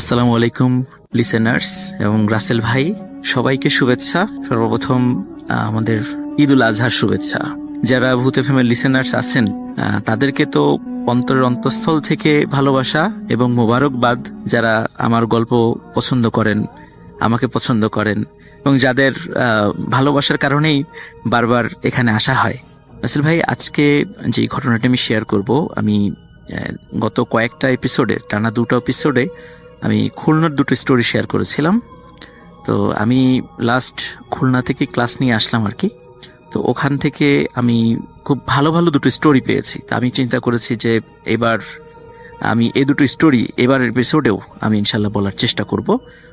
আসসালামু আলাইকুম লিসেনার্স এবং রাসেল ভাই, সবাইকে শুভেচ্ছা। সর্বপ্রথম আমাদের ঈদুল আজহার শুভেচ্ছা। যারা ভূত এফএমের লিসেনার্স আছেন তাদেরকে তো অন্তরের অন্তঃস্থল থেকে ভালোবাসা এবং মোবারকবাদ। যারা আমার গল্প পছন্দ করেন, আমাকে পছন্দ করেন এবং যাদের ভালোবাসার কারণেই বারবার এখানে আসা হয়। রাসেল ভাই, আজকে যে ঘটনাটি আমি শেয়ার করব, আমি গত কয়েকটা এপিসোডে, টানা দুটো এপিসোডে আমি খুলনার দুটো স্টোরি শেয়ার করেছিলাম। তো আমি লাস্ট খুলনা থেকে ক্লাস নিয়ে আসলাম আর কি। তো ওখান থেকে আমি খুব ভালো ভালো দুটো স্টোরি পেয়েছি। তা আমি চিন্তা করেছি যে এবার আমি এই দুটো স্টোরি এবার এপিসোডেও আমি ইনশাল্লাহ বলার চেষ্টা করব।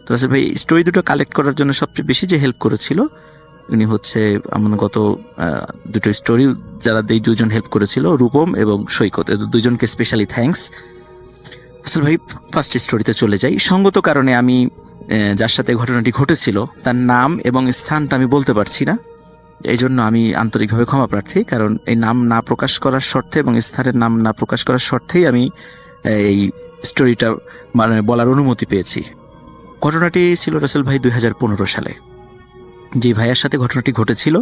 তো আসলে ভাই, স্টোরি দুটো কালেক্ট করার জন্য সবচেয়ে বেশি যে হেল্প করেছিল উনি হচ্ছে আমার গত দুটো স্টোরি যারা এই দুজন হেল্প করেছিল, রূপম এবং সৈকত, দুজনকে স্পেশালি থ্যাঙ্কস। আসলে ভাই, ফার্স্ট স্টোরিতে চলে যাই। সঙ্গত কারণে আমি যার সাথে ঘটনাটি ঘটেছিল তার নাম এবং স্থানটা আমি বলতে পারছি না, এই জন্য আমি আন্তরিকভাবে ক্ষমা প্রার্থী। কারণ এই নাম না প্রকাশ করার শর্তে এবং স্থানের নাম না প্রকাশ করার শর্তেই আমি এই স্টোরিটা মানে বলার অনুমতি পেয়েছি। ঘটনাটি ছিল রাসেল ভাই 2015 সালে। যে ভাইয়ের সাথে ঘটনাটি ঘটেছিল,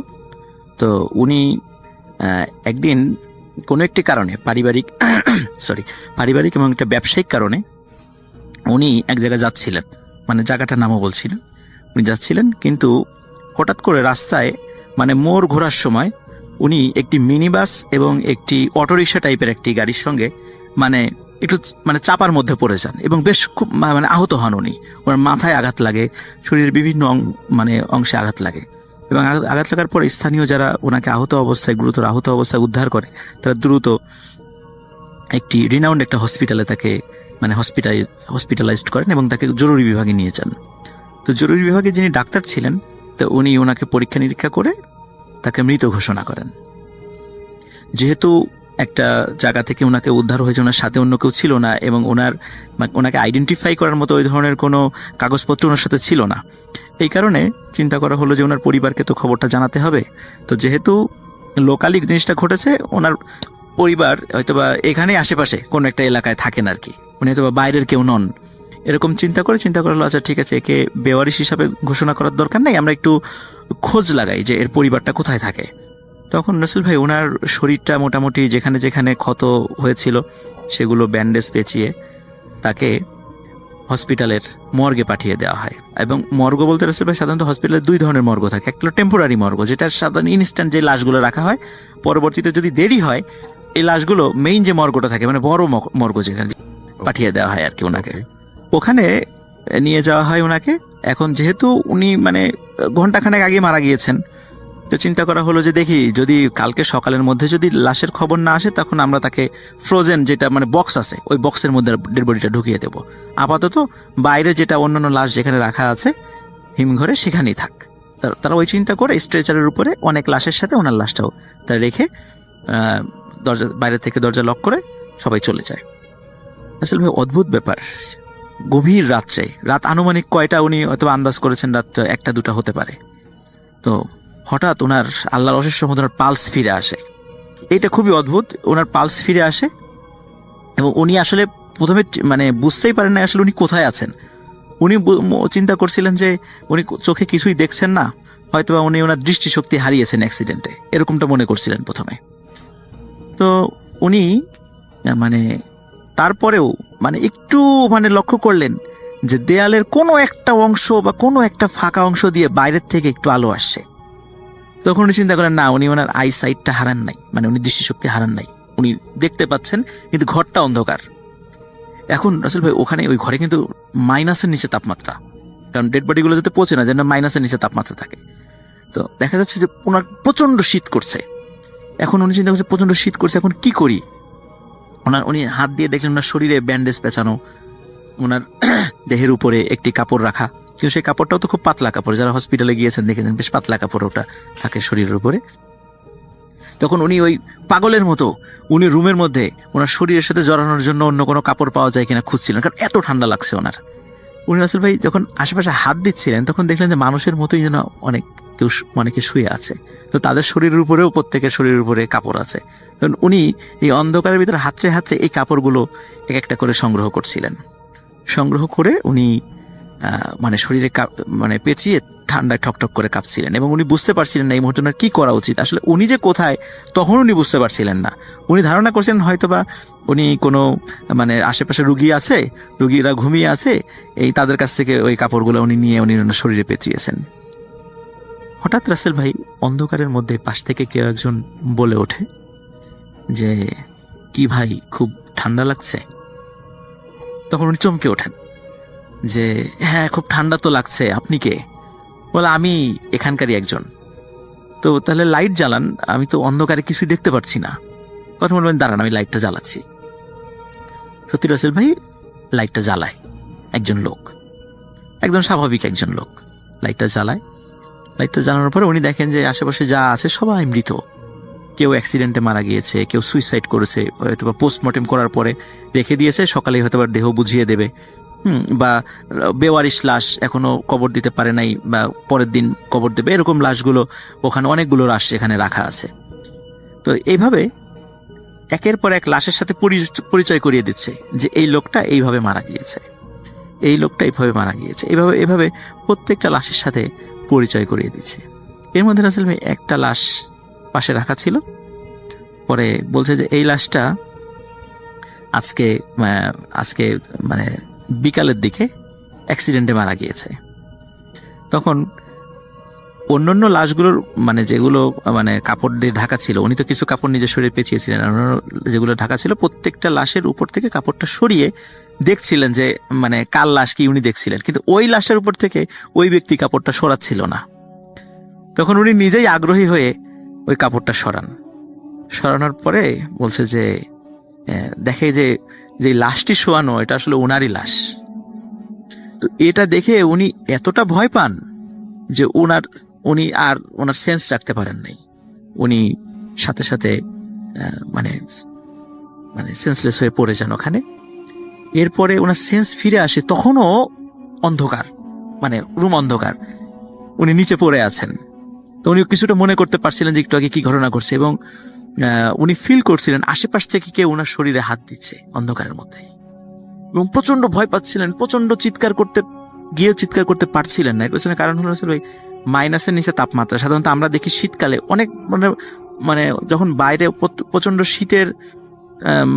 তো উনি একদিন কোনো একটি কারণে পারিবারিক এবং একটা ব্যবসায়িক কারণে উনি এক জায়গায় যাচ্ছিলেন, মানে জায়গাটার নামও বলছিল। উনি যাচ্ছিলেন, কিন্তু হঠাৎ করে রাস্তায় মানে মোড় ঘোরার সময় উনি একটি মিনি বাস এবং একটি অটোরিকশা টাইপের একটি গাড়ির সঙ্গে মানে একটু মানে চাপার মধ্যে পড়ে যান এবং বেশ খুব মানে আহত হন উনি। ওনার মাথায় আঘাত লাগে, শরীরের বিভিন্ন অংশে আঘাত লাগে এবং আঘাত লাগার পর স্থানীয় যারা ওনাকে গুরুতর আহত অবস্থায় উদ্ধার করে, তারা দ্রুত একটি রিনাউন্ড একটা হসপিটালে তাকে মানে হসপিটালাইজড করেন এবং তাকে জরুরি বিভাগে নিয়ে যান। তো জরুরি বিভাগে যিনি ডাক্তার ছিলেন, তো উনি ওনাকে পরীক্ষা নিরীক্ষা করে তাকে মৃত ঘোষণা করেন। যেহেতু একটা জায়গা থেকে ওনাকে উদ্ধার হয়েছে, ওনার সাথে অন্য কেউ ছিল না এবং ওনাকে আইডেন্টিফাই করার মতো ওই ধরনের কোনো কাগজপত্র ওনার সাথে ছিল না। এই কারণে চিন্তা করা হলো যে ওনার পরিবারকে তো খবরটা জানাতে হবে। তো যেহেতু লোকালি জিনিসটা ঘটেছে, ওনার পরিবার হয়তোবা এখানেই আশেপাশে কোনো একটা এলাকায় থাকেন আর কি, উনি হয়তোবা বাইরের কেউ নন। এরকম চিন্তা করা হলো, আচ্ছা ঠিক আছে, একে বেওয়ারিশ হিসাবে ঘোষণা করার দরকার নেই, আমরা একটু খোঁজ লাগাই যে এর পরিবারটা কোথায় থাকে। তখন রাসেল ভাই ওনার শরীরটা মোটামুটি যেখানে যেখানে ক্ষত হয়েছিল সেগুলো ব্যান্ডেজ পেঁচিয়ে তাকে হসপিটালের মর্গে পাঠিয়ে দেওয়া হয়। এবং মর্গ বলতে রাসেল ভাই, সাধারণত হসপিটালে দুই ধরনের মর্গ থাকে। একটা টেম্পোরারি মর্গ, যেটা সাধারণ ইনস্ট্যান্ট যে লাশগুলো রাখা হয়, পরবর্তীতে যদি দেরি হয় এই লাশগুলো মেইন যে মর্গটা থাকে মানে বড় মর্গ, যেখানে পাঠিয়ে দেওয়া হয় আর কি ওনাকে, ওখানে নিয়ে যাওয়া হয় ওনাকে। এখন যেহেতু উনি মানে ঘন্টাখানেক আগে মারা গিয়েছেন, তো চিন্তা করা হলো যে দেখি যদি কালকে সকালের মধ্যে যদি লাশের খবর না আসে, তখন আমরা তাকে ফ্রোজেন যেটা মানে বক্স আছে ওই বক্সের মধ্যে ডেড বডিটা ঢুকিয়ে দেবো। আপাতত বাইরে যেটা অন্যান্য লাশ যেখানে রাখা আছে হিমঘরে, সেখানেই থাক। তারা ওই চিন্তা করে স্ট্রেচারের উপরে অনেক লাশের সাথে ওনার লাশটাও তারা রেখে বাইরে থেকে দরজা লক করে সবাই চলে যায়। আসলে ভাই অদ্ভুত ব্যাপার, গভীর রাত আনুমানিক কয়টা উনি হয়তো আন্দাজ করেছেন, রাত 1-2 হতে পারে। তো হঠাৎ ওনার আল্লাহর অশেষ রহমতে ওনার পালস ফিরে আসে। এটা খুবই অদ্ভুত, ওনার পালস ফিরে আসে এবং উনি আসলে প্রথমে মানে বুঝতেই পারেন না আসলে উনি কোথায় আছেন। উনি চিন্তা করছিলেন যে উনি চোখে কিছুই দেখছেন না, হয়তো উনি ওনার দৃষ্টিশক্তি হারিয়েছেন অ্যাক্সিডেন্টে, এরকমটা মনে করছিলেন প্রথমে। তো উনি মানে তারপরেও মানে একটু মানে লক্ষ্য করলেন যে দেয়ালের কোনো একটা অংশ বা কোনো একটা ফাঁকা অংশ দিয়ে বাইরের থেকে একটু আলো আসছে। তখন উনি চিন্তা করেন না, উনি ওনার আইসাইটটা হারান নাই, মানে উনি দৃষ্টিশক্তি হারান নাই, উনি দেখতে পাচ্ছেন, কিন্তু ঘরটা অন্ধকার। এখন রাসেল ভাই ওখানে ওই ঘরে কিন্তু মাইনাসের নিচে তাপমাত্রা, কারণ ডেড বডিগুলো যাতে পচে না, যেন মাইনাসের নিচে তাপমাত্রা থাকে। তো দেখা যাচ্ছে যে ওনার প্রচণ্ড শীত করছে। এখন উনি চিন্তা করছে প্রচণ্ড শীত করছে, এখন কি করি। উনি হাত দিয়ে দেখলেন ওনার শরীরে ব্যান্ডেজ পেঁচানো, ওনার দেহের উপরে একটি কাপড় রাখা, কিন্তু সেই কাপড়টাও তো খুব পাতলা কাপড়, যারা হসপিটালে গিয়েছেন দেখেছেন বেশ পাতলা কাপড় ওটা থাকে শরীরের উপরে। তখন উনি ওই পাগলের মতো উনি রুমের মধ্যে ওনার শরীরের সাথে জড়ানোর জন্য অন্য কোনো কাপড় পাওয়া যায় কিনা খুঁজছিলেন, কারণ এত ঠান্ডা লাগছে ওনার। উনি রাসেল ভাই যখন আশেপাশে হাত দিচ্ছিলেন, তখন দেখলেন যে মানুষের মতোই যেন অনেকে শুয়ে আছে। তো তাদের শরীরের উপরেও প্রত্যেকের শরীরের উপরে কাপড় আছে। তখন উনি এই অন্ধকারের ভিতরে হাতড়ে এই কাপড়গুলো এক একটা করে সংগ্রহ করছিলেন। সংগ্রহ করে উনি মানে শরীরে মানে পেঁচিয়ে ঠান্ডায় ঠকঠক করে কাঁপছিলেন এবং উনি বুঝতে পারছিলেন না এই মুহূর্তে ওনার কী করা উচিত। আসলে উনি যে কোথায় তখন উনি বুঝতে পারছিলেন না। উনি ধারণা করছেন হয়তোবা উনি কোনো মানে আশেপাশে রুগী আছে, রুগীরা ঘুমিয়ে আছে, এই তাদের কাছ থেকে ওই কাপড়গুলো উনি নিয়ে উনি ওনার শরীরে পেঁচিয়েছেন। হঠাৎ রাসেল ভাই অন্ধকারের মধ্যে পাশ থেকে কেউ একজন বলে ওঠে যে, কি ভাই খুব ঠান্ডা লাগছে? তখন উনি চমকে ওঠেন যে, হ্যাঁ খুব ঠান্ডা তো লাগছে, আপনি কে? বলে, আমি এখানকারই একজন। তো তাহলে লাইট জ্বালান, আমি তো অন্ধকারে কিছুই দেখতে পাচ্ছি না। কথা বলবেন, দাঁড়ান আমি লাইটটা জ্বালাচ্ছি। সত্যি রাসেল ভাই লাইটটা জ্বালায় একজন লোক, একদম স্বাভাবিক একজন লোক লাইটটা জ্বালায়। লাইটটা জ্বালানোর পরে উনি দেখেন যে আশেপাশে যা আছে সবাই মৃত। কেউ অ্যাক্সিডেন্টে মারা গিয়েছে, কেউ সুইসাইড করেছে, হয়তো বা পোস্টমর্টেম করার পরে রেখে দিয়েছে, সকালে হয়তো বা দেহ বুঝিয়ে দেবে, বা বেওয়ারিশ লাশ এখনো কবর দিতে পারে নাই বা পরের দিন কবর দেবে, এরকম লাশগুলো ওখানে অনেকগুলো লাশ এখানে রাখা আছে। তো এইভাবে একের পর এক লাশের সাথে পরিচয় করিয়ে দিচ্ছে যে এই লোকটা এইভাবে মারা গিয়েছে, এই লোকটা এইভাবে মারা গিয়েছে, এইভাবে এভাবে প্রত্যেকটা লাশের সাথে পরিচয় করিয়ে দিচ্ছে। এর মধ্যে রাসেল ভাই একটা লাশ পাশে রাখা ছিল। পরে বলছে যে এই লাশটা আজকে আজকে মানে বিকালের দিকে অ্যাক্সিডেন্টে মারা গিয়েছে। তখন অন্যান্য লাশগুলোর মানে যেগুলো মানে কাপড় দিয়ে ঢাকা ছিল, উনি তো কিছু কাপড় নিজের শরীরে পেঁচিয়েছিলেন, অন্যান্য যেগুলো ঢাকা ছিল প্রত্যেকটা লাশের উপর থেকে কাপড়টা সরিয়ে দেখছিলেন যে মানে কার লাশ কি উনি দেখছিলেন, কিন্তু ওই লাশের উপর থেকে ওই ব্যক্তি কাপড়টা সরাচ্ছিল না। তখন উনি নিজেই আগ্রহী হয়ে ওই কাপড়টা সরানোর পরে বলছে যে দেখে যে লাশটি শোয়ানো এটা আসলে ওনারই লাশ। তো এটা দেখে উনি এতটা ভয় পান যে উনি আর ওনার সেন্স রাখতে পারেন নাই। উনি সাথে সাথে মানে সেন্সলেস হয়ে পড়ে যান ওখানে। এরপরে ওনার সেন্স ফিরে আসে, তখনও অন্ধকার, মানে রুম অন্ধকার, উনি নিচে পড়ে আছেন। তো উনি কিছুটা মনে করতে পারছিলেন যে একটু আগে কি ঘটনা ঘটছে, এবং উনি ফিল করছিলেন আশেপাশ থেকে কেউ ওনার শরীরে হাত দিচ্ছে অন্ধকারের মধ্যে, এবং প্রচন্ড ভয় পাচ্ছিলেন, প্রচন্ড চিৎকার করতে পারছিলেন না। এর পেছনে কারণ হলো আসলে ওই মাইনাসের নিচে তাপমাত্রা। সাধারণত আমরা দেখি শীতকালে অনেক মানে যখন বাইরে প্রচন্ড শীতের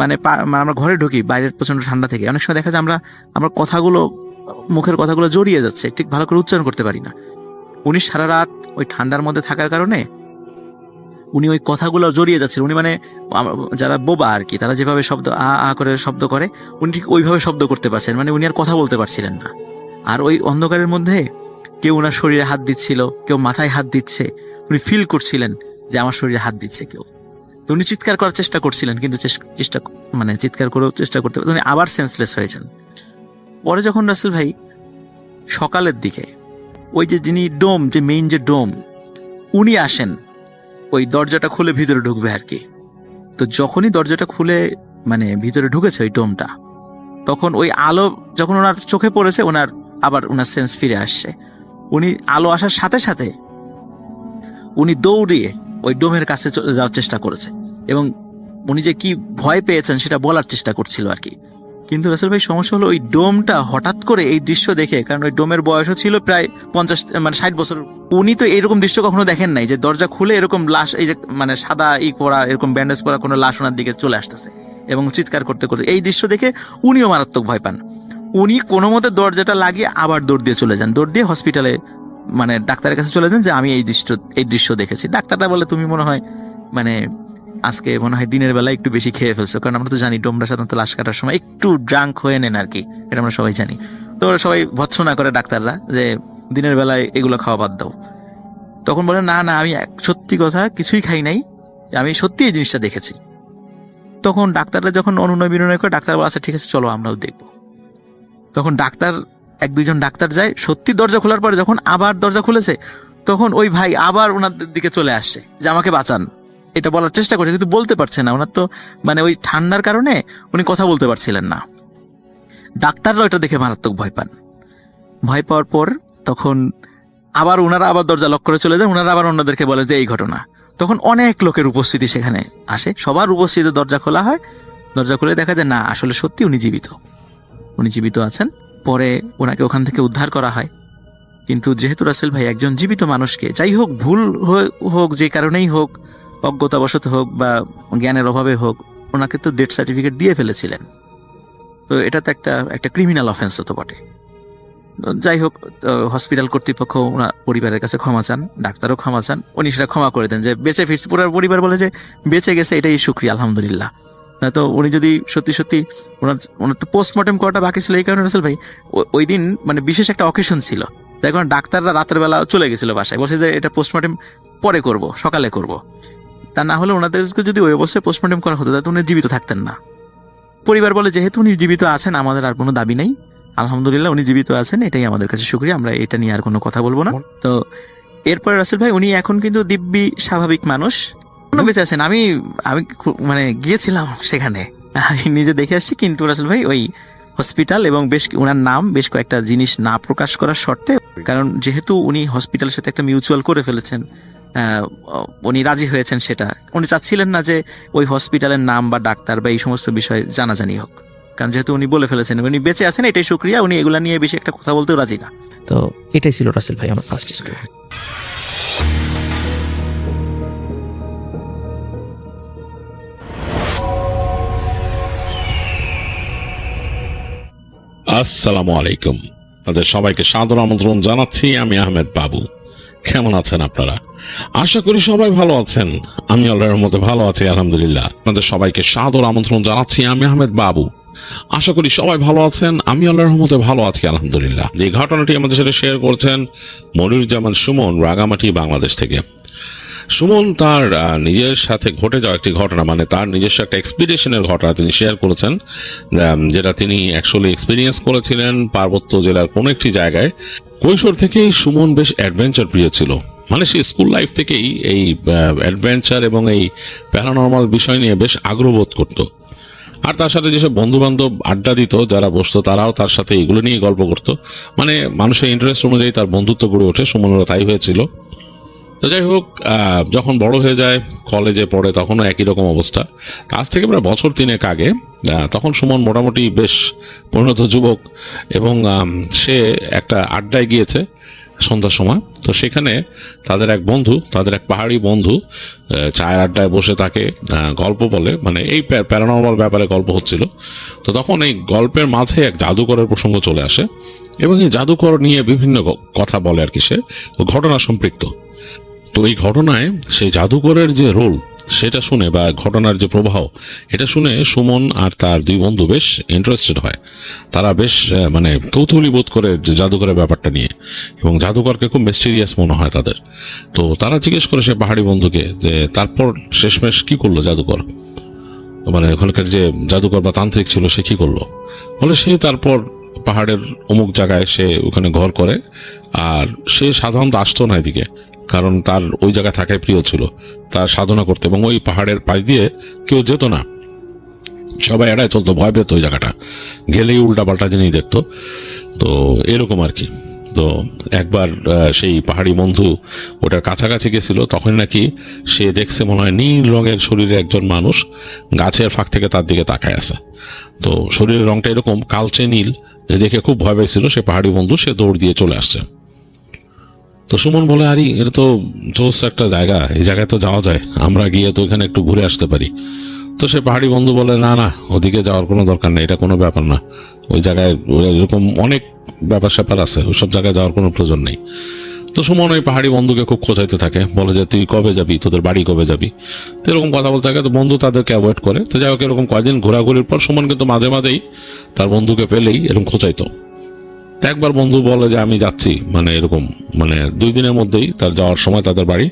মানে আমরা ঘরে ঢুকি বাইরের প্রচন্ড ঠান্ডা থেকে, অনেক সময় দেখা যায় আমরা কথাগুলো, মুখের কথাগুলো জড়িয়ে যাচ্ছে, ঠিক ভালো করে উচ্চারণ করতে পারি না। উনি সারা রাত ওই ঠান্ডার মধ্যে থাকার কারণে উনি ওই কথাগুলো জড়িয়ে যাচ্ছেন। উনি মানে যারা বোবা আর কি, তারা যেভাবে শব্দ আ করে শব্দ করে, উনি ঠিক ওইভাবে শব্দ করতে পারছেন, মানে উনি আর কথা বলতে পারছিলেন না। আর ওই অন্ধকারের মধ্যে কেউ ওনার শরীরে হাত দিচ্ছিল, কেউ মাথায় হাত দিচ্ছে, উনি ফিল করছিলেন যে আমার শরীরে হাত দিচ্ছে কেউ। তো উনি চিৎকার করার চেষ্টা করছিলেন, কিন্তু চিৎকার করেও চেষ্টা করতে উনি আবার সেন্সলেস হয়ে যান। পরে যখন রাসেল ভাই সকালের দিকে ওই যে যিনি ডোম, যে মেইন যে ডোম, উনি আসেন ওই দরজাটা খুলে ভিতরে ঢুকবে আর কি। তো যখনই দরজাটা খুলে মানে ভিতরে ঢুকেছে ওই ডোমটা, তখন ওই আলো যখন ওনার চোখে পড়েছে, আবার ওনার সেন্স ফিরে আসছে। উনি আলো আসার সাথে সাথে উনি দৌড়িয়ে ওই ডোমের কাছে যাওয়ার চেষ্টা করেছে, এবং উনি যে কি ভয় পেয়েছেন সেটা বলার চেষ্টা করছিল আর কি। কিন্তু রাসেল ভাই সমস্যা হলো ওই ডোমটা হঠাৎ করে এই দৃশ্য দেখে, কারণ ওই ডোমের বয়সও ছিল প্রায় 60 বছর, উনি তো এরকম দৃশ্য কখনো দেখেন নাই যে দরজা খুলে এরকম লাশ, এই যে মানে সাদা পরা এরকম ব্যান্ডেজ পরা কোনো লাশ ওনার দিকে চলে আসতেছে এবং চিৎকার করতে করতে। এই দৃশ্য দেখে উনিও মারাত্মক ভয় পান। উনি কোনো মতে দরজাটা লাগিয়ে আবার দৌড় দিয়ে হসপিটালে মানে ডাক্তারের কাছে চলে যান যে আমি এই দৃশ্য দেখেছি। ডাক্তাররা বলে, তুমি মনে হয় মানে আজকে মনে হয় দিনের বেলা একটু বেশি খেয়ে ফেলছো, কারণ আমরা তো জানি ডোমরা সাধারণত লাশ কাটার সময় একটু ড্রাঙ্ক হয়ে নেন আর কি, এটা আমরা সবাই জানি। তো ওরা সবাই ভৎসনা করে ডাক্তাররা যে দিনের বেলায় এগুলো খাওয়া বাদ দাও। তখন বলে, না আমি সত্যি কথা কিছুই খাই নাই, আমি সত্যি এই জিনিসটা দেখেছি। তখন ডাক্তাররা যখন অনুনয় বিনয় করে, ডাক্তার বলে আচ্ছা ঠিক আছে চলো আমরাও দেখবো। তখন এক দুইজন ডাক্তার যায়, সত্যি দরজা খোলার পরে যখন আবার দরজা খুলেছে, তখন ওই ভাই আবার ওনাদের দিকে চলে আসছে যে আমাকে বাঁচান, এটা বলার চেষ্টা করছে, কিন্তু বলতে পারছে না। ওনার তো মানে ওই ঠান্ডার কারণে উনি কথা বলতে পারছিলেন না। ডাক্তাররা ওটা দেখে মারাত্মক ভয় পান। ভয় পাওয়ার পর তখন ওনারা আবার দরজা লক করে চলে যান। ওনারা আবার অন্যদেরকে বলে যে এই ঘটনা। তখন অনেক লোকের উপস্থিতি সেখানে আসে, সবার উপস্থিতিতে দরজা খোলা হয়। দরজা খুলে দেখা যায় না, আসলে সত্যি উনি জীবিত আছেন। পরে ওনাকে ওখান থেকে উদ্ধার করা হয়। কিন্তু যেহেতু রাসেল ভাই একজন জীবিত মানুষকে, যাই হোক ভুল হোক যে কারণেই হোক, অজ্ঞতাবশত হোক বা জ্ঞানের অভাবে হোক, ওনাকে তো ডেথ সার্টিফিকেট দিয়ে ফেলেছিলেন। তো এটা তো একটা ক্রিমিনাল অফেন্স হতো বটে। যাই হোক, হসপিটাল কর্তৃপক্ষ ওনার পরিবারের কাছে ক্ষমা চান, ডাক্তারও ক্ষমা চান, উনি সেটা ক্ষমা করে দেন যে বেঁচে ফিরছে। পুরো পরিবার বলে যে বেঁচে গেছে, এটাই শুকরিয়া, আলহামদুলিল্লাহ। তো উনি যদি সত্যি ওনার তো পোস্টমর্টেম করাটা বাকি ছিল, এই কারণে রাসেল ভাই ওই দিন মানে বিশেষ একটা অকেশন ছিল। তাই কারণ ডাক্তাররা রাতের বেলা চলে গেছিল বাসায়, বলছে যে এটা পোস্টমর্টেম পরে করব, সকালে করব। তা না হলে ওনাদেরকে যদি ওই অবস্থায় পোস্টমর্টেম করা হতো তাহলে উনি জীবিত থাকতেন না। পরিবার বলে যেহেতু উনি জীবিত আছেন, আমাদের আর কোনো দাবি নেই, আলহামদুলিল্লাহ উনি জীবিত আছেন, এটাই আমাদের কাছে শুকরিয়া, আমরা এটা নিয়ে আর কোনো কথা বলবো না। তো এরপর রাসেল ভাই উনি এখন কিন্তু দিব্যি স্বাভাবিক মানুষ, বেঁচে আছেন। আমি মানে গিয়েছিলাম সেখানে, আমি নিজে দেখে আসছি। কিন্তু রাসেল ভাই ওই হসপিটাল এবং ওনার নাম বেশ কয়েকটা জিনিস না প্রকাশ করার শর্তে, কারণ যেহেতু উনি হসপিটালের সাথে একটা মিউচুয়াল করে ফেলেছেন, উনি রাজি হয়েছেন, সেটা উনি চাচ্ছিলেন না যে ওই হসপিটালের নাম বা ডাক্তার বা এই সমস্ত বিষয় জানাজানি হোক। কারণ যেহেতু উনি বলে ফেলেছেন উনি বেঁচে আছেন, এটাই শুকরিয়া, উনি এগুলা নিয়ে বেশি একটা কথা বলতেও রাজি না। তো এটাই ছিল রাসেল ভাই আমার ফার্স্ট স্টোরি। আসসালামু আলাইকুম, আপনাদের সবাইকে সাদর আমন্ত্রণ জানাচ্ছি। আমি আহমেদ বাবু। কেমন আছেন আপনারা? আশা করি সবাই ভালো আছেন। আমি আল্লাহর রহমতে ভালো আছি, আলহামদুলিল্লাহ। আপনাদের সবাইকে সাদর আমন্ত্রণ জানাচ্ছি। আমি আহমেদ বাবু। আশা করি সবাই ভালো আছেন। আমি আল্লাহর রহমতে ভালো আছি, আলহামদুলিল্লাহ। যে ঘটনাটি আমাদের সাথে শেয়ার করছেন মনিরুজ্জামান সুমন, রাঙামাটি, বাংলাদেশ থেকে। সুমন তার নিজের সাথে ঘটে যাওয়া একটি ঘটনা, মানে তার নিজস্ব একটা এক্সপিডিশনের ঘটনা তিনি শেয়ার করেছেন, যেটা তিনি অ্যাকচুয়ালি এক্সপিরিয়েন্স করেছিলেন পার্বত্য জেলার কোনো একটি জায়গায়। কৈশোর থেকেই সুমন বেশ অ্যাডভেঞ্চার প্রিয় ছিল, মানে সে স্কুল লাইফ থেকেই এই অ্যাডভেঞ্চার এবং এই প্যারানর্মাল বিষয় নিয়ে বেশ আগ্রহ বোধ করত। আর তার সাথে যেসব বন্ধু বান্ধব আড্ডা দিত, যারা বসতো, তারাও তার সাথে এগুলো নিয়ে গল্প করতো। মানে মানুষের ইন্টারেস্ট অনুযায়ী তার বন্ধুত্ব গড়ে ওঠে, সুমনেরও তাই হয়েছিল। তো যাই হোক, যখন বড় হয়ে যায়, কলেজে পড়ে, তখনও একই রকম অবস্থা। আজ থেকে প্রায় বছর 3 আগে তখন সুমন মোটামুটি বেশ পরিণত যুবক, এবং সে একটা আড্ডায় গিয়েছে সন্ধ্যার সময়। তো সেখানে তাদের এক পাহাড়ি বন্ধু চায়ের আড্ডায় বসে তাকে গল্প বলে, মানে এই প্যারানর্মাল ব্যাপারে গল্প হচ্ছিল। তো তখন এই গল্পের মাঝে এক জাদুকরের প্রসঙ্গ চলে আসে, এবং এই জাদুকর নিয়ে বিভিন্ন কথা বলে আর কি, সে ঘটনা সম্পৃক্ত। তো এই ঘটনায় সেই জাদুকরের যে রোল, সেটা শুনে বা ঘটনার যে প্রবাহ, এটা শুনে সুমন আর তার 2 বন্ধু বেশ ইন্টারেস্টেড হয়। তারা বেশ মানে কৌতূহলী বোধ করে যে জাদুকরের ব্যাপারটা নিয়ে, এবং জাদুকরকে খুব মিস্টিরিয়াস মনে হয় তাদের। তো তারা জিজ্ঞেস করে সে পাহাড়ি বন্ধুকে যে তারপর শেষমেশ কি করলো জাদুকর, মানে ওখানকার যে জাদুকর বা তান্ত্রিক ছিল সে কি করলো। বলে সে তারপর পাহাড়ের অমুক জায়গায় সে ওখানে ঘর করে, আর সে সাধারণত আসতো না এদিকে, কারণ তার ওই জায়গায় থাকাই প্রিয় ছিল, তার সাধনা করতে, এবং ওই পাহাড়ের পাশ দিয়ে কেউ যেত না, সবাই এড়ায় চলতো, ভয় পেত ওই জায়গাটা, গেলেই উল্টা পাল্টা জিনিস দেখতো। তো এরকম আর কি। তো একবার সেই পাহাড়ি বন্ধু ওটার কাছাকাছি গেছিল, তখন নাকি সে দেখছে মনে হয় নীল রঙের শরীরে একজন মানুষ গাছের ফাঁক থেকে তার দিকে তাকায় আছে। তো শরীরের রংটা এরকম কালচে নীল, দেখে খুব ভয় পেয়েছিল সে পাহাড়ি বন্ধু, সে দৌড় দিয়ে চলে আসছে। তো সুমন বলে, আরে এটা তো জোস একটা জায়গা, এই জায়গায় তো যাওয়া যায়, আমরা গিয়ে তো এখানে একটু ঘুরে আসতে পারি। তো সে পাহাড়ি বন্ধু বলে, না না, ওদিকে যাওয়ার কোনো দরকার নেই, এটা কোনো ব্যাপার না, ওই জায়গায় এরকম অনেক ব্যাপার স্যাপার আছে, ওইসব জায়গায় যাওয়ার কোনো প্রয়োজন নেই। তো সুমন ওই পাহাড়ি বন্ধুকে খুব খোঁচাইতে থাকে, বলে যে তুই কবে যাবি, তোদের বাড়ি কবে যাবি, তো এরকম কথা বলতে থাকে। তো বন্ধু তাদেরকে অ্যাভয়েড করে। তো যাই হোক, এরকম কয়েকদিন ঘোরাঘুরির পর সুমন কিন্তু মাঝে মাঝেই তার বন্ধুকে পেলেই এরকম খোঁচাইতো। একবার বন্ধু বলে যে আমি যাচ্ছি, মানে এরকম, মানে 2 দিনের মধ্যেই তার যাওয়ার সময় তাদের বাড়ি।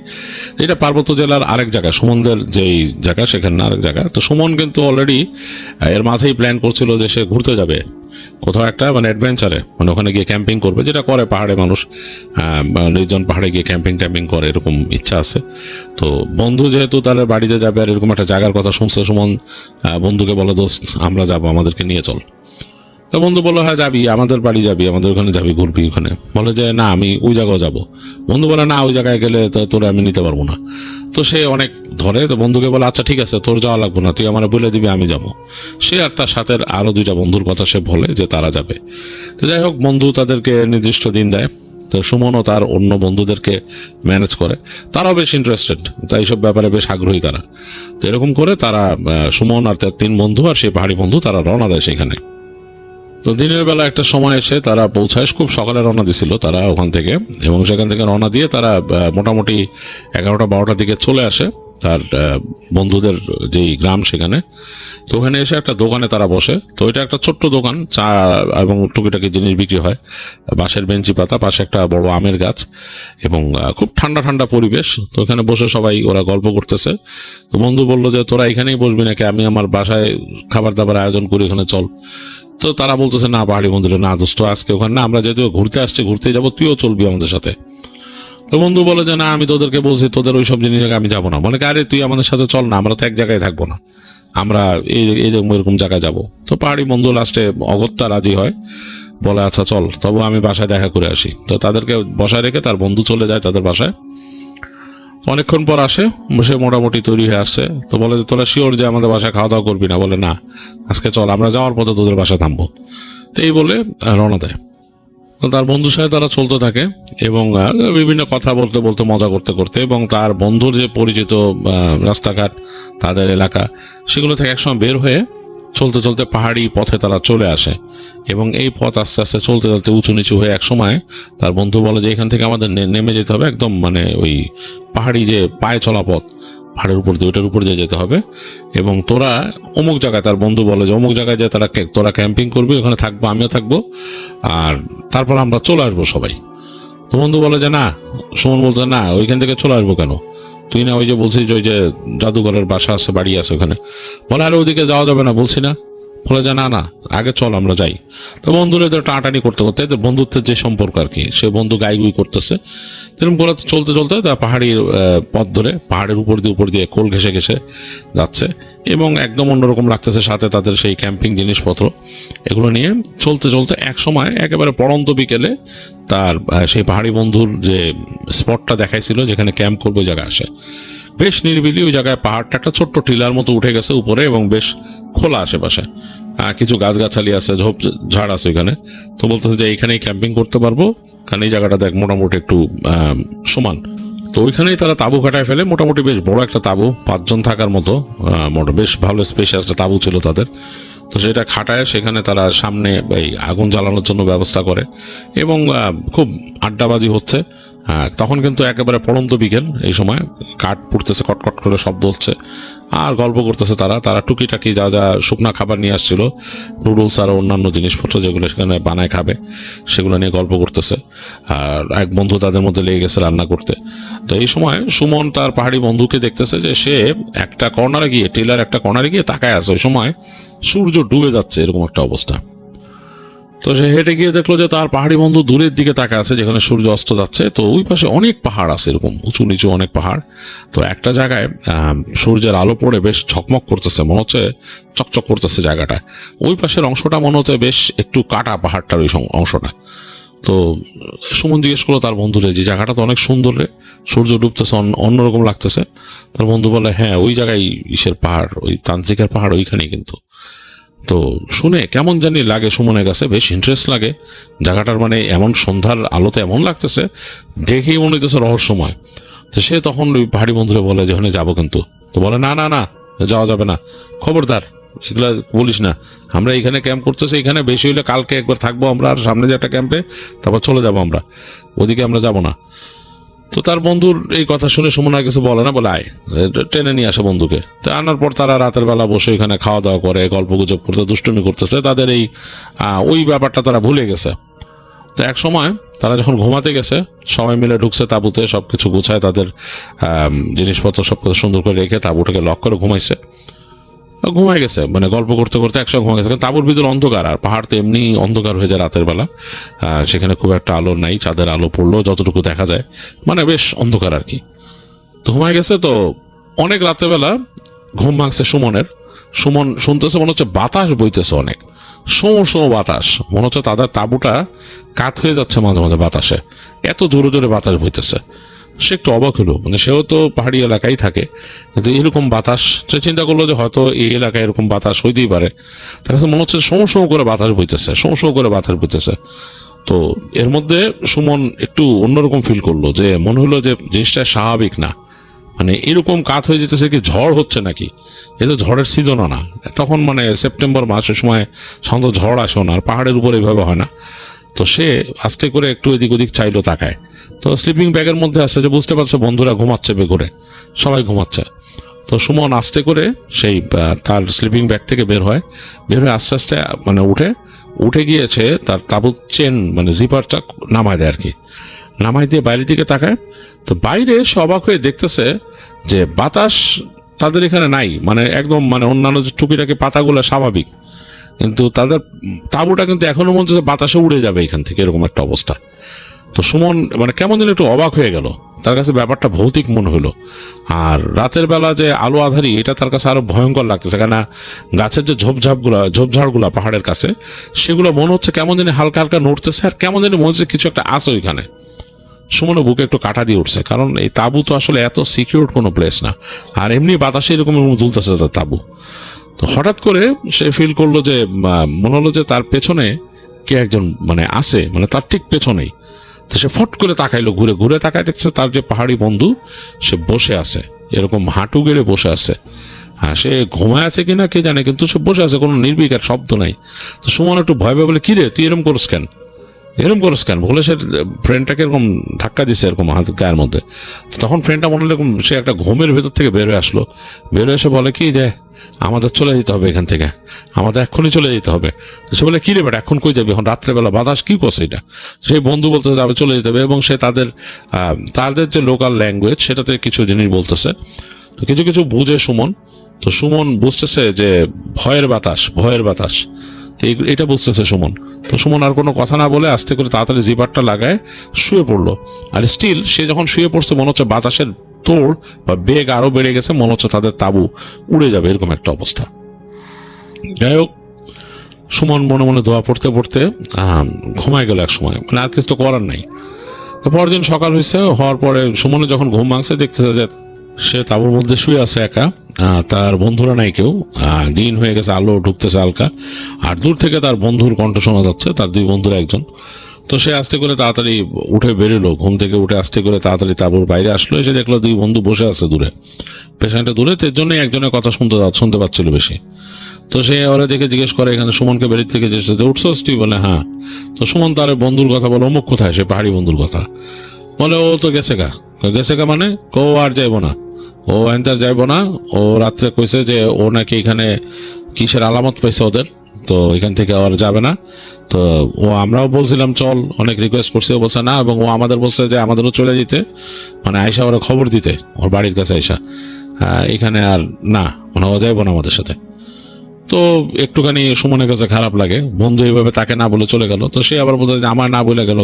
এটা পার্বত্য জেলার আরেক জায়গা, সুমনদের যেই জায়গা সেখানে আরেক জায়গা। তো সুমন কিন্তু অলরেডি এর মাঝেই প্ল্যান করছিল যে সে ঘুরতে যাবে কোথাও একটা, মানে অ্যাডভেঞ্চারে, মানে ওখানে গিয়ে ক্যাম্পিং করবে, যেটা করে পাহাড়ে মানুষ, নির্জন পাহাড়ে গিয়ে ক্যাম্পিং করে, এরকম ইচ্ছা আছে। তো বন্ধু যেহেতু তাদের বাড়িতে যাবে আর এরকম একটা জায়গার কথা শুনছে, সুমন বন্ধুকে বলে, দোস্ত আমরা যাবো, আমাদেরকে নিয়ে চল। তো বন্ধু বললো হ্যাঁ যাবি, আমাদের বাড়ি যাবি, আমাদের ওখানে যাবি, ঘুরবি ওখানে। বলে যে না আমি ওই জায়গায় যাব। বন্ধু বলে না ওই জায়গায় গেলে তো তোরা আমি নিতে পারবো না। তো সে অনেক ধরে, তো বন্ধুকে বলে আচ্ছা ঠিক আছে তোর যাওয়া লাগবে না, তুই আমার বলে দিবি আমি যাবো। সে আর তার সাথে আরো 2টা বন্ধুর কথা সে বলে যে তারা যাবে। তো যাই হোক বন্ধু তাদেরকে নির্দিষ্ট দিন দেয়। তো সুমনও তার অন্য বন্ধুদেরকে ম্যানেজ করে, তারাও বেশ ইন্টারেস্টেড, তাই এইসব ব্যাপারে বেশ আগ্রহী তারা। তো এরকম করে তারা সুমন আর তার 3 বন্ধু আর সেই পাহাড়ি বন্ধু তারা রওনা দেয় সেখানে। তো দিনের বেলা একটা সময় এসে তারা পৌঁছায়, খুব সকালে রওনা দিছিল তারা ওখান থেকে, এবং সেখান থেকে রওনা দিয়ে তারা মোটামুটি 11টা-12টার দিকে চলে আসে তার বন্ধুদের যেই গ্রাম সেখানে। তো ওখানে এসে একটা দোকানে তারা বসে। তো এটা একটা ছোট্ট দোকান, চা এবং টুকিটাকি জিনিস বিক্রি হয়, বাঁশের বেঞ্চি পাতা, পাশে একটা বড় আমের গাছ, এবং খুব ঠান্ডা ঠান্ডা পরিবেশ। তো এখানে বসে সবাই ওরা গল্প করতেছে। তো বন্ধু বললো যে তোরা এখানেই বসবি নাকি, আমি আমার বাসায় খাবার দাবার আয়োজন করি, এখানে চল। তো তারা বলতেছে না পাহাড়ি বন্ধুরা, না দোস্ত আজকে ওখানে না, আমরা যেহেতু ঘুরতে আসছি ঘুরতে যাবো, তুইও চলবি আমাদের সাথে। তো বন্ধু বলে যে না আমি তোদেরকে বলছি তোদের ওইসব জিনিস আমি যাবো না। বলে আরে তুই আমাদের সাথে চল না, আমরা তো এক জায়গায় থাকবো না, আমরা এরকম জায়গায় যাবো। তো পাহাড়ি বন্ধু লাস্টে অগত্যা রাজি হয়, বলে আচ্ছা চল, তবু আমি বাসায় দেখা করে আসি। তো তাদেরকে বসায় রেখে তার বন্ধু চলে যায় তাদের বাসায়। অনেকক্ষণ পর আসে, বসে মোটামুটি তৈরি হয়ে আসছে। তো বলে যে তোরা শিওর যে আমাদের বাসায় খাওয়া দাওয়া করবি না? বলে না, আজকে চল, আমরা যাওয়ার পথে তোদের বাসায় থামবো। তো এই বলে রওনা দেয়। তো তার বন্ধুর সাথে তারা চলতে থাকে, এবং বিভিন্ন কথা বলতে বলতে মজা করতে করতে, এবং তার বন্ধুর যে পরিচিত রাস্তাঘাট, তাদের এলাকা, সেগুলো থেকে একসময় বের হয়ে চলতে চলতে পাহাড়ি পথে তারা চলে আসে। এবং এই পথ আস্তে আস্তে চলতে চলতে উঁচু নিচু হয়ে এক সময় তার বন্ধু বলে যে এখান থেকে আমাদের নেমে যেতে হবে, একদম মানে ওই পাহাড়ি যে পায়ে চলা পথ, পাহাড়ের উপর দিয়ে, ওইটার উপর দিয়ে যেতে হবে, এবং তোরা অমুক জায়গায়, তার বন্ধু বলে যে অমুক জায়গায় যে তোরা ক্যাম্পিং করবি, ওখানে থাকবো, আমিও থাকবো, আর তারপর আমরা চলে আসবো সবাই। তো বন্ধু বলে যে না, সুমন বলছে না ওইখান থেকে চলে আসবো কেন, তুই না ওই যে বলছিস ওই যে জাদুঘরের বাসা আছে, বাড়ি আছে ওখানে। বলে আরে ওদিকে যাওয়া যাবে না বলছি না। বলে যে না না, আগে চল আমরা যাই। তো বন্ধুরা এদের টানাটানি করতে করতে, এদের বন্ধুত্বের যে সম্পর্ক আর কি, সে বন্ধু গাইগুই করতেছে। এরকম করে চলতে চলতে তারা পাহাড়ির পথ ধরে পাহাড়ের উপর দিয়ে কোল ঘেসে ঘেসে যাচ্ছে, এবং একদম অন্যরকম লাগতেছে। সাথে তাদের সেই ক্যাম্পিং জিনিসপত্র, এগুলো নিয়ে চলতে চলতে এক সময় একেবারে পড়ন্ত বিকেলে তার সেই পাহাড়ি বন্ধুর যে স্পটটা দেখাইছিল যেখানে ক্যাম্প করবে, ওই জায়গায় আসে। বেশ নিরিবিলি ওই জায়গায়, পাহাড়টা একটা ছোট্ট টিলার মতো উঠে গেছে উপরে, এবং বেশ খোলা আশেপাশে, কিছু গাছগাছালি আছে, ঝোপ ঝাড় আছে ওইখানে। তো বলতেছে যে এইখানেই ক্যাম্পিং করতে পারবো, কারণ এই জায়গাটা দেখ মোটামুটি একটু সমান। তো ওইখানেই তারা তাঁবু কাটায় ফেলে, মোটামুটি বেশ বড় একটা তাঁবু, 5 জন থাকার মতো, বেশ ভালো স্পেশাল একটা তাঁবু ছিল তাদের। তো সেটা খাটায় সেখানে তারা সামনে এই আগুন জ্বালানোর জন্য ব্যবস্থা করে, এবং খুব আড্ডাবাজি হচ্ছে। তখন কিন্তু একেবারে পড়ন্ত বিকেল, এই সময় কাঠ পুড়তেছে, কটকট করে শব্দ হচ্ছে, আর গল্প করতেছে তারা। তারা টুকিটাকি যা যা শুকনা খাবার নিয়ে আসছিল, নুডলস আর অন্যান্য জিনিসপত্র যেগুলো সেখানে বানায় খাবে, সেগুলো নিয়ে গল্প করতেছে। আর এক বন্ধু তাদের মধ্যে লেগে গেছে রান্না করতে। তো এই সময় সুমন তার পাহাড়ি বন্ধুকে দেখতেছে যে সে একটা কর্নারে গিয়ে, টেলার একটা কর্নারে গিয়ে তাকায় আছে। ওই সময় সূর্য ডুবে যাচ্ছে, এরকম একটা অবস্থা। তো সে হেঁটে গিয়ে দেখলো যে তার পাহাড়ি বন্ধু দূরের দিকে তাকায় আছে, যেখানে সূর্য অস্ত যাচ্ছে। তো ওই পাশে অনেক পাহাড় আছে, এরকম উঁচু নিচু অনেক পাহাড়। তো একটা জায়গায় সূর্যের আলো পড়ে বেশ ঝকমক করতেছে, মনে হচ্ছে চকচক করতেছে জায়গাটা। ওই পাশের অংশটা মনে হচ্ছে বেশ একটু কাটা, পাহাড়টার ওই অংশটা। তো সুমন জিজ্ঞেস করলো তার বন্ধুরে যে জায়গাটা তো অনেক সুন্দর রে, সূর্য ডুবতেছে, অন্যরকম লাগতেছে। তার বন্ধু বলে হ্যাঁ ওই জায়গায় ইসের পাহাড়, ওই তান্ত্রিকের পাহাড় ওইখানেই কিন্তু। তো শুনে কেমন জানি লাগে সুমনের কাছে, বেশ ইন্টারেস্ট লাগে জায়গাটার, মানে এমন সন্ধ্যার আলোতে এমন লাগতেছে, দেখেই মনে হইতেছে রহস্যময়। তো সে তখন ওই পাহাড়ি বন্ধুরে বলে যে ওখানে যাবো কিন্তু। তো বলে না না না, যাওয়া যাবে না, খবরদার এগুলা বলিস না, আমরা এখানে ক্যাম্প করতেছি, এখানে বেশি হইলে কালকে একবার থাকবো আমরা, আর সামনে যে একটা ক্যাম্পে, তারপর চলে যাবো আমরা, ওদিকে আমরা যাবো না। তো তার বন্ধুর এই কথা শুনে সুমন আর কিছু বলে না, বলে আয়, টেনে নিয়ে আসে বন্ধুকে। তো আনার পর তারা রাতের বেলা বসে এখানে খাওয়া দাওয়া করে, গল্প গুজব করতে, দুষ্টুমি করতেছে। তাদের এই ওই ব্যাপারটা তারা ভুলে গেছে। তো এক সময় তারা যখন ঘুমাতে গেছে, সবাই মিলে ঢুকছে তাঁবুতে, সবকিছু গুছায়, তাদের জিনিসপত্র সবকিছু সুন্দর করে রেখে তাঁবুটাকে লক করে ঘুমাইছে। ঘুমাই গেছে, মানে গল্প করতে করতে একসঙ্গে ঘুমাই গেছে। কারণ তাঁবুর ভিতর অন্ধকার, আর পাহাড় তো এমনি অন্ধকার হয়ে যায় রাতের বেলা, সেখানে খুব একটা আলো নাই, চাঁদের আলো পড়লেও যতটুকু দেখা যায়, মানে বেশ অন্ধকার আর কি। তো ঘুমাই গেছে। তো অনেক রাতের বেলা ঘুম ভাঙছে সুমনের। সুমন শুনতেছে মনে হচ্ছে বাতাস বইতেছে অনেক। সময় বাতাস, মনে হচ্ছে তাদের তাঁবুটা কাত হয়ে যাচ্ছে মাঝে মাঝে বাতাসে, এত জোরে জোরে বাতাস বইতেছে। সে একটু অবাক হলো, মানে সেও তো পাহাড়ি এলাকায় থাকে, কিন্তু এরকম বাতাস, সে চিন্তা করলো যে হয়তো এই এলাকায় এরকম বাতাস হইতেই পারে। তার কাছে মনে হচ্ছে সময় করে বাতাস বইতেছে, সময় করে বাতাস বইতেছে। তো এর মধ্যে সুমন একটু অন্যরকম ফিল করলো, যে মনে হলো যে জিনিসটা স্বাভাবিক না, মানে এরকম কাত হয়ে যেতেছে কি ঝড় হচ্ছে নাকি, এ তো ঝড়ের সিজনও না তখন, মানে সেপ্টেম্বর মাসের সময় সাধারণত ঝড় আসেও না, আর পাহাড়ের উপর এইভাবে হয় না। তো সে আস্তে করে একটু এদিক ওদিক চাইলো, তাকায়, তো স্লিপিং ব্যাগের মধ্যে আছে, যে বুঝতে পারছে বন্ধুরা ঘুমাচ্ছে বেঘরে, সবাই ঘুমাচ্ছে। তো সুমন আস্তে করে সেই তার স্লিপিং ব্যাগ থেকে বের হয়ে আস্তে আস্তে মানে উঠে গিয়েছে, তার তাঁবুর চেন মানে জিপারটা নামায় দেয় আর কি, নামাই দিয়ে বাইরের দিকে তাকায়। তো বাইরে সে অবাক হয়ে দেখতেছে যে বাতাস তাদের এখানে নাই, মানে একদম মানে অন্যান্য যে টুকিটাকি পাতাগুলো স্বাভাবিক, কিন্তু তাদের তাঁবুটা কিন্তু এখনো মনে হচ্ছে বাতাসে উড়ে যাবে এখান থেকে, এরকম একটা অবস্থা। তো সুমন মানে কেমন যেন একটু অবাক হয়ে গেল, তার কাছে ব্যাপারটা ভৌতিক মনে হলো। আর রাতের বেলা যে আলো আধারি, এটা তার কাছে আরো ভয়ঙ্কর লাগতেছে, কেন গাছের যে ঝোপঝাড়গুলা পাহাড়ের কাছে, সেগুলো মনে হচ্ছে কেমন যেন হালকা হালকা নড়তেছে, আর কেমন যেন মনে হচ্ছে কিছু একটা আছে ওইখানে। সুমনের বুকে একটু কাটা দিয়ে উঠছে, কারণ এই তাঁবু তো আসলে এত সিকিউর কোনো প্লেস না, আর এমনি বাতাসে এরকম দুলতেছে তার তাঁবু। তো হঠাৎ করে সে ফিল করলো যে মনে হলো যে তার পেছনে কে একজন মানে আছে, মানে তার ঠিক পেছনেই। তো সে ফট করে তাকাইলো, ঘুরে ঘুরে তাকায়, দেখছে তার যে পাহাড়ি বন্ধু সে বসে আছে, এরকম হাঁটু গেড়ে বসে আছে। হ্যাঁ, সে ঘুমায় আছে কিনা কে জানে, কিন্তু সে বসে আছে, কোনো নির্বিকার শব্দ নাই। তো সুমন একটু ভয় পেয়ে বলে, কি রে তুই এরকম করিস কেন বলে সে ফ্রেন্ডটাকে এরকম ধাক্কা দিছে এরকম হাত গায়ের মধ্যে। তখন ফ্রেন্ডটা মনে হলো সে একটা ঘুমের ভেতর থেকে বের হয়ে আসলো, বের হয়ে এসে বলে কি যে আমাদের চলে যেতে হবে এখান থেকে, আমাদের এক্ষুনি চলে যেতে হবে। তো সে বলে কি রে বেটা এখন কই যাবে, এখন রাত্রেবেলা বাতাস কি করছে এটা। সেই বন্ধু বলতেছে যাবে, চলে যেতে হবে, এবং সে তাদের যে লোকাল ল্যাঙ্গুয়েজ সেটাতে কিছু জিনিস বলতেছে। তো কিছু কিছু বুঝে সুমন, তো সুমন বুঝতেছে যে ভয়ের বাতাস, তো এটা বুঝতেছে সুমন। তো সুমন আর কোনো কথা না বলে আস্তে করে তাড়াতাড়ি জিপারটা লাগায় শুয়ে পড়লো। আর স্টিল সে যখন শুয়ে পড়ছে মনে হচ্ছে বাতাসের তোড় বা বেগ আরো বেড়ে গেছে, মনে হচ্ছে তাদের তাঁবু উড়ে যাবে, এরকম একটা অবস্থা। যাই হোক, সুমন মনে মনে দোয়া পড়তে পড়তে ঘুমায় গেল এক সময়, মানে আর কিছু তো করার নাই। পরদিন সকাল হওয়ার পরে সুমনে যখন ঘুম ভাঙছে, দেখতেছে যে সে তাঁবুর মধ্যে শুয়ে আছে একা, তার বন্ধুরা নাই কেউ, দিন হয়ে গেছে, আলো ঢুকতেছে হালকা, আর দূর থেকে তার বন্ধুর কণ্ঠ শোনা যাচ্ছে, তার দুই বন্ধুর একজন। তো সে আস্তে করে তাড়াতাড়ি উঠে বেরোলো, ঘুম থেকে উঠে আস্তে করে তাড়াতাড়ি তাঁবুর বাইরে আসলো, এসে দেখলো দুই বন্ধু বসে আছে দূরে, পেছনটা দূরে, এর জন্যই একজনের কথা শুনতে পাচ্ছিল বেশি। তো সে ওরা দেখে জিজ্ঞেস করে এখানে সুমনকে বেরিয়ে থেকে যে উঠছস তুই, বলে হ্যাঁ। তো সুমন তার বন্ধুর কথা বলে, অমুক কোথায়, সে পাহাড়ি বন্ধুর কথা বলে, ও তো গেছে গা মানে ও আর যাইবো না, ও এনতার যাইবো না, ও রাত্রে কইছে যে ও নাকি এখানে কিসের আলামত পাইছে ওদের, তো এখান থেকে আর যাবে না। তো ও আমরাও বলছিলাম চল, অনেক রিকোয়েস্ট করছে, ও বলছে না, এবং ও আমাদের বলছে যে আমাদেরও চলে যেতে, মানে আয়সা ওরা খবর দিতে ওর বাড়ির কাছে আয়সা, এখানে আর না, মানে ও যাইবো না আমাদের সাথে। তো একটুখানি সুমনের কাছে খারাপ লাগে, বন্ধু এইভাবে তাকে না বলে চলে গেল। তো সে আবার বলতে যে আমার না বলে গেল,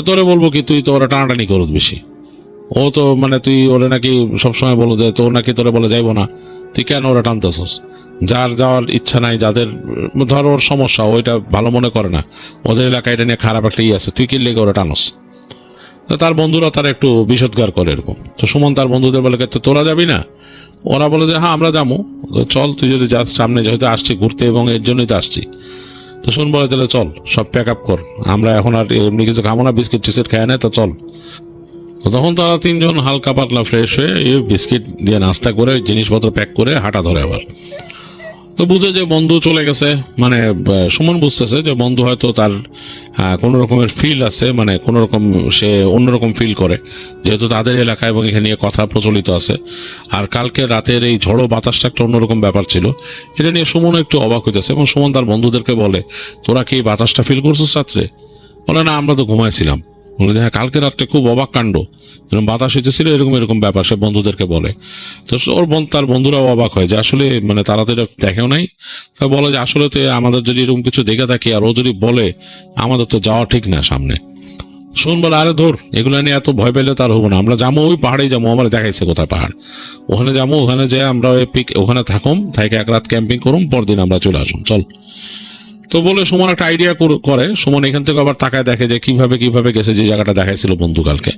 তোরে বলবো কি, তুই তো ওরা টানাটানি করত বেশি, ও তো মানে তুই ওরা নাকি সবসময় বলো যে তোর নাকি তোরে বলে যাইবো না, তুই কেন ওরা টানতেছস, যার যাওয়ার ইচ্ছা নাই, যাদের ধর ওর সমস্যা ওইটা ভালো মনে করে না, ওদের এলাকায় এটা নিয়ে খারাপ একটা আছে, তুই কি লেগে ওরা টানস। তো তার বন্ধুরা তার একটু বিষোদ্গার করে এরকম। তো সুমন তার বন্ধুদের বলে তোরা যাবি না, ওরা বলে যে হ্যাঁ আমরা যাবো, চল তুই যদি যাস, সামনে যেহেতু আসছি ঘুরতে এবং এর জন্যই তো আসছি। তো শুন বলে তাহলে চল সব প্যাক আপ কর, আমরা এখন আর এমনি কিছু খাবো না, বিস্কিট টিস্কিট খায় না, তো চল। তো তখন তারা তিনজন হালকা পাতলা ফ্রেশ হয়ে বিস্কিট দিয়ে নাস্তা করে জিনিসপত্র প্যাক করে হাঁটা ধরে আবার। তো বুঝে যে বন্ধু চলে গেছে, মানে সুমন বুঝতেছে যে বন্ধু হয়তো তার কোনো রকমের ফিল আছে, মানে কোনো রকম সে অন্যরকম ফিল করে, যেহেতু তাদের এলাকা এবং এখানে নিয়ে কথা প্রচলিত আছে। আর কালকে রাতের এই ঝড়ো বাতাসটা একটা অন্যরকম ব্যাপার ছিল, এটা নিয়ে সুমন একটু অবাক হইতেছে, এবং সুমন তার বন্ধুদেরকে বলে তোরা কি এই বাতাসটা ফিল করছিস রাত্রে, বলে না আমরা তো ঘুমাইছিলাম। বলে যে হ্যাঁ কালকে রাত্রে খুব অবাক কাণ্ড, এরকম বাতাস হইতেছিল, এরকম ব্যাপার সে বন্ধুদেরকে বলে। তো তার বন্ধুরাও অবাক হয় যে আসলে মানে তারা তো এটা দেখেও নাই। তা বলে যে আসলে তো আমাদের যদি এরকম কিছু দেখে থাকি আর ও যদি বলে, আমাদের তো যাওয়া ঠিক না সামনে। শোন বলে আরে ধর এগুলো নিয়ে এত ভয় পেলে তার হবো না, আমরা যাবো ওই পাহাড়েই যাবো, আমার দেখাইছে কোথায় পাহাড়, ওখানে যাবো, ওখানে যেয়ে আমরা ওই ওখানে থাকুম, থাইকে এক রাত ক্যাম্পিং করুম, পরদিন আমরা চলে আসুন চল। তো বলে সুমন একটা আইডিয়া করে। সুমন এখান থেকে আবার তাকায় দেখে যে কিভাবে কিভাবে গেছে, যে জায়গাটা দেখাইছিল বন্ধু কালকে।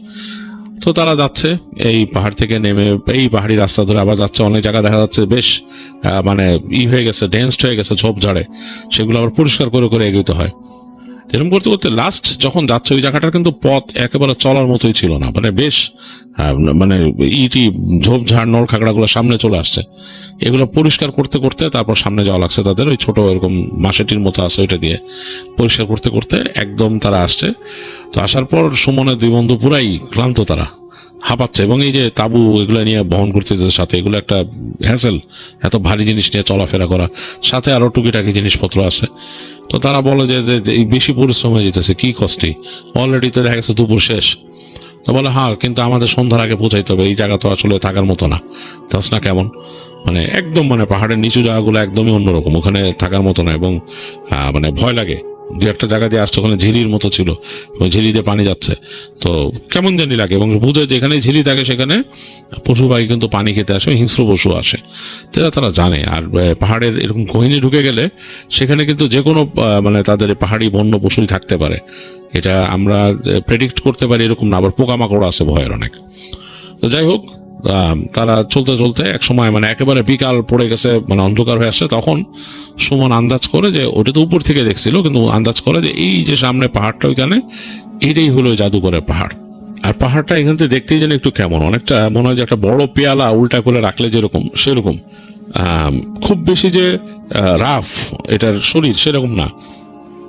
তো তারা যাচ্ছে এই পাহাড় থেকে নেমে, এই পাহাড়ি রাস্তা ধরে আবার যাচ্ছে। অনেক জায়গা দেখা যাচ্ছে বেশ মানে হয়ে গেছে, ডেন্সড হয়ে গেছে ঝোপঝাড়ে, সেগুলো আবার পরিষ্কার করে করে এগোতে হয়। এরকম করতে করতে লাস্ট যখন যাচ্ছে ওই জায়গাটার কিন্তু পথ একেবারে চলার মতোই ছিল না, মানে বেশ মানে ইটি ঝোপঝাড় নল খাগড়াগুলো সামনে চলে আসছে। এগুলো পরিষ্কার করতে করতে তারপর সামনে যাওয়া লাগছে তাদের। ওই ছোট এরকম মাসেটির মতো আছে, ওইটা দিয়ে পরিষ্কার করতে করতে একদম তারা আসছে। তো আসার পর সুমনের দুই বন্ধু পুরাই ক্লান্ত, তারা হাঁপাচ্ছে, এবং এই যে তাবু এগুলো নিয়ে বহন করতে সাথে এগুলো একটা হ্যাসেল, এত ভারী জিনিস নিয়ে চলাফেরা করা, সাথে আরো টুকিটাকি জিনিসপত্র আছে। তো তারা বলে যে বেশি পরিশ্রম হয়ে যেতেছে, কি কষ্টে, অলরেডি তো দেখা গেছে দুপুর শেষ। তো বলে হ্যাঁ, কিন্তু আমাদের সন্ধ্যার আগে পৌঁছাইতে হবে, এই জায়গা তো আসলে থাকার মতো না। তাস না কেমন, মানে একদম মানে পাহাড়ের নিচু জায়গাগুলো একদমই অন্যরকম, ওখানে থাকার মতো না, এবং মানে ভয় লাগে। দু একটা জায়গা দিয়ে আসছে, ওখানে ঝিরির মতো ছিল, ওই ঝিরি দিয়ে পানি যাচ্ছে, তো কেমন জানি লাগে। এবং বুঝে যেখানে ঝিরি থাকে সেখানে পশু পাখি কিন্তু পানি খেতে আসে, হিংস্র পশু আসে, তারা জানে। আর পাহাড়ের এরকম গহীনে ঢুকে গেলে সেখানে কিন্তু যে কোনো মানে তাদের পাহাড়ি বন্য পশুই থাকতে পারে, এটা আমরা প্রেডিক্ট করতে পারি এরকম না। আবার পোকামাকড় আছে ভয়ের অনেক। তো যাই হোক, তারা চলতে চলতে এক সময় মানে একেবারে বিকাল পড়ে গেছে, মানে অন্ধকার হয়ে আসছে। তখন সুমন আন্দাজ করে যে, ওটা তো উপর থেকে দেখছিল, কিন্তু আন্দাজ করে যে এই যে সামনে পাহাড়টা, ওইখানে এটাই হলো জাদুঘরের পাহাড়। আর পাহাড়টা এখান থেকে দেখতেই যেন একটু কেমন, অনেকটা মনে হয় যে একটা বড় পেয়ালা উল্টা করে রাখলে যেরকম সেরকম, খুব বেশি যে রাফ এটার শরীর সেরকম না,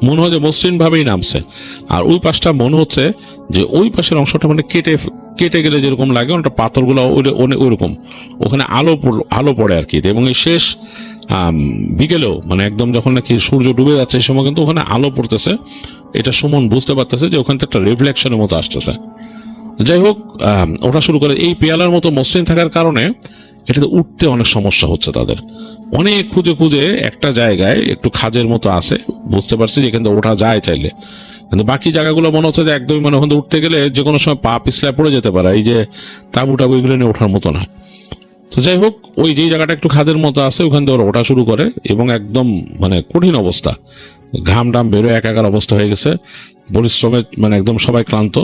মনে হয় যে মসৃণ ভাবেই নামছে। আর ওই পাশটা মনে হচ্ছে যে ওই পাশের অংশটা মানে কেটে গেলে যেরকম লাগে, ওটা পাথরগুলো ওইরকম, ওখানে আলো পড়ে আর কি। এবং এই শেষ বিকেলেও মানে একদম যখন নাকি সূর্য ডুবে যাচ্ছে এই সময় কিন্তু ওখানে আলো পড়তেছে। এটা সুমন বুঝতে পারতেছে যে ওখান থেকে একটা রিফ্লেকশনের মতো আসতেছে। যাই হোক, ওঠা শুরু করে। এই পেয়ালার মতো মসৃণ থাকার কারণে এটাতে উঠতে অনেক সমস্যা হচ্ছে তাদের। অনেক খুঁজে খুঁজে একটা জায়গায় একটু খাজের মতো আছে, বুঝতে পারছি যে এখান থেকে ওঠা যায় চাইলে, কিন্তু বাকি জায়গাগুলো মনে হচ্ছে যে একদমই মানে ওখান থেকে উঠতে গেলে যে কোনো সময় পা পিছলায় পড়ে যেতে পারে, এই যে তাবু এগুলো নিয়ে ওঠার মতো না। তো যাই হোক, ওই যে জায়গাটা একটু খাদের মতো আছে ওখান থেকে ওরা ওঠা শুরু করে, এবং একদম মানে কঠিন অবস্থা, ঘাম টাম বেরোয় একাকার অবস্থা হয়ে গেছে, পরিশ্রমে মানে একদম সবাই ক্লান্ত।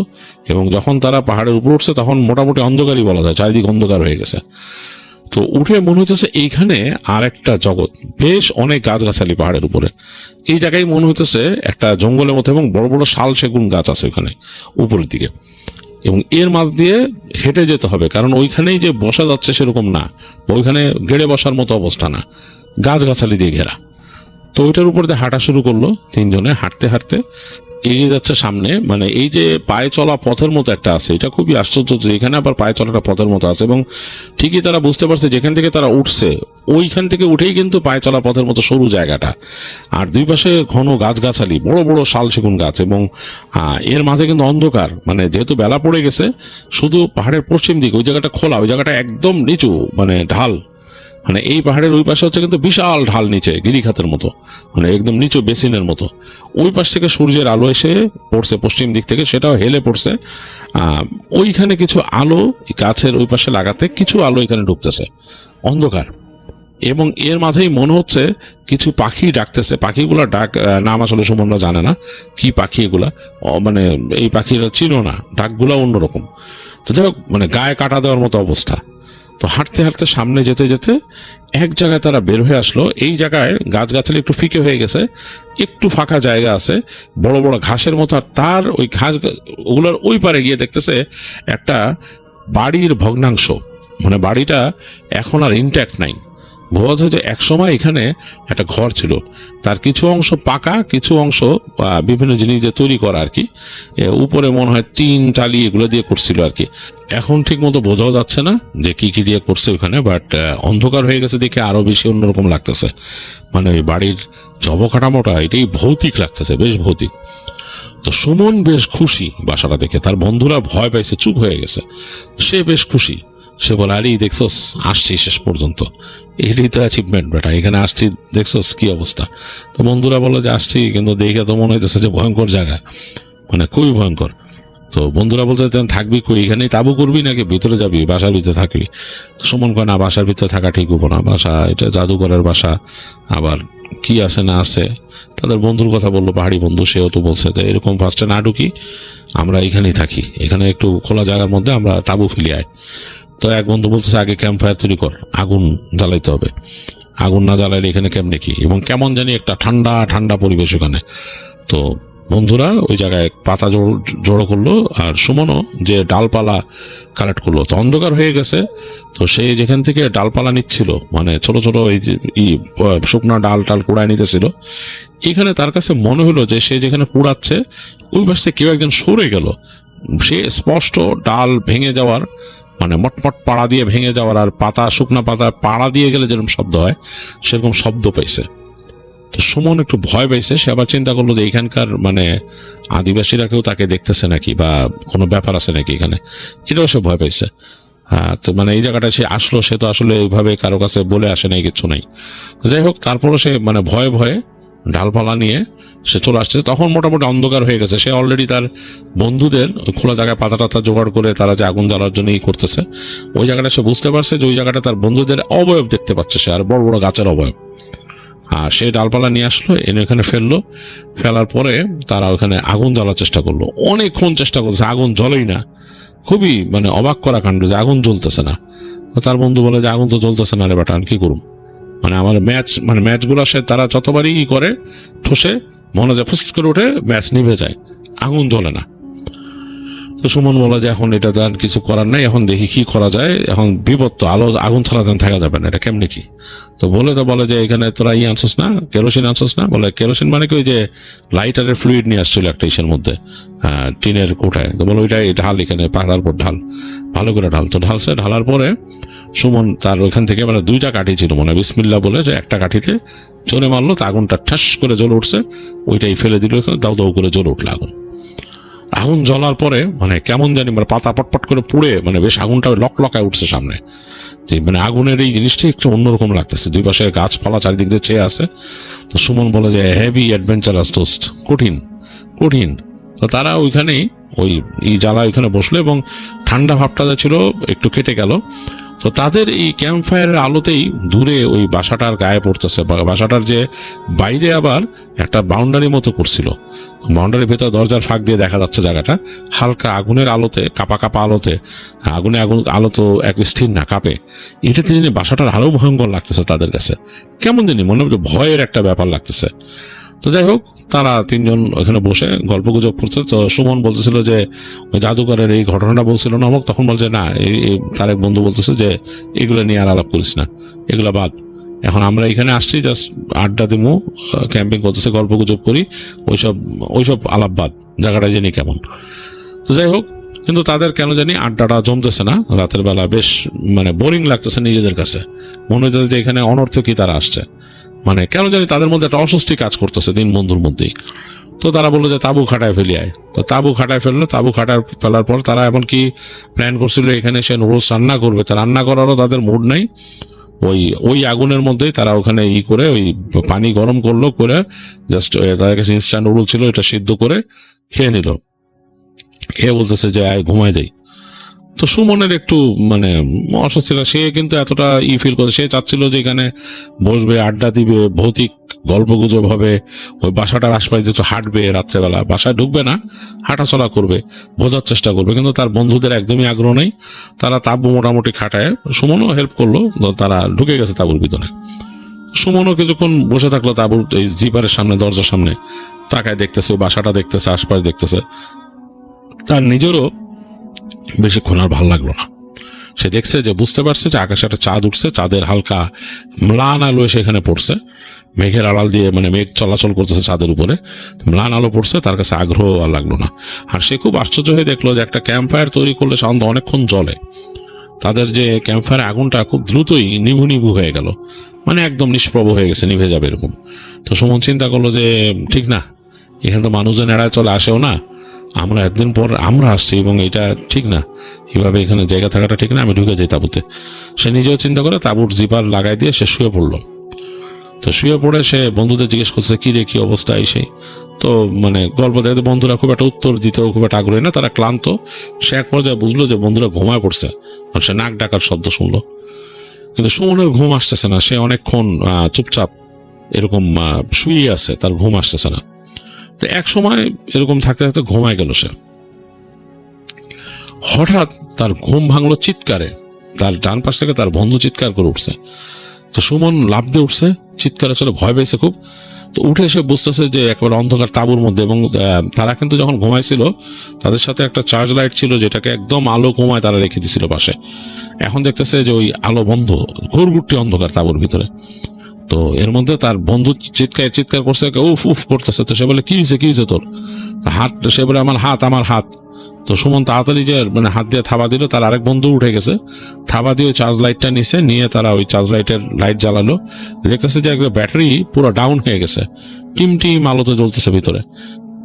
এবং যখন তারা পাহাড়ের উপর উঠছে তখন মোটামুটি অন্ধকারই বলা যায়, চারিদিক অন্ধকার হয়ে গেছে। তো উঠে মনে হচ্ছে এইখানে আর একটা জগৎ, বেশ অনেক গাছগাছালি পাহাড়ের উপরে। এই জায়গায় মনে হচ্ছে একটা জঙ্গলের মতো, এবং বড় বড় শাল সেগুন গাছ আছে ওখানে উপরের দিকে, এবং এর মাঝ দিয়ে হেঁটে যেতে হবে, কারণ ওইখানেই যে বসা যাচ্ছে সেরকম না, ওইখানে গেড়ে বসার মতো অবস্থা না, গাছগাছালি দিয়ে ঘেরা। তো ওইটার উপর দিয়ে হাঁটা শুরু করলো তিনজনে, হাঁটতে হাঁটতে এগিয়ে যাচ্ছে সামনে। মানে এই যে পায়ে চলা পথের মতো একটা আছে, এটা খুবই আশ্চর্য যে এখানে আবার পায়ে চলাটা পথের মতো আছে। এবং ঠিকই তারা বুঝতে পারছে যেখান থেকে তারা উঠছে ওইখান থেকে উঠেই কিন্তু পায়ে চলা পথের মতো সরু জায়গাটা, আর দুই পাশে ঘন গাছগাছালি, বড় বড় শাল সেগুন গাছ, এবং এর মাঝে কিন্তু অন্ধকার। মানে যেহেতু বেলা পড়ে গেছে, শুধু পাহাড়ের পশ্চিম দিক ওই জায়গাটা খোলা, ওই জায়গাটা একদম নিচু, মানে ঢাল, মানে এই পাহাড়ের ওই পাশে হচ্ছে কিন্তু বিশাল ঢাল নিচে গিরিখাতের মতো, মানে একদম নিচু বেসিনের মতো। ওই পাশ থেকে সূর্যের আলো এসে পড়ছে পশ্চিম দিক থেকে, সেটাও হেলে পড়ছে। ওইখানে কিছু আলো গাছের ওই পাশে লাগাতে কিছু আলো এখানে ঢুকতেছে, অন্ধকার। এবং এর মাঝেই মনে হচ্ছে কিছু পাখি ডাকতেছে। পাখিগুলা ডাক নাম আসলে সুমনরা জানে না কি পাখি এগুলা, মানে এই পাখিরা ছিল না, ডাকগুলা অন্যরকম। তো যাই হোক, মানে গায়ে কাটা দেওয়ার মতো অবস্থা। তো হাঁটতে হাঁটতে সামনে যেতে যেতে এক জায়গায় তারা বের হয়ে আসলো। এই জায়গায় গাছগাছালি একটু ফিকে হয়ে গেছে, একটু ফাঁকা জায়গা আছে, বড় বড় ঘাসের মতো। আর তার ওই ঘাস ওগুলোর ওই পারে গিয়ে দেখতেছে একটা বাড়ির ভগ্নাংশ, মানে বাড়িটা এখন আর ইনট্যাক্ট নাই। বোঝা যায় যে একসময় এখানে একটা ঘর ছিল, তার কিছু অংশ পাকা, কিছু অংশ বিভিন্ন জিনিস দিয়ে তৈরি করা আর কি। উপরে মনে হয় টিন টালি এগুলো দিয়ে করছিল আর কি। এখন ঠিক মতো বোঝাও যাচ্ছে না যে কি কি দিয়ে করছে ওখানে, বাট অন্ধকার হয়ে গেছে দেখে আরো বেশি অন্যরকম লাগতেছে। মানে ওই বাড়ির জবকাঠামোটা এটাই ভৌতিক লাগতেছে, বেশ ভৌতিক। তো সুমন বেশ খুশি বাসাটা দেখে, তার বন্ধুরা ভয় পাইছে, চুপ হয়ে গেছে, সে বেশ খুশি। সে বলে, আরে দেখছোস আসছি শেষ পর্যন্ত, এটাই তো অ্যাচিভমেন্ট বেটা, এখানে আসছি দেখছোস কি অবস্থা। তো বন্ধুরা বলে যে আসছি, কিন্তু দেখে তো মনে হইতেছে যে ভয়ঙ্কর জায়গা, মানে খুবই ভয়ঙ্কর। তো বন্ধুরা বলতে থাকবি কই, এখানেই তাবু করবি নাকি ভিতরে যাবি, বাসার ভিতরে থাকবি? তো সুমন কয় না, বাসার ভিতরে থাকা ঠিক হবো না, বাসা এটা জাদুঘরের বাসা, আবার কি আছে না আছে, তাদের বন্ধুর কথা বললো, পাহাড়ি বন্ধু, সেও তো বলছে যে এরকম ফার্স্টে না ঢুকি, আমরা এখানেই থাকি, এখানে একটু খোলা জায়গার মধ্যে আমরা তাঁবু ফেলি আয়। তো এক বন্ধু বলতেছে আগে ক্যাম্প ফায়ার তৈরি কর, আগুন জ্বালাইতে হবে, আগুন না জ্বালাইলে এখানে কেমনে কি, এবং কেমন জানি একটা ঠান্ডা ঠান্ডা পরিবেশ ওখানে। তো বন্ধুরা ওই জায়গায় পাতা জড়ো করলো, আর সুমনও যে ডালপালা কালেক্ট করলো। তো অন্ধকার হয়ে গেছে, তো সে যেখান থেকে ডালপালা নিচ্ছিল, মানে ছোট ছোট এই যে শুকনো ডাল টাল কুড়ায় নিতেছিল, এখানে তার কাছে মনে হলো যে সে যেখানে কুড়াচ্ছে ওই পাশ থেকে কেউ একজন সরে গেল। সে স্পষ্ট ডাল ভেঙে যাওয়ার, মানে মটমট পাড়া দিয়ে ভেঙে যাওয়ার, আর পাতা শুকনা পাতা পাড়া দিয়ে গেলে যেরকম শব্দ হয় সেরকম শব্দ পাইছে। তো সুমন একটু ভয় পাইছে, সে আবার চিন্তা করলো যে এখানকার মানে আদিবাসীরা কেউ তাকে দেখতেছে নাকি, বা কোনো ব্যাপার আছে নাকি এখানে, এটাও সে ভয় পাইছে। হ্যাঁ, তো মানে এই জায়গাটা সে আসলো, সে তো আসলে এইভাবে কারো কাছে বলে আসে নাই, কিছু নাই। যাই হোক, তারপরও সে মানে ভয়ে ভয়ে ডালপালা নিয়ে সে চলে আসছে। তখন মোটামুটি অন্ধকার হয়ে গেছে, সে অলরেডি তার বন্ধুদের খোলা জায়গায় পাতা টাতা জোগাড় করে তারা যে আগুন জ্বালার জন্য ই করতেছে, ওই জায়গাটা সে বুঝতে পারছে যে ওই জায়গাটা তার বন্ধুদের অবয়ব দেখতে পাচ্ছে সে, আর বড় বড় গাছের অবয়ব। আর সে ডালপালা নিয়ে আসলো, এনে এখানে ফেললো। ফেলার পরে তারা ওখানে আগুন জ্বালার চেষ্টা করলো, অনেকক্ষণ চেষ্টা করছে, আগুন জ্বলেই না। খুবই মানে অবাক করা কাণ্ড যে আগুন জ্বলতেছে না। তার বন্ধু বলে যে আগুন তো জ্বলতেছে না রে বেটা, আমি কি করুম, মানে আমার ম্যাচগুলো সে তারা যতবারই ই করে ঠোসে, মনে যায় ফুস করে উঠে, ম্যাচ নিভে যায়, আগুন জ্বলে না। তো সুমন বলে যে এখন এটা তার কিছু করার নাই, এখন দেখি কি করা যায়, এখন বিপদ তো, আলো আগুন ছাড়া থাকা যাবে না, এটা কেমনি কি। তো বলে যে এখানে তোরা আনছিস না, কেরোসিন আনছিস না, বলে কেরোসিন মানে কি ওই যে লাইটারের ফ্লুইড নিয়ে আসছিল একটা ইসের মধ্যে, টিনের কোঠায়। তো বলে ওইটাই ঢাল, এখানে পাতার পর ঢাল, ভালো করে ঢাল। তো ঢালছে, ঢালার পরে সুমন তার ওইখান থেকে মানে 2টা কাঠি ছিল, মানে বিসমিল্লাহ বলে যে একটা কাঠিতে চলে মারলো, তো আগুনটা ঠাস করে জ্বলে উঠছে, ওইটাই ফেলে দিল, দাউ দাউ করে জ্বলে উঠলো আগুন। আগুন জ্বলার পরে মানে কেমন জানি মানে পাতা পটপট করে পুড়ে মানে বেশ আগুনটা লকলকায় উঠছে সামনে, যে মানে আগুনের এই জিনিসটা একটু অন্যরকম লাগতেছে। দুই পাশে গাছপালা চারিদিক দিয়ে চেয়ে আছে। তো সুমন বলে যে হেভি অ্যাডভেঞ্চারাস টোস্ট, কঠিন কঠিন। তো তারা ওইখানেই ওই জ্বালা ওইখানে বসলো, এবং ঠান্ডা ভাবটা ছিল একটু কেটে গেল। তো তাদের এই ক্যাম্প ফায়ারের আলোতেই দূরে ওই বাসাটার গায়ে পড়তেছে, বাসাটার যে বাইরে আবার একটা বাউন্ডারি মতো করছিল, বাউন্ডারির ভেতর দরজার ফাঁক দিয়ে দেখা যাচ্ছে জায়গাটা হালকা আগুনের আলোতে, কাপা কাপা আলোতে, আগুন আলো তো এক স্থির না, কাঁপে। এটাতে যিনি বাসাটার আরো ভয়ঙ্কর লাগতেছে তাদের কাছে, কেমন জানি মনে হচ্ছে ভয়ের একটা ব্যাপার লাগতেছে। তো যাই হোক, তারা 3জন ওখানে বসে গল্প গুজব করছে। তো সুমন বলতেছিল যে ওই জাদুঘরের এই ঘটনাটা বলছিল না অমুক, তখন বলছে না, তার এক বন্ধু বলতেছে যে এগুলো নিয়ে আর আলাপ করিস না, এগুলো বাদ, এখন আমরা এখানে আসছি জাস্ট আড্ডা দিমু, ক্যাম্পিং করতেছে, গল্প গুজব করি, ওইসব আলাপ বাদ, জায়গাটা জানি কেমন। তো যাই হোক, কিন্তু তাদের কেন জানি আড্ডাটা জমতেছে না, রাতের বেলা বেশ মানে বোরিং লাগতেছে নিজেদের কাছে, মনে হচ্ছে যে এখানে অনর্থকই তারা আসছে, মানে কেন জানি তাদের মধ্যে একটা অস্বস্তি কাজ করতেছে দিন বন্ধুর মধ্যেই। তো তারা বললো যে তাঁবু খাটায় ফেলি আয়। তো তাঁবু খাটায় ফেললো, তাঁবু খাটায় ফেলার পর তারা এমনকি প্ল্যান করছিল এখানে সে নুডলস রান্না করবে, তা রান্না করারও তাদের মুড নাই। ওই আগুনের মধ্যেই তারা ওখানে করে ওই পানি গরম করলো, করে জাস্ট তাদের কাছে ইনস্ট্যান্ট নুডল ছিল, এটা সিদ্ধ করে খেয়ে নিল। খেয়ে বলতেছে যে আয় ঘুমায় যাই। তো সুমনের একটু মানে অস্বস্তি, সে কিন্তু এতটা ফিল করে, সে চাচ্ছিল যে এখানে বসবে, আড্ডা দিবে, ভৌতিক গল্প গুজব হবে, ওই বাসাটার আশপাশে একটু হাঁটবে, রাত্রেবেলা বাসায় ঢুকবে না, হাঁটাচলা করবে, বোঝার চেষ্টা করবে। কিন্তু তার বন্ধুদের একদমই আগ্রহ নেই, তারা তাঁবু মোটামুটি খাটায়, সুমনও হেল্প করলো, তারা ঢুকে গেছে তাঁবুর ভিতরে। সুমনও কিছুক্ষণ বসে থাকলো তাঁবুর এই জিপারের সামনে, দরজার সামনে তাকায় দেখতেছে, বাসাটা দেখতেছে, আশপাশ দেখতেছে। তার নিজেরও বেশিক্ষণ আর ভাল লাগলো না। সে দেখছে যে, বুঝতে পারছে যে আকাশে একটা চাঁদ উঠছে, চাঁদের হালকা ম্লান আলো সেখানে পড়ছে, মেঘের আড়াল দিয়ে মানে মেঘ চলাচল করতেছে চাঁদের উপরে, ম্লান আলো পড়ছে, তার কাছে আগ্রহ আর লাগলো না। আর সে খুব আশ্চর্য হয়ে দেখলো যে একটা ক্যাম্প ফায়ার তৈরি করলে সাধারণত অনেকক্ষণ জ্বলে, তাদের যে ক্যাম্প ফায়ার আগুনটা খুব দ্রুতই নিভু নিভু হয়ে গেল, মানে একদম নিষ্প্রভ হয়ে গেছে, নিভে যাবে এরকম। তো সুমন চিন্তা করলো যে ঠিক না, এখানে তো মানুষজন এড়ায় চলে আসেও না, আমরা একদিন পর আমরা আসছি, এবং এটা ঠিক না, এভাবে এখানে জায়গা থাকাটা ঠিক না, আমি ঢুকে যাই তাঁবুতে। সে নিজেও চিন্তা করে তাঁবুর জিপার লাগাই দিয়ে সে শুয়ে পড়লো। তো শুয়ে পড়ে সে বন্ধুদের জিজ্ঞেস করছে কি রে, কি অবস্থা সেই। তো মানে গল্প দেখতে বন্ধুরা খুব একটা উত্তর দিতেও খুব একটা আগ্রহী না, তারা ক্লান্ত। সে এক পর্যায়ে বুঝলো যে বন্ধুরা ঘুমায় পড়ছে, আর সে নাক ডাকার শব্দ শুনলো। কিন্তু সুমনের ঘুম আসতেছে না, সে অনেকক্ষণ চুপচাপ এরকম শুয়ে আছে, তার ঘুম আসতেছে না। তো এক সময় এরকম থাকতে থাকতে ঘুমায় গেল সে। হঠাৎ তার ঘুম ভাঙলো চিৎকারে। তার ডান পাশ থেকে তার বন্ধু চিৎকার করে উঠছে। তো সুমন লাফ দিয়ে উঠছে, চিৎকার আসলে ভয় পেয়েছে খুব। তো উঠে এসে বুঝতেছে যে একেবারে অন্ধকার তাঁবুর মধ্যে, এবং তারা কিন্তু যখন ঘুমাইছিল তাদের সাথে একটা চার্জ লাইট ছিল যেটাকে একদম আলো কমায় তারা রেখে দিছিল পাশে। এখন দেখতেছে যে ওই আলো বন্ধ, ঘুরঘুরটি অন্ধকার তাঁবুর ভিতরে। তো এর মধ্যে তার বন্ধু চিৎকার করছে, উফ উফ করতেছে। তো সে বলে কি হয়েছে তোর হাত? সে বলে আমার হাত। তো সুমন তাড়াতাড়ি যে হাত দিয়ে থাবা দিল, তার আরেক বন্ধু উঠে গেছে, থাবা দিয়ে চার্জ লাইটটা নিয়ে তারা ওই চার্জ লাইট জ্বালালো। দেখতেছে যে একদম ব্যাটারি পুরো ডাউন হয়ে গেছে, টিম আলোতে জ্বলতেছে ভিতরে।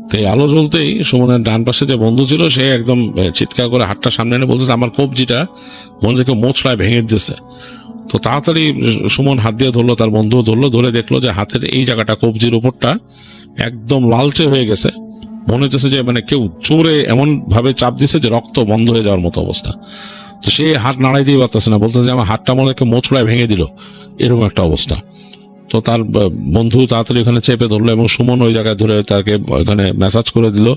তো এই আলো জ্বলতেই সুমনের ডান পাশে যে বন্ধু ছিল সে একদম চিৎকার করে হাতটা সামনে এনে বলতেছে আমার কবজিটা মনে থেকে মোচড়ায় ভেঙে দিয়েছে। তো তাড়াতাড়ি সুমন হাত দিয়ে ধরলো, তার বন্ধু ধরলো, ধরে দেখলো যে হাতের এই জায়গাটা, কবজির উপরটা একদম লালচে হয়ে গেছে। মনে হচ্ছে যে কেউ জোরে এমন ভাবে চাপ দিছে যে রক্ত বন্ধ হয়ে যাওয়ার মতো অবস্থা। তো সে হাত নাড়াই দিয়ে পারতেছে না, বলতেছে আমার হাতটা মনে হয় মোচড়ায় ভেঙে দিল, এরকম একটা অবস্থা। তো তার বন্ধু তাড়াতাড়ি ওখানে চেপে ধরলো এবং সুমন ওই জায়গায় ধরে তাকে ওখানে ম্যাসাজ করে দিল।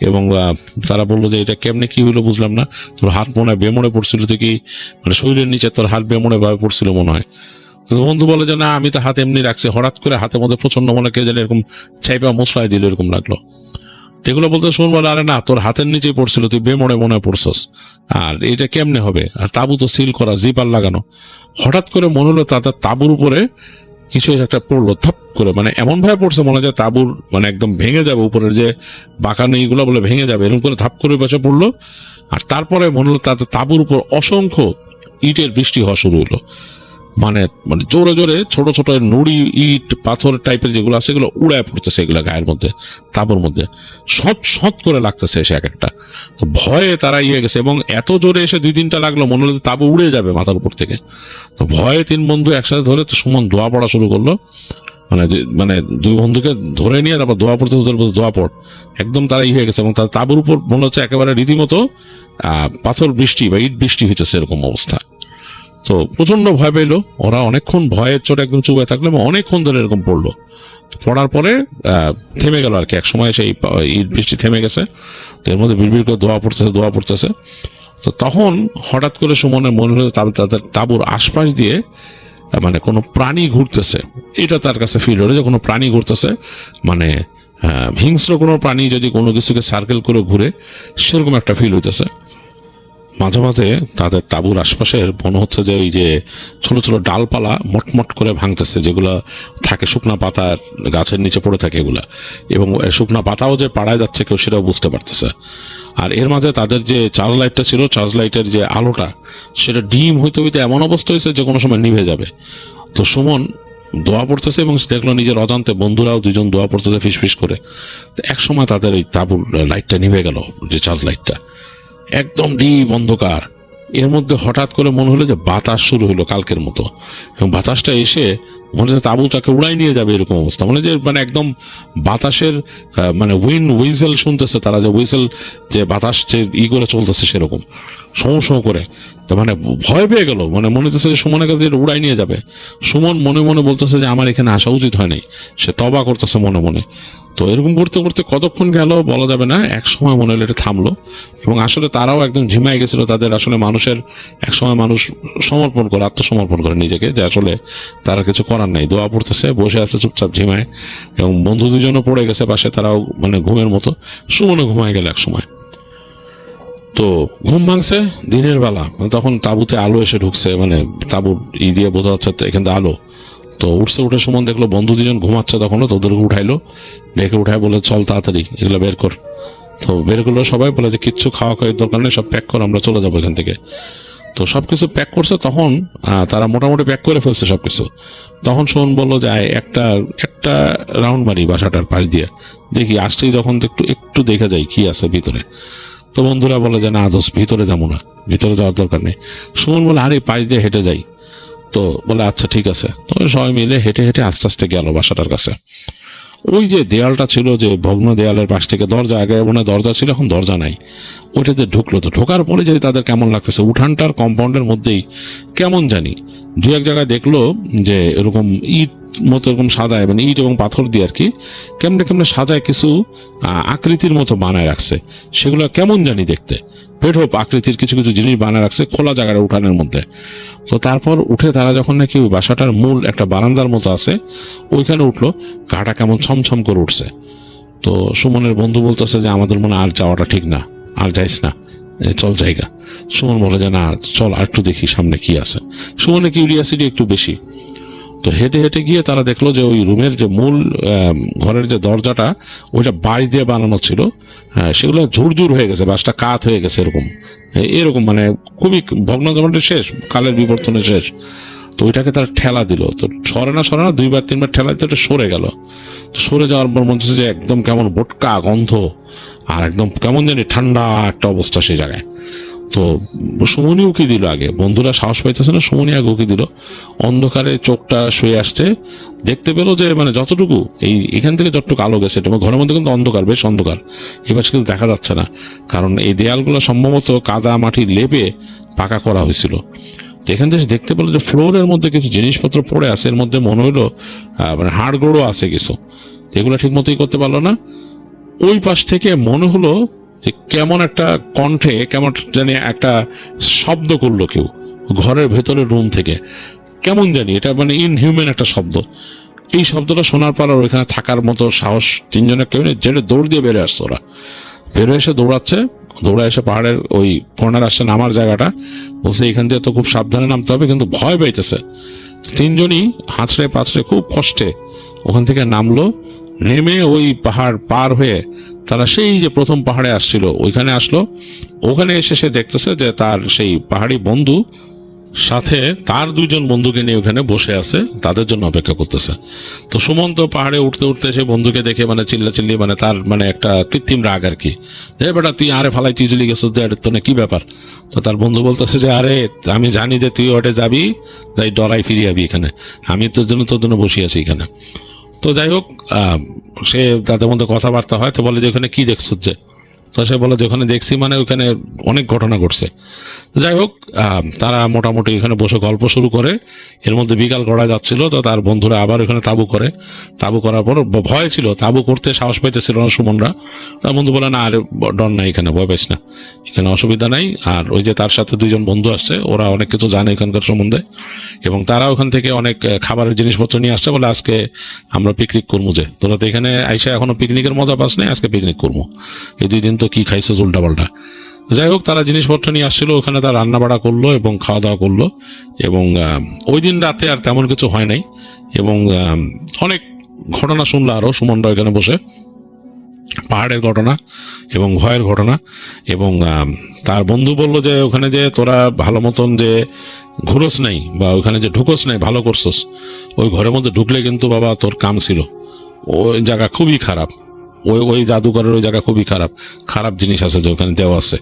এবং তারা বললো যে এটা কেমনে কি হইলো বুঝলাম না, তোর হাত মনে হয় বেমনে পড়ছিল, তুই কি শরীরের নিচে তোর হাত বেমনে ভাবে পড়ছিল মনে হয়। তো বন্ধু বলে যে না, আমি তো হাত এমনি রাখছি, হঠাৎ করে হাতের মধ্যে প্রচন্ড মনে কে জানি এরকম চাইপা মোচড়ায় দিল, এরকম লাগলো। এগুলো বলতে শুন বলে আরে না, তোর হাতের নিচেই পড়ছিল, তুই বেমনে মনে পড়ছস, আর এটা কেমনে হবে? আর তাবু তো সিল করা, জিপার লাগানো। হঠাৎ করে মনে হলো তাদের তাবুর উপরে কিছু একটা পড়লো, থপ করে, এমন ভাবে পড়ছে মনে হয় তাবুর একদম ভেঙে যাবে, উপরের যে বাঁকানো এইগুলো বলে ভেঙে যাবে, এরকম করে ধাপ করে পাশে পড়লো। আর তারপরে মনে হলো তাদের তাবুর উপর অসংখ্য ইটের বৃষ্টি হওয়া শুরু হলো। জোরে জোরে ছোট ছোট নুড়ি, ইট, পাথর টাইপের যেগুলো আছে সেগুলো উড়ায় পড়তেছে এগুলা গায়ের মধ্যে, তাবুর মধ্যে সৎ করে লাগতেছে এসে এক একটা। তো ভয়ে তারা গেছে, এবং এত জোরে এসে 2-3টা লাগলো, মনে হলো তাবু উড়ে যাবে মাথার উপর থেকে। তো ভয়ে 3 বন্ধু একসাথে ধরে তো সুমন দোয়া পড়া শুরু করলো। দুই বন্ধুকে ধরে নিয়ে তারপর দোয়া পড়তে দোয়া পড়, একদম তারা হয়ে গেছে। এবং তার তাবুর উপর মনে হচ্ছে একেবারে রীতিমতো পাথর বৃষ্টি বা ইট বৃষ্টি হইতেছে, এরকম অবস্থা। তো প্রচন্ড ভয় পেলো ওরা, অনেকক্ষণ ভয়ের চোটে একদম চুপে থাকলো এবং অনেকক্ষণ ধরে এরকম পড়লো। পড়ার পরে থেমে গেল আর কি, এক সময় সেই ইট বৃষ্টি থেমে গেছে। তো এর মধ্যে বিড়বিড় করে দোয়া পড়তেছে। তো তখন হঠাৎ করে সুমনের মনে হলো তাদের তাঁবুর আশপাশ দিয়ে কোনো প্রাণী ঘুরতেছে। এটা তার কাছে ফিল হলো যে কোনো প্রাণী ঘুরতেছে, হিংস্র কোনো প্রাণী যদি কোনো কিছুকে সার্কেল করে ঘুরে, সেরকম একটা ফিল হইতেছে। মাঝে মাঝে তাদের তাঁবুর আশপাশের মনে হচ্ছে যে এই যে ছোট ছোট ডালপালা মটমট করে ভাঙতেছে, যেগুলো থাকে শুকনা পাতার গাছের নিচে পড়ে থাকে এগুলা, এবং শুকনা পাতাও যে পাড়ায় যাচ্ছে কেউ সেটাও বুঝতে পারতেছে। আর এর মাঝে তাদের যে চার্জ লাইটটা ছিল, চার্জ লাইটের যে আলোটা সেটা ডিম হইতে হইতে এমন অবস্থা হয়েছে যে কোনো সময় নিভে যাবে। তো সুমন দোয়া পড়তেছে এবং দেখলো নিজের অজান্তে বন্ধুরাও 2জন দোয়া পড়তেছে ফিসফিস করে। তো এক সময় তাদের এই তাঁবুর লাইটটা নিভে গেল, যে চার্জ লাইটটা একদম ডিপ অন্ধকার। এর মধ্যে হঠাৎ করে মনে হলো যে বাতাস শুরু হলো কালকের মতো, এবং বাতাসটা এসে মনে হচ্ছে তাঁবুটাকে উড়াই নিয়ে যাবে, এরকম অবস্থা। একদম বাতাসের উইন্ড হুইসেল শুনতেছে তারা, যে হুইসেল যে বাতাস যে করে চলতেছে সেরকম শোঁ করে। তো ভয় পেয়ে গেল, মনে হচ্ছে যে সুমনের কাছে উড়াই নিয়ে যাবে। সুমন মনে মনে বলতেছে যে আমার এখানে আসা উচিত হয়নি, সে তবা করতেছে মনে মনে। তো এরকম করতে করতে কতক্ষণ গেল বলা যাবে না, এক সময় মনে হলো এটা থামলো, এবং আসলে তারাও একদম ঝিমাই গেছিল। তাদের আসলে মানুষের এক সময় মানুষ আত্মসমর্পণ করে নিজেকে, যে আসলে তারা কিছু করার নাই, দোয়া পড়তেছে, বসে আছে চুপচাপ ঝিমায়, এবং বন্ধু 2জনও পড়ে গেছে পাশে, তারাও ঘুমের মতো। সুমনে ঘুমায় গেল এক সময়। তো ঘুম ভাঙছে দিনের বেলা, তখন তাঁবুতে আলো এসে ঢুকছে, তাঁবুর দিয়ে বোঝা যাচ্ছে এখান থেকে আলো। তো উঠে সুমন দেখলো বন্ধু 2জন ঘুমাচ্ছে, তখনও তোদেরকে উঠাইলো, ডেকে উঠায় বলে চল তাড়াতাড়ি এগুলো বের কর। তো বের করলো সবাই, বলে যে কিচ্ছু খাওয়া দরকার নেই, সব প্যাক কর, আমরা চলে যাবো এখান থেকে। তো সবকিছু প্যাক করছে, তখন তারা মোটামুটি প্যাক করে ফেলছে সবকিছু। তখন সুমন বললো যে একটা রাউন্ড মারি বাসাটার পাশ দিয়ে, দেখি আসছেই যখন একটু দেখে যাই কি আছে ভিতরে। তো বন্ধুরা বলে যে না দোস্ত, ভিতরে যাবো না, ভিতরে যাওয়ার দরকার নেই। সুমন বলে আরে পাশ দিয়ে হেঁটে যাই। তো বলে আচ্ছা ঠিক আছে। তো সবাই মিলে হেঁটে হেঁটে আস্তে আস্তে গেল বাসাটার কাছে। ওই যে দেয়ালটা ছিল, যে ভগ্ন দেয়ালের পাশ থেকে দরজা, আগে দরজা ছিল, এখন দরজা নাই, ওইটাতে ঢুকলো। তো ঢোকার পরে যদি তাদের কেমন লাগতেছে, উঠানটার কম্পাউন্ডের মধ্যেই কেমন জানি 2-1 জায়গায় দেখলো যে এরকম ইট মতো এরকম সাজায়, মানে ইট এবং পাথর দিয়ে আর কি কেমনে কেমনে সাজায় কিছু আকৃতির মতো বানায় রাখছে। সেগুলো কেমন জানি দেখতে, বেঢপ আকৃতির কিছু কিছু জিনিস বানায় রাখছে খোলা জায়গার উঠানের মধ্যে। তো তারপর উঠে তারা যখন নাকি ওই বাসাটার মূল একটা বারান্দার মতো আছে ওইখানে উঠলো, গাটা কেমন ছমছম করে উঠছে। তো সুমনের বন্ধু বলতেছে যে আমাদের মনে আর যাওয়াটা ঠিক না, আর যাইস না, চল জায়গা। সুমন বলে যে না চল আর একটু দেখি সামনে কি আছে। সুমনের কিউরিয়াসিটি একটু বেশি। তো হেঁটে হেঁটে গিয়ে তারা দেখলো যে ওই রুমের যে মূল ঘরের যে দরজাটা ওইটা বাড়ি দিয়ে বানানো ছিল, সেগুলো ঝুরঝুর হয়ে গেছে, বাসটা কাত হয়ে গেছে এরকম এরকম, মানে খুবই ভগ্ন জমাটের শেষ, কালের বিবর্তনের শেষ। তো ওইটাকে তারা ঠেলা দিল, তো সরে না 2বার 3বার ঠেলা দিতে ওটা সরে গেল। তো সরে যাওয়ার পর মনে হচ্ছে যে একদম কেমন বোটকা গন্ধ আর একদম কেমন জানি ঠান্ডা একটা অবস্থা সেই জায়গায়। তো সুমনি উকি দিল, আগে বন্ধুরা সাহস পাইতেছে না, সুমনি আগে উকি দিল। অন্ধকারে চোখটা শুয়ে আসছে, দেখতে পেলো যে মানে যতটুকু এখান থেকে যতটুকু আলো গেছে ঘরের মধ্যে কিন্তু অন্ধকার, বেশ অন্ধকার, এবার কিছু দেখা যাচ্ছে না, কারণ এই দেয়ালগুলো সম্ভবত কাদা মাটি লেপে পাকা করা হয়েছিল। এখান থেকে দেখতে পেলো যে ফ্লোরের মধ্যে কিছু জিনিসপত্র পড়ে আছে, এর মধ্যে মনে হইলো মানে হাড় গোড়ো আছে কিছু, এগুলো ঠিক মতোই করতে পারলো না। ওই পাশ থেকে মনে হলো যে কেমন একটা কণ্ঠে কেমন জানি একটা শব্দ করলো কেউ ঘরের ভেতরের রুম থেকে, কেমন জানি এটা মানে ইনহিউম্যান একটা শব্দ। এই শব্দটা শোনার পর আর ওইখানে থাকার মতো সাহস তিনজনের কেউ নেই, যেটা দৌড় দিয়ে বেরো আসছে। ওরা বেরো এসে দৌড়াচ্ছে, দৌড়া এসে পাহাড়ের ওই কর্নার আসছে নামার জায়গাটা, বলছে এখান দিয়ে তো খুব সাবধানে নামতে হবে, কিন্তু ভয় পাইতেছে। তিনজনই হাঁচড়ে পাঁচড়ে খুব কষ্টে ওখান থেকে নামলো। নেমে ওই পাহাড় পার হয়ে তারা সেই যে প্রথম পাহাড়ে আসছিল ওইখানে আসলো। ওখানে এসে সে দেখতেছে যে তার সেই পাহাড়ি বন্ধু সাথে তার 2জন বন্ধুকে নিয়ে ওখানে বসে আছে, তাদের জন্য অপেক্ষা করতেছে। তো সুমন তো পাহাড়ে উঠতে উঠতে সে বন্ধুকে দেখে মানে চিল্লাচিল্লি, মানে তার মানে একটা কৃত্রিম রাগ আর কি, যে বেটা তুই আরে ফালাই তুই চলে গেছিস, তো কি ব্যাপার। তো তার বন্ধু বলতেছে যে আরে আমি জানি যে তুই ওটে যাবি, তাই ডরাই ফিরে যাবি এখানে, আমি তোর জন্য বসে আছি এখানে। তো যাই হোক সে তাদের মধ্যে কথাবার্তা হয়। তো বলে যে ওখানে কি দেখছো, যে তো সে বলে যে ওখানে দেখছি মানে ওখানে অনেক ঘটনা ঘটছে। যাই হোক তারা মোটামুটি এখানে বসে গল্প শুরু করে। এর মধ্যে বিকাল গড়া যাচ্ছিল, তো তার বন্ধুরা আবার ওখানে তাবু করে। তাবু করার পর ভয় ছিল, তাবু করতে সাহস পাইতেছিল না সুমনরা। তার বন্ধু বলে না আরে ডর নাই, এখানে ভয় পাইস না, এখানে অসুবিধা নাই। আর ওই যে তার সাথে 2জন বন্ধু আসছে, ওরা অনেক কিছু জানে এখানকার সম্বন্ধে, এবং তারা ওখান থেকে অনেক খাবারের জিনিসপত্র নিয়ে আসছে, বলে আজকে আমরা পিকনিক করবো, যে তোরা তো এখানে আইসা এখনো পিকনিকের মজা পাস নাই, আজকে পিকনিক করবো, এই 2 দিন তো কি খাইছে উল্টা পাল্টা। যাই হোক তারা জিনিসপত্র নিয়ে আসছিল, ওখানে তারা রান্না বাড়া করলো এবং খাওয়া দাওয়া করলো। এবং ওই দিন রাতে আর তেমন কিছু হয় নাই, এবং অনেক ঘটনা শুনলো আরো সুমনরা এখানে বসে, পাহাড়ের ঘটনা এবং ভয়ের ঘটনা। এবং তার বন্ধু বলল যে ওখানে যে তোরা ভালো মতন যে ঘুরোস নাই বা ওখানে যে ঢুকোস নাই, ভালো করছোস, ওই ঘরের মধ্যে ঢুকলে কিন্তু বাবা তোর কাম ছিল, ওই জায়গা খুবই খারাপ, ওই জাদুঘরের ওই জায়গা খুবই খারাপ, খারাপ জিনিস আছে যে ওখানে দেওয়া আছে,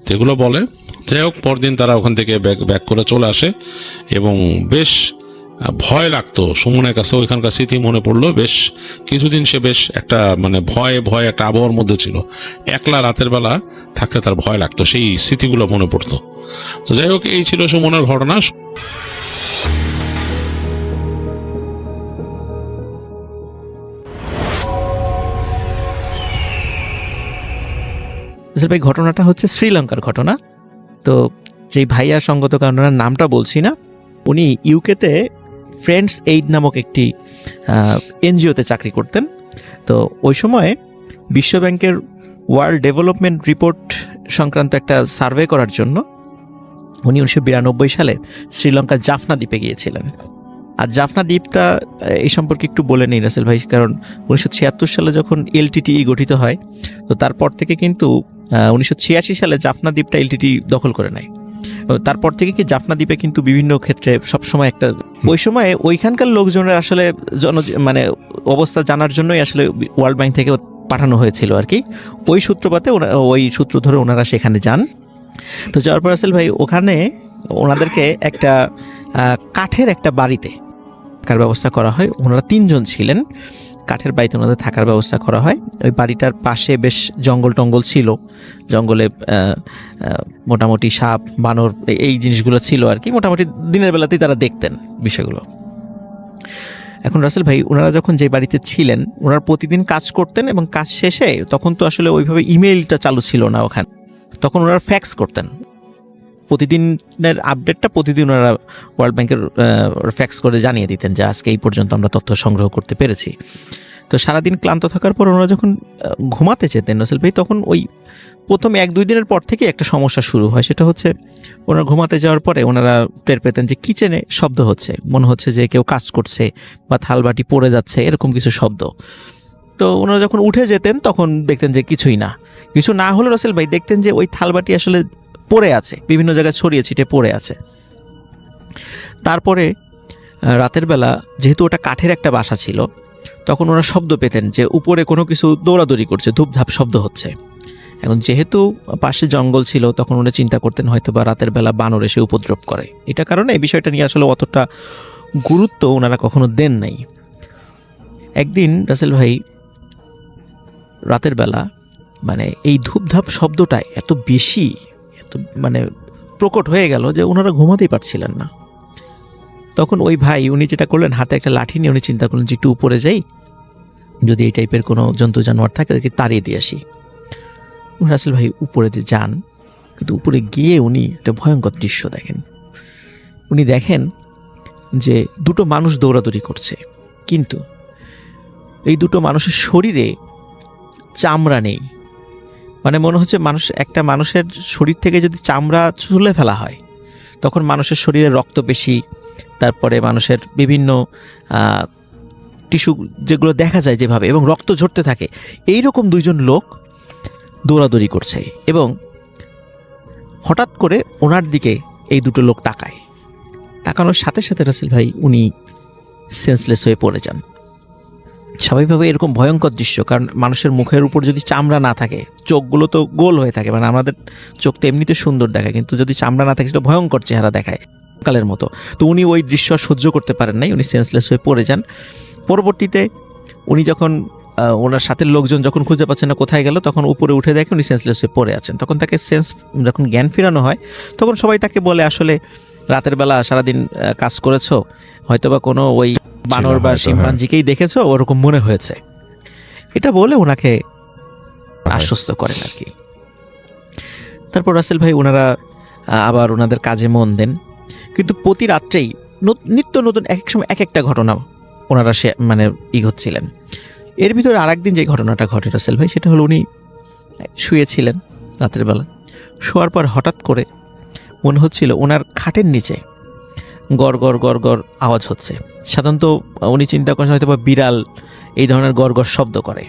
যেগুলো বলে। যাই হোক পরদিন তারা ওখান থেকে ব্যাক করে চলে আসে, এবং বেশ ভয় লাগতো সুমনের কাছে। ওইখানকার স্মৃতি মনে পড়লো, বেশ কিছুদিন সে বেশ একটা মানে ভয় একটা আবহাওয়ার মধ্যে ছিল, একলা রাতের বেলা থাকতে তার ভয় লাগতো, সেই স্মৃতিগুলো মনে পড়তো। তো যাই হোক এই ছিল সুমনের ঘটনা। ভাই ঘটনাটা হচ্ছে শ্রীলঙ্কার ঘটনা। তো যেই ভাইয়া সঙ্গত কারণে নামটা বলছি না, উনি ইউকেতে ফ্রেন্ডস এইড নামক একটি এনজিওতে চাকরি করতেন। তো ওই সময় বিশ্বব্যাংকের ওয়ার্ল্ড ডেভেলপমেন্ট রিপোর্ট সংক্রান্ত একটা সার্ভে করার জন্য উনি 1992 সালে শ্রীলঙ্কার জাফনা দ্বীপে গিয়েছিলেন। আর জাফনা দ্বীপটা এই সম্পর্কে একটু বলে নিই রাসেল ভাই, কারণ 1976 সালে যখন এলটিটিই গঠিত হয়, তো তারপর থেকে কিন্তু 1986 সালে জাফনা দ্বীপটা এলটিটি দখল করে নেয়। তারপর থেকে কি জাফনা দ্বীপে কিন্তু বিভিন্ন ক্ষেত্রে সবসময় একটা ওই সময়ে ওইখানকার লোকজনের আসলে মানে অবস্থা জানার জন্যই আসলে ওয়ার্ল্ড ব্যাংক থেকে পাঠানো হয়েছিল আর কি। ওই সূত্রপাতে ওই সূত্র ধরে ওনারা সেখানে যান। তো যাওয়ার পর রাসেল ভাই ওখানে ওনাদেরকে একটা কাঠের একটা বাড়িতে থাকার ব্যবস্থা করা হয়। ওনারা 3 জন ছিলেন, কাঠের বাড়িতে ওনাদের থাকার ব্যবস্থা করা হয়। ওই বাড়িটার পাশে বেশ জঙ্গল টঙ্গল ছিল, জঙ্গলে মোটামুটি সাপ বানর এই জিনিসগুলো ছিল আর কি। মোটামুটি দিনের বেলাতেই তারা দেখতেন বিষয়গুলো। এখন রাসেল ভাই ওনারা যখন যে বাড়িতে ছিলেন ওনারা প্রতিদিন কাজ করতেন এবং কাজ শেষে তখন তো আসলে ওইভাবে ইমেইলটা চালু ছিল না ওখানে, তখন ওনারা ফ্যাক্স করতেন। প্রতিদিনের আপডেটটা প্রতিদিন ওনারা ওয়ার্ল্ড ব্যাংকের ফ্যাক্স করে জানিয়ে দিতেন যে আজকে এই পর্যন্ত আমরা তথ্য সংগ্রহ করতে পেরেছি। তো সারাদিন ক্লান্ত থাকার পর ওনারা যখন ঘুমাতে যেতেন রাসেল ভাই, তখন ওই প্রথম 1-2 দিনের পর থেকে একটা সমস্যা শুরু হয়। সেটা হচ্ছে ওনারা ঘুমাতে যাওয়ার পরে ওনারা টের পেতেন যে কিচেনে শব্দ হচ্ছে, মনে হচ্ছে যে কেউ কাজ করছে বা থালবাটি পড়ে যাচ্ছে, এরকম কিছু শব্দ। তো ওনারা যখন উঠে যেতেন তখন দেখতেন যে কিছুই না, কিছু না হলে রাসেল ভাই দেখতেন যে ওই থালবাটি আসলে পড়ে আছে, বিভিন্ন জায়গায় ছড়িয়ে ছিটে পড়ে আছে। তারপরে রাতের বেলা যেহেতু ওটা কাঠের একটা বাসা ছিল, তখন ওরা শব্দ পেতেন যে উপরে কোনো কিছু দৌড়াদৌড়ি করছে, ধূপধাপ শব্দ হচ্ছে। এখন যেহেতু পাশে জঙ্গল ছিল, তখন ওরা চিন্তা করতেন হয়তো বা রাতের বেলা বানর এসে উপদ্রব করে। এটা কারণে এই বিষয়টা নিয়ে আসলে অতটা গুরুত্ব ওনারা কখনো দেন নাই। একদিন রাসেল ভাই রাতের বেলা মানে এই ধূপধাপ শব্দটা এত বেশি, এত মানে প্রকট হয়ে গেল যে ওনারা ঘুমাতেই পারছিলেন না। তখন ওই ভাই উনি যেটা করলেন, হাতে একটা লাঠি নিয়ে উনি চিন্তা করলেন যে একটু উপরে যাই, যদি এই টাইপের কোনো জন্তু জানোয়ার থাকে তাদেরকে তাড়িয়ে দিয়ে আসি। রাসেল ভাই উপরে যান, কিন্তু উপরে গিয়ে উনি একটা ভয়ঙ্কর দৃশ্য দেখেন। উনি দেখেন যে দুটো মানুষ দৌড়াদৌড়ি করছে, কিন্তু এই দুটো মানুষের শরীরে চামড়া নেই। মানে মনে হচ্ছে একটা মানুষের শরীর থেকে যদি চামড়া ছুলে ফেলা হয়, তখন মানুষের শরীরে রক্ত পেশি, তারপরে মানুষের বিভিন্ন টিস্যু যেগুলো দেখা যায় যেভাবে, এবং রক্ত ঝরতে থাকে, এইরকম দুইজন লোক দৌড়াদৌড়ি করছে। এবং হঠাৎ করে ওনার দিকে এই দুটো লোক তাকায়, তাকানোর সাথে সাথে রাসেল ভাই উনি সেন্সলেস হয়ে পড়ে যান। স্বাভাবিকভাবে এরকম ভয়ঙ্কর দৃশ্য, কারণ মানুষের মুখের উপর যদি চামড়া না থাকে, চোখগুলো তো গোল হয়ে থাকে, মানে আমাদের চোখ তো এমনিতে সুন্দর দেখায়, কিন্তু যদি চামড়া না থাকে সেটা ভয়ঙ্কর চেহারা দেখায় কালের মতো। তো উনি ওই দৃশ্য সহ্য করতে পারেন নাই, উনি সেন্সলেস হয়ে পড়ে যান। পরবর্তীতে উনি যখন ওনার সাথে লোকজন যখন খুঁজে পাচ্ছেন না কোথায় গেল, তখন উপরে উঠে দেখে উনি সেন্সলেস হয়ে পড়ে আছেন। তখন তাকে যখন জ্ঞান ফেরানো হয়, তখন সবাই তাকে বলে আসলে রাতের বেলা সারাদিন কাজ করেছো, হয়তোবা কোনো ওই বানর বা শিম্পাঞ্জিকেই দেখেছো, ওরকম মনে হয়েছে। এটা বলে ওনাকে আশ্বস্ত করেন আর কি। তারপর রাসেল ভাই ওনারা আবার ওনাদের কাজে মন দেন, কিন্তু প্রতি রাত্রেই নিত্য নতুন এক এক সময় এক একটা ঘটনা ওনারা মানে হচ্ছিলেন। এর ভিতরে আরেকদিন যে ঘটনাটা ঘটে রাসেল ভাই, সেটা হলো উনি শুয়েছিলেন রাতের বেলা, শোয়ার পর হঠাৎ করে মনে হচ্ছিল ওনার খাটের নিচে গড় গড় গড় গড় আওয়াজ হচ্ছে। সাধারণত উনি চিন্তা করেন হয়তো বা বিড়াল এই ধরনের গড় গড় শব্দ করে,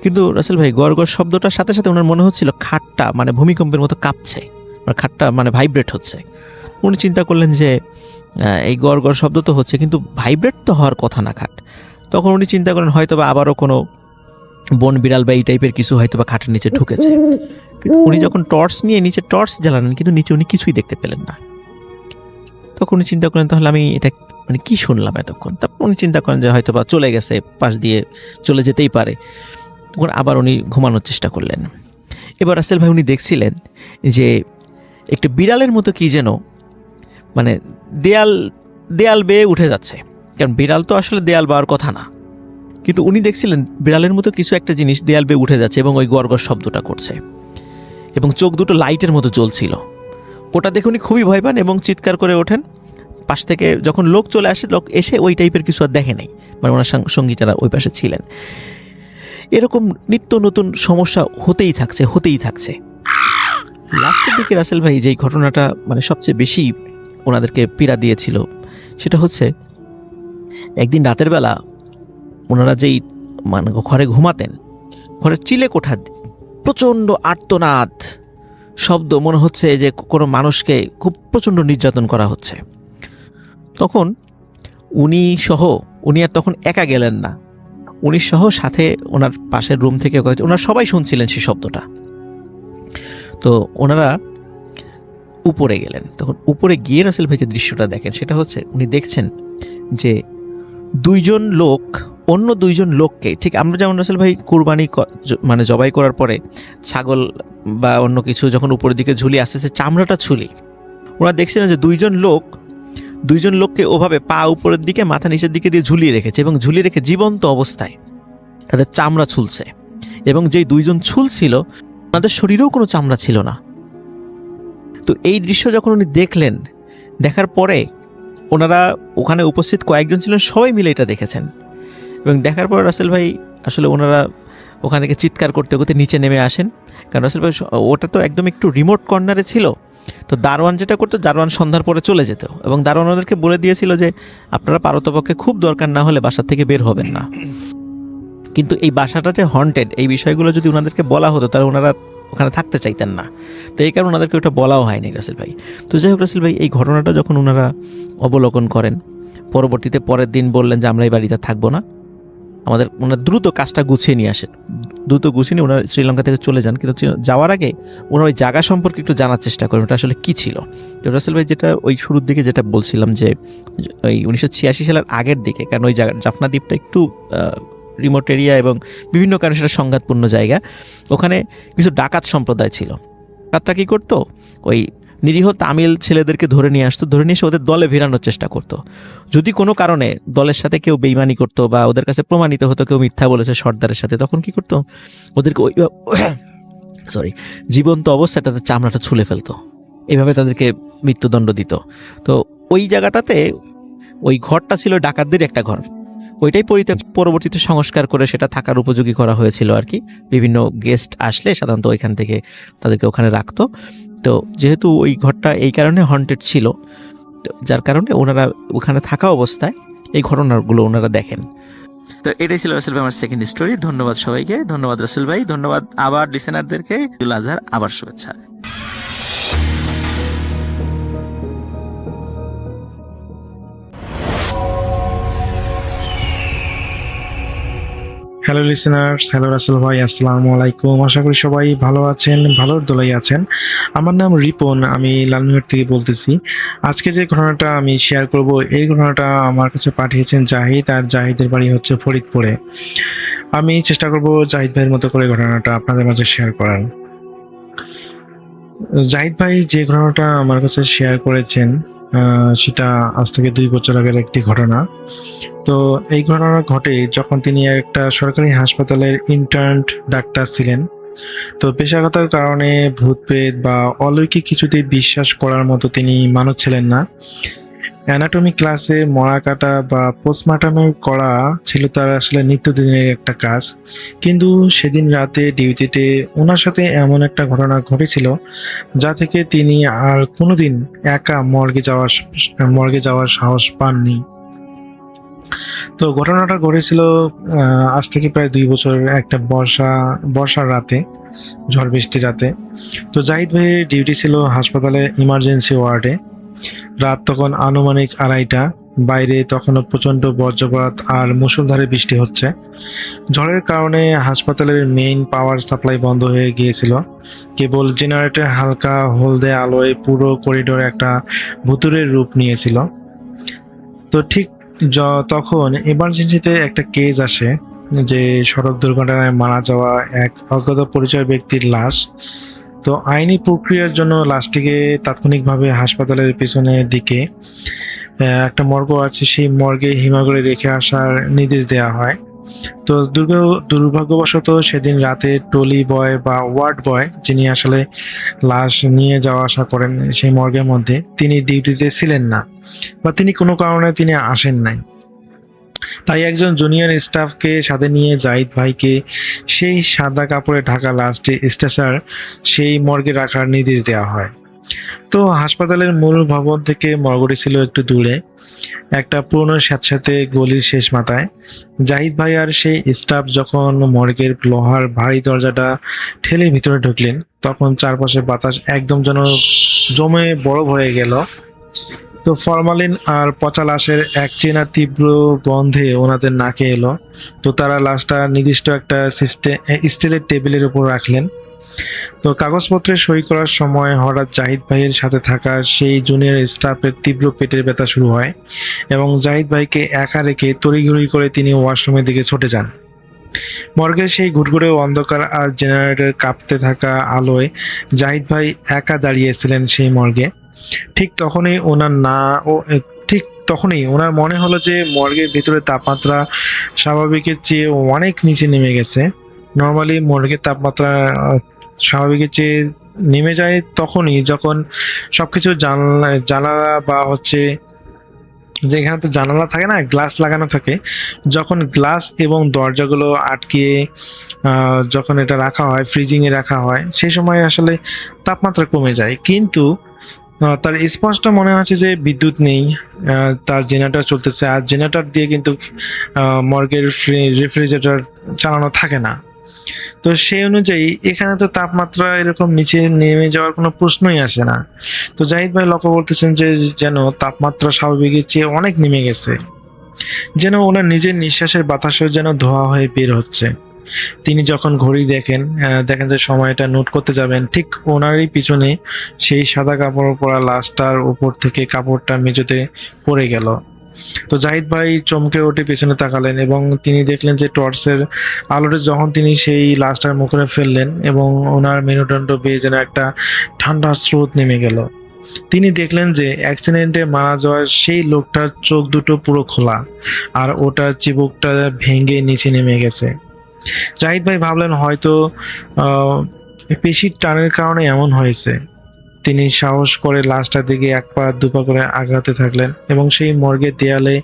কিন্তু রাসেল ভাই গড় গড় শব্দটার সাথে সাথে ওনার মনে হচ্ছিল খাটটা মানে ভূমিকম্পের মতো কাঁপছে, খাটটা মানে ভাইব্রেট হচ্ছে। উনি চিন্তা করলেন যে এই গড় গড় শব্দ তো হচ্ছে, কিন্তু ভাইব্রেট তো হওয়ার কথা না খাট। তখন উনি চিন্তা করেন হয়তো বা আবারও কোনো বন বিড়াল বা এই টাইপের কিছু হয়তো বা খাটের নিচে ঢুকেছে। কিন্তু উনি যখন টর্চ নিয়ে নিচে টর্চ জ্বালালেন, কিন্তু নিচে উনি কিছুই দেখতে পেলেন না। তখন উনি চিন্তা করেন তাহলে আমি এটা মানে কি শুনলাম এতক্ষণ। তারপর উনি চিন্তা করেন যে হয়তো বা চলে গেছে, পাশ দিয়ে চলে যেতেই পারে। তখন আবার উনি ঘুমানোর চেষ্টা করলেন। এবার রাসেল ভাই উনি দেখছিলেন যে একটা বিড়ালের মতো কি যেন মানে দেয়াল বেয়ে উঠে যাচ্ছে, কারণ বিড়াল তো আসলে দেয়াল পাওয়ার কথা না, কিন্তু উনি দেখছিলেন বিড়ালের মতো কিছু একটা জিনিস দেয়াল বেয়ে উঠে যাচ্ছে এবং ওই গড়গড় শব্দটা করছে, এবং চোখ দুটো লাইটের মতো জ্বলছিল। ওটা দেখে উনি খুবই ভয় পান এবং চিৎকার করে ওঠেন। পাশ থেকে যখন লোক চলে আসে, লোক এসে ওই টাইপের কিছু আর দেখে নাই, মানে ওনার সঙ্গী যারা ওই পাশে ছিলেন। এরকম নিত্য নতুন সমস্যা হতেই থাকছে। লাস্টের দিকে রাসেল ভাই যেই ঘটনাটা মানে সবচেয়ে বেশি ওনাদেরকে পীড়া দিয়েছিল, সেটা হচ্ছে একদিন রাতের বেলা ওনারা যেই মানে ঘরে ঘুমাতেন, ঘরের চিলে কোঠা প্রচণ্ড আর্তনাদ শব্দ, মনে হচ্ছে যে কোনো মানুষকে খুব প্রচণ্ড নির্যাতন করা হচ্ছে। তখন উনি আর তখন একা গেলেন না, উনি সহ সাথে ওনার পাশের রুম থেকে ওনারা সবাই শুনছিলেন সেই শব্দটা। তো ওনারা উপরে গেলেন। তখন উপরে গিয়ে রাসেল ভাই যে দৃশ্যটা দেখেন, সেটা হচ্ছে উনি দেখছেন যে অন্য দুইজন লোককে, ঠিক আমরা যেমন রাসেল ভাই কুরবানি মানে জবাই করার পরে ছাগল বা অন্য কিছু যখন উপরের দিকে ঝুলি আস্তে আস্তে চামড়াটা ছুলি, ওরা দেখছিলেন যে দুইজন লোক দুইজন লোককে ওভাবে পা উপরের দিকে মাথা নিচের দিকে দিয়ে ঝুলিয়ে রেখেছে এবং ঝুলিয়ে রেখে জীবন্ত অবস্থায় তাদের চামড়া ছুলছে, এবং যেই দুইজন ঝুলছিল তাদের শরীরেও কোনো চামড়া ছিল না। তো এই দৃশ্য যখন উনি দেখলেন, দেখার পরে ওনারা ওখানে উপস্থিত কয়েকজন ছিলেন, সবাই মিলে এটা দেখেছেন। এবং দেখার পর রাসেল ভাই আসলে ওনারা ওখান থেকে চিৎকার করতে করতে নিচে নেমে আসেন, কারণ রাসেল ভাই ওটা তো একদম একটু রিমোট কর্নারে ছিল। তো দারোয়ান যেটা করতো, দারোয়ান সন্ধ্যার পরে চলে যেত এবং দারোয়ান ওদেরকে বলে দিয়েছিল যে আপনারা পারতপক্ষে খুব দরকার না হলে বাসা থেকে বের হবেন না। কিন্তু এই বাসাটা যে হন্টেড, এই বিষয়গুলো যদি ওনাদেরকে বলা হতো তাহলে ওনারা ওখানে থাকতে চাইতেন না। তো এই কারণে ওনাদেরকে ওটা বলাও হয়নি রাসেল ভাই। তো যাই হোক, রাসেল ভাই এই ঘটনাটা যখন ওনারা অবলোকন করেন, পরবর্তীতে পরের দিন বললেন যে আমরা এই বাড়িতে থাকবো না, ওনার দ্রুত কাজটা গুছিয়ে নিয়ে আসেন। দ্রুত গুছিয়ে নিয়ে ওনারা শ্রীলঙ্কা থেকে চলে যান। কিন্তু যাওয়ার আগে ওনার ওই জায়গা সম্পর্কে একটু জানার চেষ্টা করেন ওটা আসলে কী ছিল। তো রাসেল ভাই যেটা ওই শুরুর দিকে যেটা বলছিলাম যে ওই 1986 সালের আগের দিকে, কারণ ওই জাফনা দ্বীপটা একটু রিমোট এরিয়া এবং বিভিন্ন কারণে সেটা সংঘাতপূর্ণ জায়গা, ওখানে কিছু ডাকাত সম্প্রদায় ছিল। ডাকাতটা কী করতো, ওই নিরীহ তামিল ছেলেদেরকে ধরে নিয়ে আসতো, ধরে নিয়ে এসে ওদের দলে ভিড়ানোর চেষ্টা করতো। যদি কোনো কারণে দলের সাথে কেউ বেইমানি করতো বা ওদের কাছে প্রমাণিত হতো কেউ মিথ্যা বলেছে সর্দারের সাথে, তখন কি করতো, ওদেরকে ওই জীবন্ত অবস্থায় তাদের চামড়াটা ছুলে ফেলতো, এইভাবে তাদেরকে মৃত্যুদণ্ড দিত। তো ওই জায়গাটাতে ওই ঘরটা ছিল ডাকাতদের একটা ঘর, ওইটাই পরবর্তীতে সংস্কার করে সেটা থাকার উপযোগী করা হয়েছিল আর কি। বিভিন্ন গেস্ট আসলে সাধারণত ওইখান থেকে তাদেরকে ওখানে রাখতো। তো যেহেতু ওই ঘরটা এই কারণে হন্টেড ছিল, যার কারণে ওনারা ওখানে থাকা অবস্থায় এই ঘটনাগুলো ওনারা দেখেন। তো এটাই ছিল রাসেল ভাই আমার সেকেন্ড স্টোরি। ধন্যবাদ সবাইকে, ধন্যবাদ রাসেল ভাই, ধন্যবাদ আবার লিসেনারদেরকে। ঈদুল আজহার আবার শুভেচ্ছা। হ্যালো লিসেনার্স, হ্যালো রাসেল ভাই, আসসালামু আলাইকুম। আশা করি সবাই ভালো আছেন, ভালোর দোলাই আছেন। আমার নাম রিপন, আমি লালমিহাট থেকে বলতেছি। আজকে যে ঘটনাটা আমি শেয়ার করব, এই ঘটনাটা আমার কাছে পাঠিয়েছেন জাহিদ, আর জাহিদের বাড়ি হচ্ছে ফরিদপুরে। আমি চেষ্টা করব জাহিদ ভাইয়ের মতো করে ঘটনাটা আপনাদের মাঝে শেয়ার করার। জাহিদ ভাই যে ঘটনাটা আমার কাছে শেয়ার করেছেন সেটা আজ থেকে 2 বছর আগের একটি ঘটনা। তো এই ঘটনা ঘটে যখন তিনি একটা সরকারি হাসপাতালের ইন্টার্ন ডাক্তার ছিলেন। তো পেশাগত কারণে ভূত প্রেত বা অলৌকিক কিছুতে বিশ্বাস করার মতো তিনি মানুষ ছিলেন না। অ্যানাটমি ক্লাসে মরা কাটা বা পোস্টমর্টম করা ছিল তার আসলে নিত্যদিনের একটা কাজ। কিন্তু সেদিন রাতে ডিউটিতে ওনার সাথে এমন একটা ঘটনা ঘটেছিল যা থেকে তিনি আর কোনোদিন একা মর্গে যাওয়ার সাহস পাননি। তো ঘটনাটা ঘটেছিল আজ থেকে প্রায় 2 বছর একটা বর্ষার রাতে, ঝড় বৃষ্টির রাতে। তো জাহিদ ভাইয়ের ডিউটি ছিল হাসপাতালের ইমার্জেন্সি ওয়ার্ডে। রাত তখন আনুমানিক 2:30টা। বাইরে তখনও প্রচণ্ড বজ্রপাত আর মুষলধারে বৃষ্টি হচ্ছে। ঝড়ের কারণে হাসপাতালের মেইন পাওয়ার সাপ্লাই বন্ধ হয়ে গিয়েছিল। কেবল জেনারেটর হালকা হলদে আলোয় পুরো করিডোর একটা ভুতুড়ের রূপ নিয়েছিল। তো ঠিক তখন এমার্জেন্সিতে একটা কেস আসে যে সড়ক দুর্ঘটনায় মারা যাওয়া এক অজ্ঞাত পরিচয় ব্যক্তির লাশ। তো আইনি প্রক্রিয়ার জন্য লাশটিকে তাৎক্ষণিকভাবে হাসপাতালের পিছনের দিকে একটা মর্গ আছে, সেই মর্গে হিমাগরে রেখে আসার নির্দেশ দেওয়া হয়। তো দুর্ভাগ্যবশত সেদিন রাতে টলি বয় বা ওয়ার্ড বয়, যিনি আসলে লাশ নিয়ে যাওয়া আসা করেন সেই মর্গের মধ্যে, তিনি ডিউটিতে ছিলেন না বা তিনি কোনো কারণে তিনি আসেন নাই। তাই একজন জুনিয়র স্টাফকে সাথে নিয়ে জাহিদ ভাইকে সেই সাদা কাপড়ে ঢাকা লাশটি স্ট্রেচার সেই মর্গে রাখার নির্দেশ দেওয়া হয়। তো হাসপাতালের মূল ভবন থেকে মর্গটি ছিল একটু দূরে, একটা পুরনো স্যাঁতস্যাঁতে গলির শেষ মাথায়। জাহিদ ভাই আর সেই স্টাফ যখন মর্গের লোহার ভারী দরজাটা ঠেলে ভিতরে ঢুকলেন, তখন চারপাশে বাতাস একদম যেন জমে বরফ হয়ে গেল। তো ফরমালিন আর পচা লাশের এক চেনা তীব্র গন্ধে ওনাদের নাকে এলো। তো তারা লাশটা নির্দিষ্ট একটা স্টিলের টেবিলের উপর রাখলেন। তো কাগজপত্রে সই করার সময় হঠাৎ জাহিদ ভাইয়ের সাথে থাকা সেই জুনিয়র স্টাফের তীব্র পেটের ব্যথা শুরু হয় এবং জাহিদ ভাইকে একা রেখে তড়িঘড়ি করে তিনি ওয়াশরুমের দিকে ছুটে যান। মর্গের সেই ঘুটঘুরে অন্ধকার আর জেনারেটর কাঁপতে থাকা আলোয় জাহিদ ভাই একা দাঁড়িয়েছিলেন সেই মর্গে। ঠিক তখনই ওনার মনে হলো যে মর্গের ভিতরে তাপমাত্রা স্বাভাবিকের চেয়ে অনেক নিচে নেমে গেছে। নর্মালি মর্গের তাপমাত্রা স্বাভাবিকের চেয়ে নেমে যায় তখনই যখন সবকিছু জানালা বা হচ্ছে যেখানে তো জানালা থাকে না, গ্লাস লাগানো থাকে, যখন গ্লাস এবং দরজাগুলো আটকিয়ে যখন এটা রাখা হয়, ফ্রিজিংয়ে রাখা হয়, সেই সময় আসলে তাপমাত্রা কমে যায়। কিন্তু তার স্পষ্ট মনে হচ্ছে যে বিদ্যুৎ নেই, তার জেনারেটর চলতেছে, আর জেনারেটর দিয়ে কিন্তু মর্গের রেফ্রিজারেটর চালানো থাকে না। তো সেই অনুযায়ী এখানে তো তাপমাত্রা এরকম নিচে নেমে যাওয়ার কোনো প্রশ্নই আসে না। তো জাহিদ ভাই লক্ষ্য করতেছেন যে যেন তাপমাত্রা স্বাভাবিকের চেয়ে অনেক নেমে গেছে, যেন ওনার নিজের নিঃশ্বাসের বাতাসও যেন ধোয়া হয়ে বের হচ্ছে। তিনি যখন ঘড়ি দেখেন যে সময়টা নোট করতে যাবেন, ঠিক ওনারই পিছনে সেই সাদা কাপড় পরা লাশটার উপর থেকে কাপড়টা মেঝেতে পড়ে গেল। তো জাহিদ ভাই চমকে উঠে পেছনে তাকালেন এবং তিনি দেখলেন যে টর্চের আলোতে যখন তিনি সেই লাশটার মুখে ফেললেন এবং ওনার মেরুদণ্ড বেয়ে যেন একটা ঠান্ডা স্রোত নেমে গেল। তিনি দেখলেন যে অ্যাক্সিডেন্টে মারা যাওয়ার সেই লোকটার চোখ দুটো পুরো খোলা, আর ওটার চিবুকটা ভেঙে নিচে নেমে গেছে। জাহিদ ভাই ভাবলেন হয়তো পেশির টানের কারণে এমন হয়েছে। তিনি সাহস করে লাশটার দিকে এক পা দুপা করে আগাতে থাকলেন এবং সেই মর্গের দেয়ালে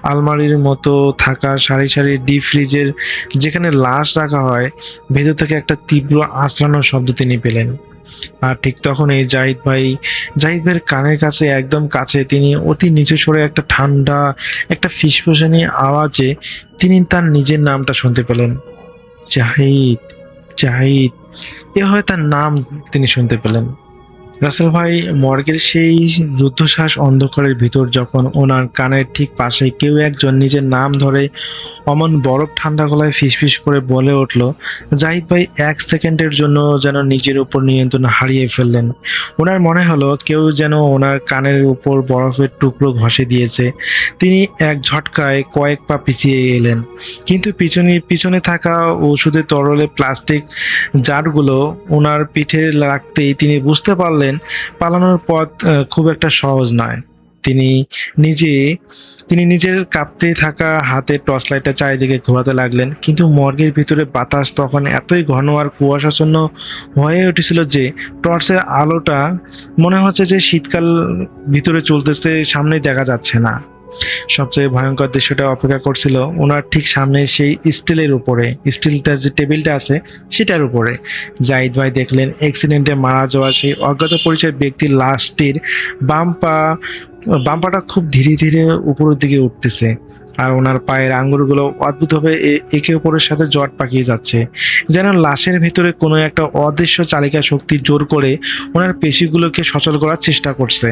আলমারির মতো থাকা সারি সারি ডিপ ফ্রিজের যেখানে লাশ রাখা হয়, ভেতর থেকে একটা তীব্র আঁচড়ানোর শব্দ তিনি পেলেন। আর ঠিক তখনই জাহিদ ভাইয়ের কানের কাছে, একদম কাছে, তিনি অতি নিচে সরে একটা ঠান্ডা, একটা ফিসফিসানি আওয়াজে তিনি তার নিজের নামটা শুনতে পেলেন। জাহিদ, জাহিদ, এভাবে তার নাম তিনি শুনতে পেলেন। রাসেল ভাই মর্গের সেই রুদ্ধশ্বাস অন্ধকারের ভিতর যখন ওনার কানের ঠিক পাশে কেউ একজন নিজের নাম ধরে অমন বরফ ঠান্ডা গলায় ফিসফিস করে বলে উঠল, জাহিদ ভাই এক সেকেন্ডের জন্য যেন নিজের উপর নিয়ন্ত্রণ হারিয়ে ফেললেন। ওনার মনে হলো কেউ যেন ওনার কানের উপর বরফের টুকরো ঘষে দিয়েছে। তিনি এক ঝটকায় কয়েক পা পিছিয়ে এলেন, কিন্তু পিছনে থাকা ওষুধের তরলে প্লাস্টিক জারগুলো ওনার পিঠে রাখতেই তিনি বুঝতে পারলেন পালানোর পথ খুব একটা সহজ নয়। তিনি নিজের কাঁপতে থাকা হাতে টর্চ লাইটটা চারিদিকে ঘোরাতে লাগলেন, কিন্তু মর্গের ভিতরে বাতাস তখন এতই ঘন আর কুয়াশাচ্ছন্ন হয়ে উঠেছিল যে টর্চের আলোটা মনে হচ্ছে যে শীতকাল ভিতরে চলতেছে, সামনেই দেখা যাচ্ছে না। সবচেয়ে ভয়ঙ্কর দৃশ্যটা অপেক্ষা করছিল ওনার ঠিক সামনে, সেই স্টিলটা যে টেবিলটা আছে সেটার উপরে। জাহিদ ভাই দেখলেন অ্যাক্সিডেন্টে মারা যাওয়া সেই অজ্ঞাত পরিচয় ব্যক্তির লাশটির বাম্পাটা খুব ধীরে ধীরে উপরের দিকে উঠতেছে, আর ওনার পায়ের আঙ্গুলগুলো অদ্ভুতভাবে একে অপরের সাথে জট পাকিয়ে যাচ্ছে, যেন লাশের ভিতরে কোনো একটা অদৃশ্য চালিকা শক্তি জোর করে ওনার পেশিগুলোকে সচল করার চেষ্টা করছে।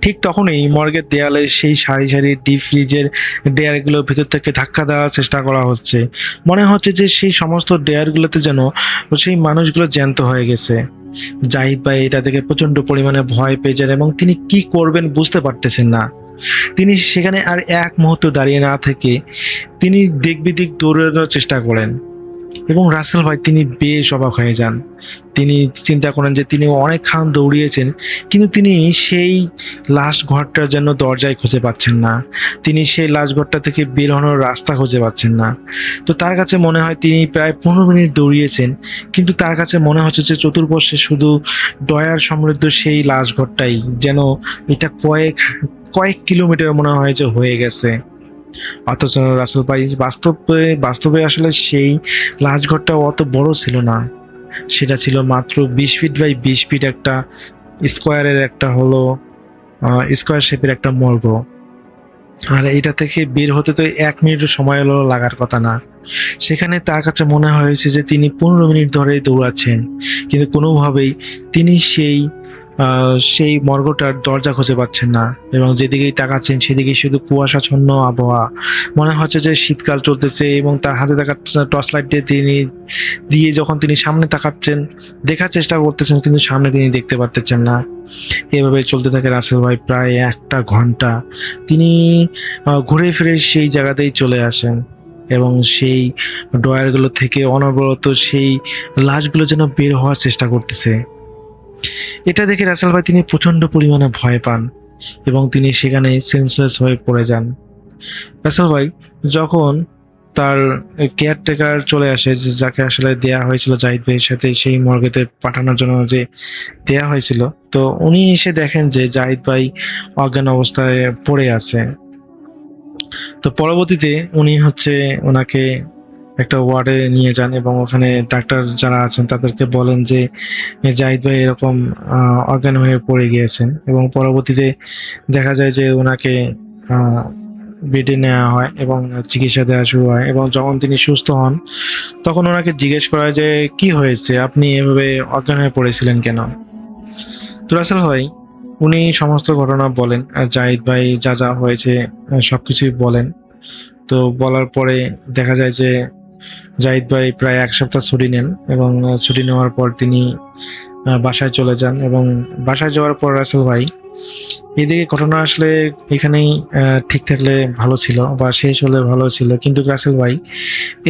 ঠিক তখনই মর্গের দেয়ালে সেই সারি সারি ডিপ ফ্রিজের ডেয়ারগুলো ভেতর থেকে ধাক্কা দেওয়ার চেষ্টা করা হচ্ছে। মনে হচ্ছে যে সেই সমস্ত ডেয়ারগুলোতে যেন সেই মানুষগুলো জ্যান্ত হয়ে গেছে। জাহিদ ভাই এটা দেখে প্রচন্ড পরিমাণে ভয় পেয়ে যান এবং তিনি কি করবেন বুঝতে পারতেছেন না। তিনি সেখানে আর এক মুহূর্ত দাঁড়িয়ে না থেকে তিনি দিক বিদিক দৌড়ানোর চেষ্টা করেন এবং রাসেল ভাই তিনি বেশ অবাক হয়ে যান। তিনি চিন্তা করেন যে তিনি অনেকক্ষণ দৌড়িয়েছেন, কিন্তু তিনি সেই লাশ ঘরটার জন্য দরজায় খুঁজে পাচ্ছেন না, তিনি সেই লাশ ঘরটা থেকে বের হওয়ার রাস্তা খুঁজে পাচ্ছেন না। তো তার কাছে মনে হয় তিনি প্রায় 15 মিনিট দৌড়িয়েছেন, কিন্তু তার কাছে মনে হচ্ছে যে চতুর্পাশে শুধু ডয়ার সমৃদ্ধ সেই লাশ ঘরটাই, যেন এটা কয়েক কিলোমিটার মনে হয় যে হয়ে গেছে। অথচ রাসেল ভাই বাস্তবে আসলে সেই লাশঘরটা অত বড় ছিল না, সেটা ছিল মাত্র 20 ফিট বাই 20 ফিট একটা স্কোয়ারের একটা স্কোয়ার শেপের একটা মর্গ। আর এটা থেকে বের হতে তো 1 মিনিটও সময় লাগার কথা না। সেখানে তার কাছে মনে হয়েছে যে তিনি 15 মিনিট ধরে দৌড়াচ্ছেন, কিন্তু কোনোভাবেই তিনি সেই মর্গটার দরজা খুঁজে পাচ্ছেন না, এবং যেদিকেই তাকাচ্ছেন সেদিকেই শুধু কুয়াশাচ্ছন্ন আবহাওয়া। মনে হচ্ছে যে শীতকাল চলতেছে এবং তার হাতে থাকা টর্চ লাইট দিয়ে যখন তিনি সামনে তাকাচ্ছেন, দেখার চেষ্টা করতেছেন, কিন্তু সামনে তিনি দেখতে পারতেছেন না। এভাবে চলতে থাকে রাসেল ভাই প্রায় 1 ঘন্টা। তিনি ঘুরে ফিরে সেই জায়গাতেই চলে আসেন এবং সেই ডয়ারগুলো থেকে অনবরত সেই লাশগুলো যেন বের হওয়ার চেষ্টা করতেছে। এটা দেখে রাসেল ভাই তিনি প্রচন্ড পরিমাণে ভয় পান এবং তিনি সেখানে সেন্সলেস হয়ে পড়ে যান। রাসেল ভাই যখন তার কেয়ারটেকার চলে আসে, যাকে আসলে দেয়া হয়েছিল জাহিদ ভাইয়ের সাথে সেই মর্গেতে পাঠানোর জন্য যে দেয়া হয়েছিল, তো উনি এসে দেখেন যে জাহিদ ভাই অজ্ঞান অবস্থায় পড়ে আছে। তো পরবর্তীতে উনি ওনাকে একটা ওয়ার্ডে নিয়ে যান এবং ওখানে ডাক্তার যারা আছেন তাদেরকে বলেন যে জাহিদ ভাই এরকম অজ্ঞান হয়ে পড়ে গিয়েছেন। এবং পরবর্তীতে দেখা যায় যে ওনাকে বেডে নেওয়া হয় এবং চিকিৎসা দেওয়া শুরু হয়। এবং যখন তিনি সুস্থ হন তখন ওনাকে জিজ্ঞেস করা হয় যে কি হয়েছে, আপনি এভাবে অজ্ঞান হয়ে পড়েছিলেন কেন? তো রাসেল ভাই উনি সমস্ত ঘটনা বলেন, আর জাহিদ ভাই যা যা হয়েছে সবকিছুই বলেন। তো বলার পরে দেখা যায় যে জাহিদ ভাই প্রায় 1 সপ্তাহ ছুটি নেন এবং ছুটি নেওয়ার পর তিনি বাসায় চলে যান। এবং বাসায় যাওয়ার পর রাসেল ভাই এদিকে ঘটনা আসলে এখানেই ঠিক থাকলে ভালো ছিল বা শেষ হলে ভালো ছিল, কিন্তু রাসেল ভাই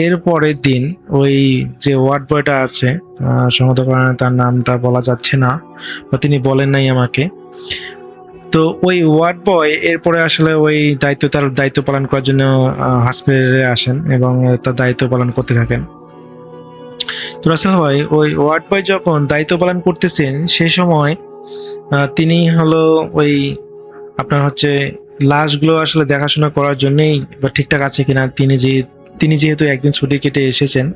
এর পরের দিন ওই যে ওয়ার্ড বয়টা আছে, সঙ্গত কারণে তার নামটা বলা যাচ্ছে না বা তিনি বলেন নাই আমাকে, তো ওই ওয়ার্ড বয় এরপরে আসলে ওই তার দায়িত্ব পালন করার জন্য হসপিটালে আসেন এবং তার দায়িত্ব পালন করতে থাকেন। তো রাসেল ভাই ওই ওয়ার্ড বয় যখন দায়িত্ব পালন করতেছেন সেই সময় তিনি ওই আপনার লাশগুলো আসলে দেখাশোনা করার জন্যই বা ঠিকঠাক আছে কিনা, তিনি যেহেতু একদিন ছুটি কেটে এসেছেন,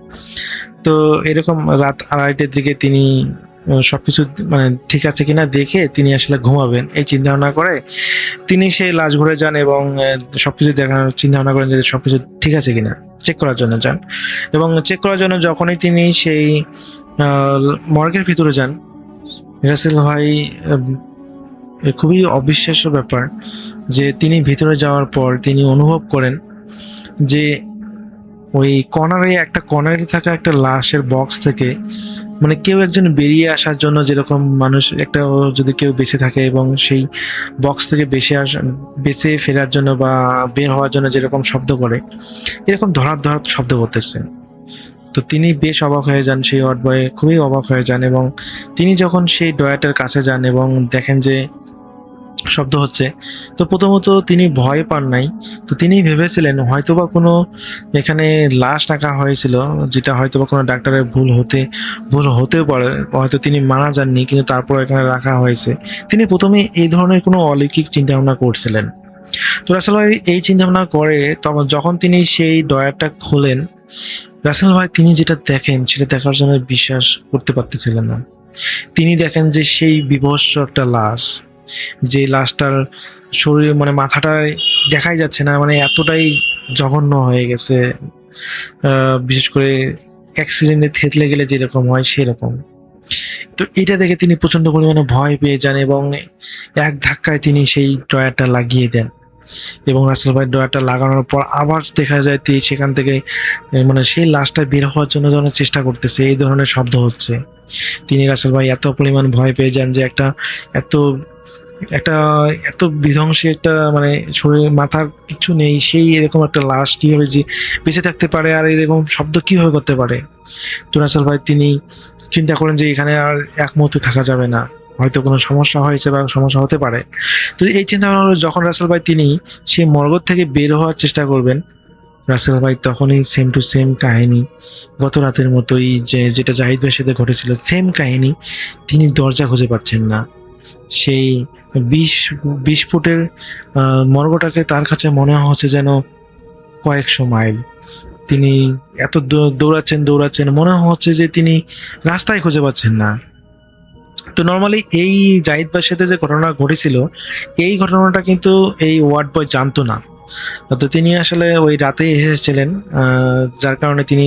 তো এরকম রাত 2:30টার দিকে তিনি সবকিছু মানে ঠিক আছে কিনা দেখে তিনি আসলে ঘুমাবেন এই চিন্তা ভাবনা করে তিনি সেই লাশ ঘুরে যান এবং সবকিছু দেখানোর চিন্তা ভাবনা করেন যে সবকিছু ঠিক আছে কিনা চেক করার জন্য যান। এবং চেক করার জন্য যখনই তিনি সেই মর্গের ভিতরে যান, রাসেল ভাই খুবই অবিশ্বাস্য ব্যাপার যে তিনি ভিতরে যাওয়ার পর তিনি অনুভব করেন যে ওই একটা কর্নারে থাকা একটা লাশের বক্স থেকে মানে কেউ একজন বেরিয়ে আসার জন্য, যেরকম মানুষ একটা যদি কেউ বেঁচে থাকে এবং সেই বক্স থেকে বেঁচে ফেরার জন্য বা বের হওয়ার জন্য যেরকম শব্দ করে, এরকম ধরাত ধরাত শব্দ করতেছে। তো তিনি বেশ অবাক হয়ে যান, সেই ওয়ার্ড বয় খুবই অবাক হয়ে যান এবং তিনি যখন সেই ডয়াটার কাছে যান এবং দেখেন যে শব্দ হচ্ছে, তো প্রথমত তিনি ভয় পান নাই। তো তিনি ভেবেছিলেন হয়তোবা কোনো এখানে লাশ রাখা হয়েছিল, যেটা হয়তোবা কোনো ডাক্তারের ভুল হতেও পারে, হয়তো তিনি মারা যাননি কিন্তু তারপর এখানে রাখা হয়েছে। তিনি প্রথমে এই ধরনের কোনো অলৌকিক চিন্তা ভাবনা করছিলেন। তো রাসেল ভাই এই চিন্তা ভাবনা করে তখন যখন তিনি সেই ডয়ারটা খোলেন, রাসেল ভাই তিনি যেটা দেখেন সেটা দেখার জন্য বিশ্বাস করতে পারতেছিলেন না। তিনি দেখেন যে সেই বিভৎস একটা লাশ, যে লাশটার শরীর মানে মাথাটা দেখাই যাচ্ছে না, মানে এতটাই জঘন্য হয়ে গেছে, বিশেষ করে অ্যাক্সিডেন্টে থেতলে গেলে যেরকম হয় সেরকম। তো এটা দেখে তিনি প্রচন্ড পরিমাণে ভয় পেয়ে যান এবং এক ধাক্কায় তিনি সেই ড্রয়ারটা লাগিয়ে দেন। এবং রাসেল ভাই ড্রয়ারটা লাগানোর পর আবার দেখা যায় তিনি সেখান থেকে মানে সেই লাশটা বের হওয়ার জন্য যখন চেষ্টা করতেছে এই ধরনের শব্দ হচ্ছে। তিনি রাসেল ভাই এত পরিমাণ ভয় পেয়ে যান যে এত বিধ্বংসী একটা মানে শরীর মাথার কিছু নেই, সেই এরকম একটা লাশ কিভাবে যে বেঁচে থাকতে পারে আর এরকম শব্দ কিভাবে করতে পারে। তো রাসেল ভাই তিনি চিন্তা করেন যে এখানে আর এক মুহূর্তে থাকা যাবে না, হয়তো কোনো সমস্যা হয়েছে বা সমস্যা হতে পারে। তো এই চিন্তা ভাবনা যখন রাসেল ভাই তিনি সেই মর্গ থেকে বের হওয়ার চেষ্টা করবেন, রাসেল ভাই তখনই সেম টু সেম কাহিনী, গত রাতের মতোই যেটা জাহিদ ভাইয়ের সাথে ঘটেছিল সেম কাহিনী, তিনি দরজা খুঁজে পাচ্ছেন না। সেই 20 ফুটের মর্গটাকে তার কাছে মনে হচ্ছে যেন কয়েকশো মাইল। তিনি এত দৌড়াচ্ছেন, মনে হচ্ছে যে তিনি রাস্তায় খুঁজে পাচ্ছেন না। তো নর্মালি এই জাহিদ ভাইয়ের সাথে যে ঘটনা ঘটেছিল এই ঘটনাটা কিন্তু এই ওয়ার্ড বয় জানতো না। তো তিনি আসলে ওই রাতে এসেছিলেন, যার কারণে তিনি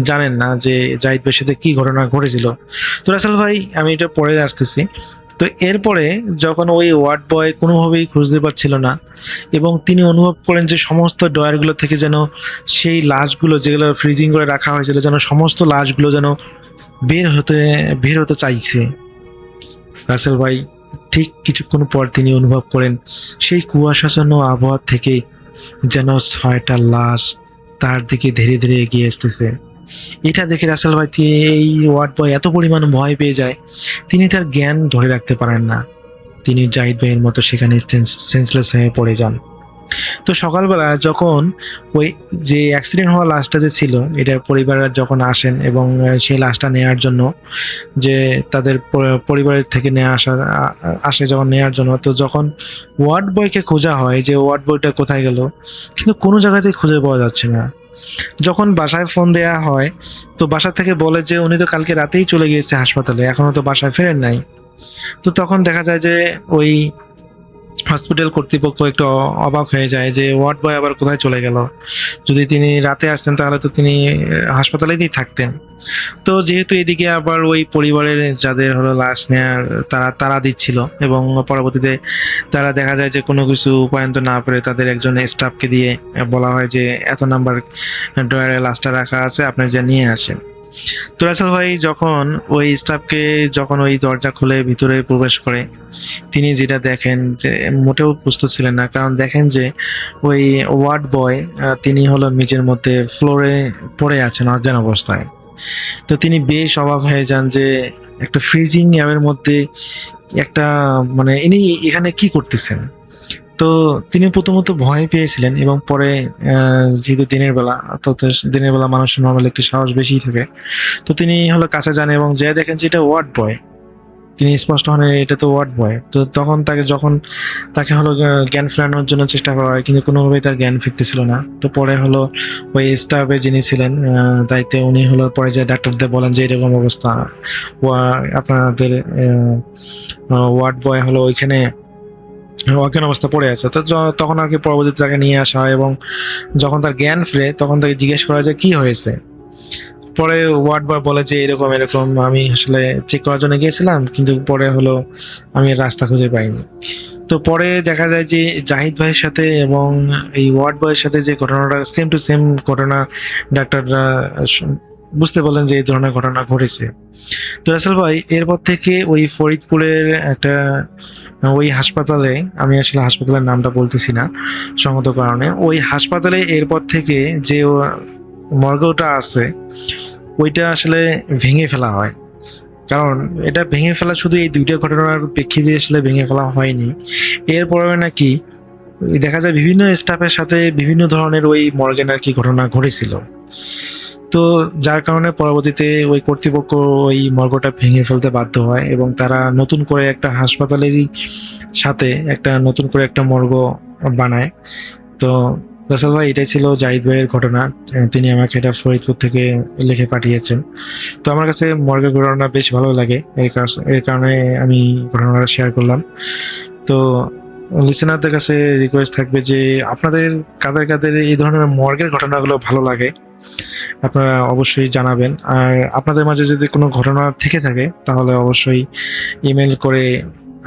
জানেন না যে জাহিদ ভাইয়ের সাথে কি ঘটনা ঘটেছিল। তো রাসেল ভাই আমি এটা পরে আসতেছি। তো এরপরে যখন ওই ওয়ার্ড বয় কোনোভাবেই খুঁজতে পারছিল না এবং তিনি অনুভব করেন যে সমস্ত ডয়ারগুলো থেকে যেন সেই লাশগুলো যেগুলো ফ্রিজিং করে রাখা হয়েছিল যেন সমস্ত লাশগুলো যেন বের হতে চাইছে। রাসেল ভাই ঠিক কিছুক্ষণ পর তিনি অনুভব করেন সেই কুয়াশাচ্ছন্ন আবহাওয়া থেকে যেন 6টা লাশ তার দিকে ধীরে ধীরে এগিয়ে আসতেছে। এটা দেখে রাসেল ভাই এই ওয়ার্ড বয় এত পরিমাণ ভয় পেয়ে যায় তিনি তার জ্ঞান ধরে রাখতে পারেন না। তিনি জাহিদ ভাইয়ের মতো সেখানে সেন্সলেস হয়ে পড়ে যান। তো সকালবেলা যখন ওই যে অ্যাক্সিডেন্ট হওয়া লাশটা যে ছিল, এটার পরিবারের যখন আসেন এবং সেই লাশটা নেওয়ার জন্য যে তাদের পরিবারের থেকে আসে যখন নেওয়ার জন্য, তো যখন ওয়ার্ড বয়কে খোঁজা হয় যে ওয়ার্ড বয়টা কোথায় গেল, কিন্তু কোনো জায়গাতেই খুঁজে পাওয়া যাচ্ছে না। যখন বাসায় ফোন দেয়া হয় তো বাসা থেকে বলে যে উনি তো কালকে রাতেই চলে গিয়েছে হাসপাতালে, এখনো তো বাসায় ফেরেন নাই। তো তখন দেখা যায় যে ওই হসপিটাল কর্তৃপক্ষ একটু অবাক হয়ে যায় যে ওয়ার্ড বয় আবার কোথায় চলে গেল, যদি তিনি রাতে আসতেন তাহলে তো তিনি হাসপাতালেই থাকতেন। তো যেহেতু এদিকে আবার ওই পরিবারের যাদের হলো লাশ নেয়ার তারা দিচ্ছিল, এবং পরবর্তীতে তারা দেখা যায় যে কোনো কিছু উপায়ন্ত না পেরে তাদের একজন স্টাফকে দিয়ে বলা হয় যে এত নাম্বার ড্রয়ারে লাশটা রাখা আছে, আপনি যা নিয়ে আসেন। তো রাসেল ভাই যখন ওই স্টাফকে যখন ওই দরজা খুলে ভিতরে প্রবেশ করে, তিনি যেটা দেখেন যে মোটেও প্রস্তুত ছিলেন না, কারণ দেখেন যে ওই ওয়ার্ড বয় তিনি হলো মেঝের মধ্যে ফ্লোরে পড়ে আছেন অজ্ঞান অবস্থায়। তো তিনি বেশ অবাক হয়ে যান যে একটা ফ্রিজিং এর মধ্যে একটা মানে ইনি এখানে কি করতেছেন। তো তিনি প্রথমত ভয় পেয়েছিলেন, এবং পরে যেহেতু দিনের বেলা, তো দিনের বেলা মানুষের নর্মালি একটু সাহস বেশিই থাকে, তো তিনি হলো কাছে যান এবং যে দেখেন যে এটা ওয়ার্ড বয়। তিনি স্পষ্ট হন এটা তো ওয়ার্ড বয়। তো তখন তাকে হলো জ্ঞান ফেরানোর জন্য চেষ্টা করা হয়, কিন্তু কোনোভাবেই তার জ্ঞান ফিরতেছিল না। তো পরে হলো ওই স্টাফে যিনি ছিলেন দায়িত্বে, উনি হলো পরে যে ডাক্তারদের বলেন যে এরকম অবস্থা, আপনাদের ওয়ার্ড বয় হলো ওইখানে অজ্ঞান অবস্থা পড়ে আছে। তো তখন আর কি পরবর্তীতে তাকে নিয়ে আসা হয়, এবং যখন তার জ্ঞান ফিরে তখন তাকে জিজ্ঞেস করা যায় কি হয়েছে। পরে ওয়ার্ড বয় বলে যে এরকম এরকম আমি আসলে চেক করার জন্য গিয়েছিলাম, কিন্তু পরে হলো আমি রাস্তা খুঁজে পাইনি। তো পরে দেখা যায় যে জাহিদ ভাইয়ের সাথে এবং এই ওয়ার্ড বয়ের সাথে যে ঘটনাটা সেম টু সেম ঘটনা ডাক্তাররা বুঝতে পারলেন যে এই ধরনের ঘটনা ঘটেছে। তো রাসেল ভাই এরপর থেকে ওই ফরিদপুরের একটা ওই হাসপাতালে, আমি আসলে হাসপাতালের নামটা বলতেছি না সঙ্গত কারণে, ওই হাসপাতালে এরপর থেকে যে মর্গটা আছে ওইটা আসলে ভেঙে ফেলা হয়। কারণ এটা ভেঙে ফেলা শুধু এই দুইটা ঘটনার প্রেক্ষিতে আসলে ভেঙে ফেলা হয়নি, এরপরে নাকি দেখা যায় বিভিন্ন স্টাফের সাথে বিভিন্ন ধরনের ওই মর্গের আর কি ঘটনা ঘটেছিল। তো যার কারণে পরবর্তীতে ওই কর্তৃপক্ষ ওই মর্গটা ভেঙে ফেলতে বাধ্য হয়, এবং তারা নতুন করে একটা হাসপাতালেরই সাথে একটা নতুন করে একটা মর্গ বানায়। তো রাসেল ভাই এটাই ছিল জাহিদ ভাইয়ের ঘটনা, তিনি আমাকে এটা ফরিদপুর থেকে লিখে পাঠিয়েছেন। তো আমার কাছে মর্গের ঘটনা বেশ ভালো লাগে, এর কারণে আমি ঘটনাটা শেয়ার করলাম। তো লিসেনারদের কাছে রিকোয়েস্ট থাকবে যে আপনাদের কাদের কাদের এই ধরনের মর্গের ঘটনাগুলো ভালো লাগে আপনারা অবশ্যই জানাবেন। আর আপনাদের মাঝে যদি কোনো ঘটনা থেকে থাকে তাহলে অবশ্যই ইমেল করে